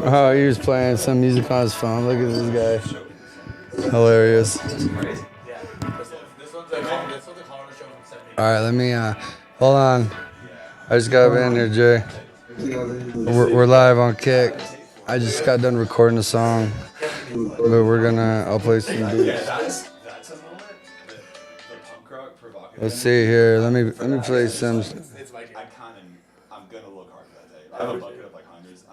Oh, he was playing some music on his phone. Look at this guy. Hilarious. All right, let me, hold on. I just got in here, Jay. We're live on Kick. I just got done recording the song, but I'll play some beats. That's a moment. The punk rock provocative. Let's see here. Let me play some. It's like I'm gonna look hard that day. I have a bucket of like hundreds.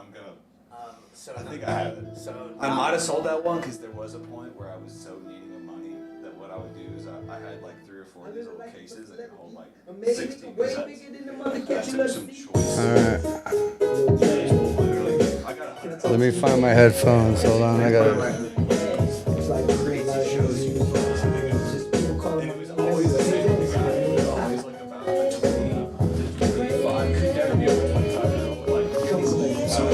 I think I have it. I might have sold that one because there was a point where I was so needing of money that what I would do is I had like 3 or 4 of these little cases that could hold like 16 cassettes. I took some choice. All right. Let me find my headphones. Hold on, I got it.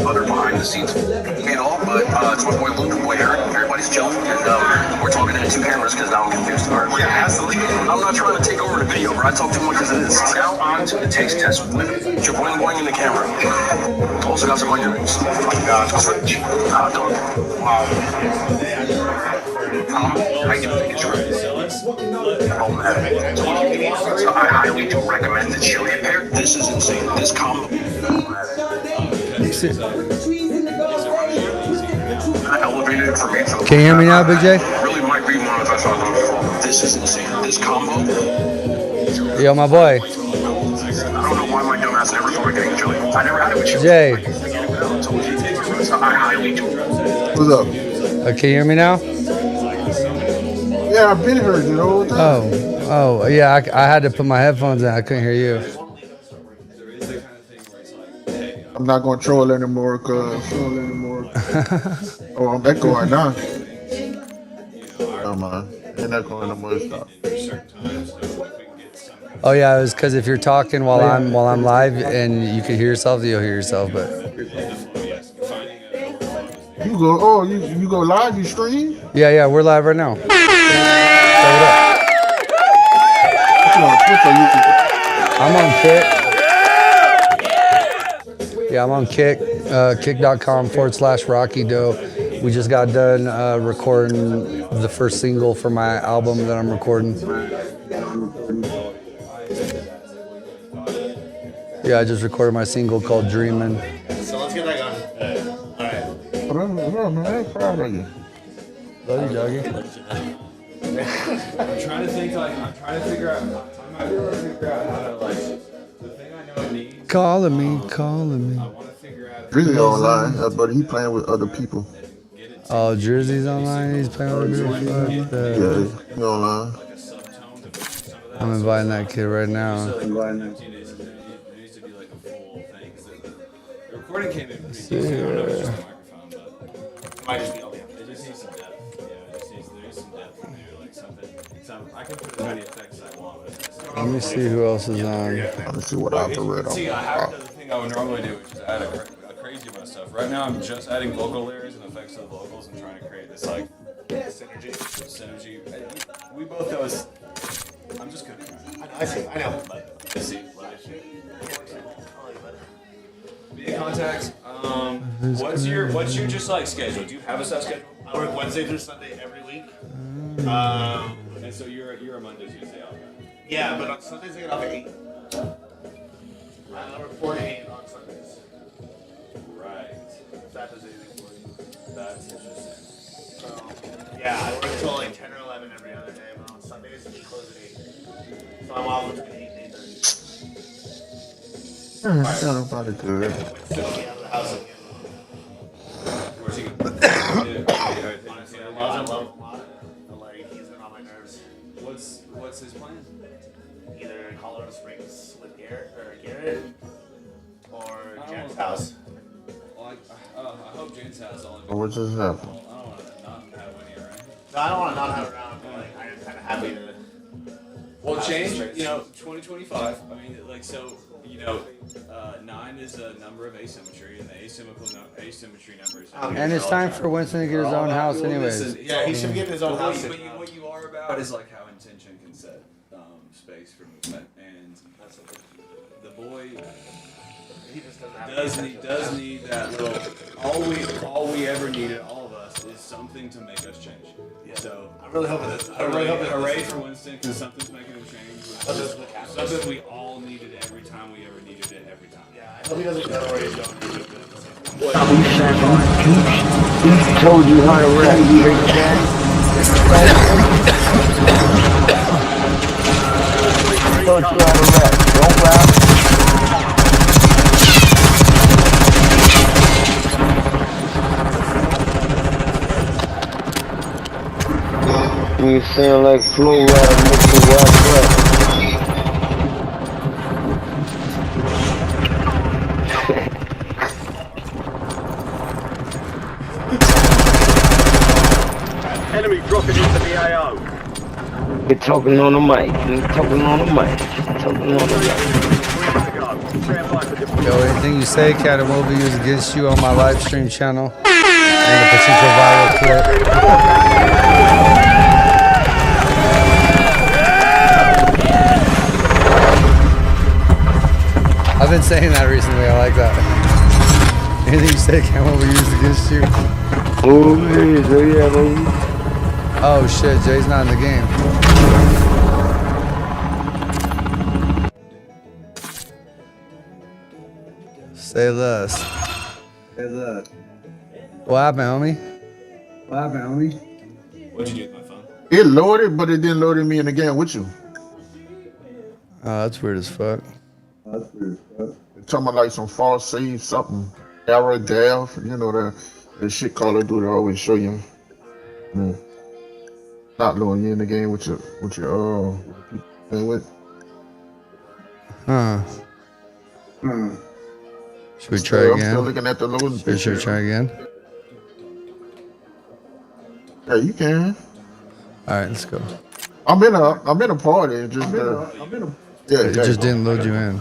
Other behind the scenes and all, but it's my boy Luke and boy Eric. Everybody's chilling, and we're talking into 2 cameras because now I'm confused. Yeah, absolutely. I'm not trying to take over the video, bro. I talk too much as it is. Now on to the taste test with Limit. You're boing boing in the camera. Also got some onion rings. Switch. Dog. Wow. I can think it's right. Oh man. So I highly do recommend the chili pair. This is insane. This combo. Elevated it for me. Can you hear me now, Big J? Really might be one of the best songs on the phone. This is insane. This combo. Yo, my boy. I don't know why my dumb ass never thought of getting chili. I never had it with chili. Jay. So I highly do. What's up? Can you hear me now? Yeah, I've been heard it all the time. Oh, yeah. I had to put my headphones in. I couldn't hear you. I'm not gonna troll anymore, oh, I'm echoing right now. Come on, ain't echoing no more. Stop. Oh yeah, it was because if you're talking while I'm live and you can hear yourself, you'll hear yourself. But Yes, finding a overflow is the You go. Oh, you go live. You stream. yeah, we're live right now. You on Twitch or you? I'm on Kick. Yeah, I'm on Kick. Kick.com/Rocky Doe. We just got done recording the first single for my album that I'm recording. Yeah, I just recorded my single called Dreamin'. So let's get that going. All right. No, man, I'm proud of you. Love you, doggy. I'm trying to think like I'm trying to figure out. I might be able to figure out how to like the thing I know it needs. Calling me. I want to figure out. Drizzy online, but he playing with other people. Oh, Jersey's online. He's playing with me. Yeah, he online. Like a subtone to some of that. I'm inviting that kid right now. There needs to be like a full thing. 'Cause the recording came in pretty decent. I don't know if it's just the microphone, but It might just be audio. it just needs some depth. Yeah, there's some depth in there, like something. I can put as many effects as I want. Let me see who else is on. Let me see what alphabet See, I I'm. have the thing I would normally do, which is add a crazy amount of stuff. Right now, I'm just adding vocal layers and effects to the vocals and trying to create this like synergy. We both know it's. I'm just gonna. I know. Let's see. Be in contact. What's your just like schedule? Do you have a set schedule? I work Wednesday through Sunday every week. And so you're a Monday, Tuesday off. Yeah, but on Sundays I get off at 8. I work 4 to 8 on Sundays. Right. If that does anything for you. That's interesting. So, yeah, I work until like 10 or 11 every other day, but on Sundays we close at 8. So I'm off between 8 and 8:30. Sound about it good. So I'll be out of the house again. Where's he going? Honestly, I love him a lot, but like he's been on my nerves. What's his plan? Either Colorado Springs with Garrett or I Jen's don't- house. Well, I hope Jane's house only. What just happened? I don't want to not have Winnie around. No, I don't want to not have it around, but like I am kind of happy to. Well, change. 2025. I mean, like so. 9 is a number of asymmetry, and the asymmetry numbers. And it's time for Winston to get his own house, anyways. Yeah, he should be getting his own house. But what you are about is like how intention can set space for movement, and the boy He just doesn't have does need that little. All we ever needed, all of us, is something to make us change. Yeah. So I'm really hoping this. hooray for Winston, because something's making him change. Something we all needed every time we ever needed it every time. Yeah, I hope he doesn't go where he's going. He told you how to rap, Big Daddy. Taught you how to rap. Don't rap. You sound like Flo Rida, Mr. White Rap. Enemy dropping into the AO. You're talking on the mic. You're talking on the mic. You're talking on the mic. Yo, anything you say, Cat, will be used against you on my live stream channel and a potential viral clip. I've been saying that recently. I like that. Anything you say, Cat, will be used against you. Oh, yeah, baby. Oh shit, Jay's not in the game. Say less. Hey, look. What happened, homie? What happened, homie? What'd you do with my phone? It loaded, but it didn't load me in the game with you. Oh, that's weird as fuck. That's weird. It's talking about like some false save, something. Error, death, the shit Call of Duty always show you. Not loading you in the game with your thing with. Huh. Should we try I'm still again? looking at the loading Should we picture. try again? Yeah, you can. Alright, let's go. I'm in a party. Just Yeah, It just didn't load you in.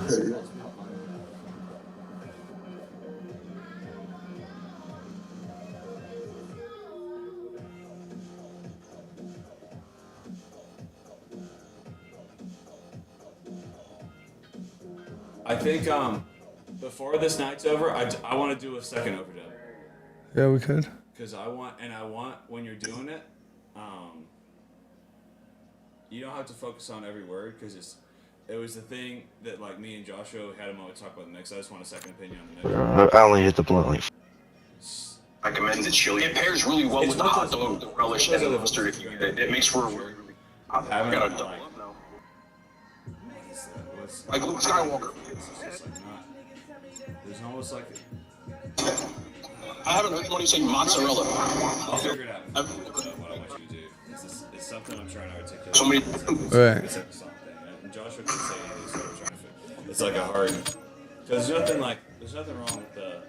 I think before this night's over, I want to do a second overdub. Yeah, we could. Because I want when you're doing it, you don't have to focus on every word because it was the thing that like me and Joshua had a moment to talk about the mix. I just want a second opinion on the mix. I only hit the blunt like. I recommend the chili. It pairs really well with the hot dog, the relish, and the mustard. If you eat it, it makes for a really, really. I got a double up now. Like Luke Skywalker. There's almost like. I haven't heard somebody say mozzarella. I'll figure it out. What I want you to do. It's something I'm trying to articulate. So many. Right. It's like something. And Joshua can say it. So I'm trying to figure. It's like a hard. Because there's nothing wrong with the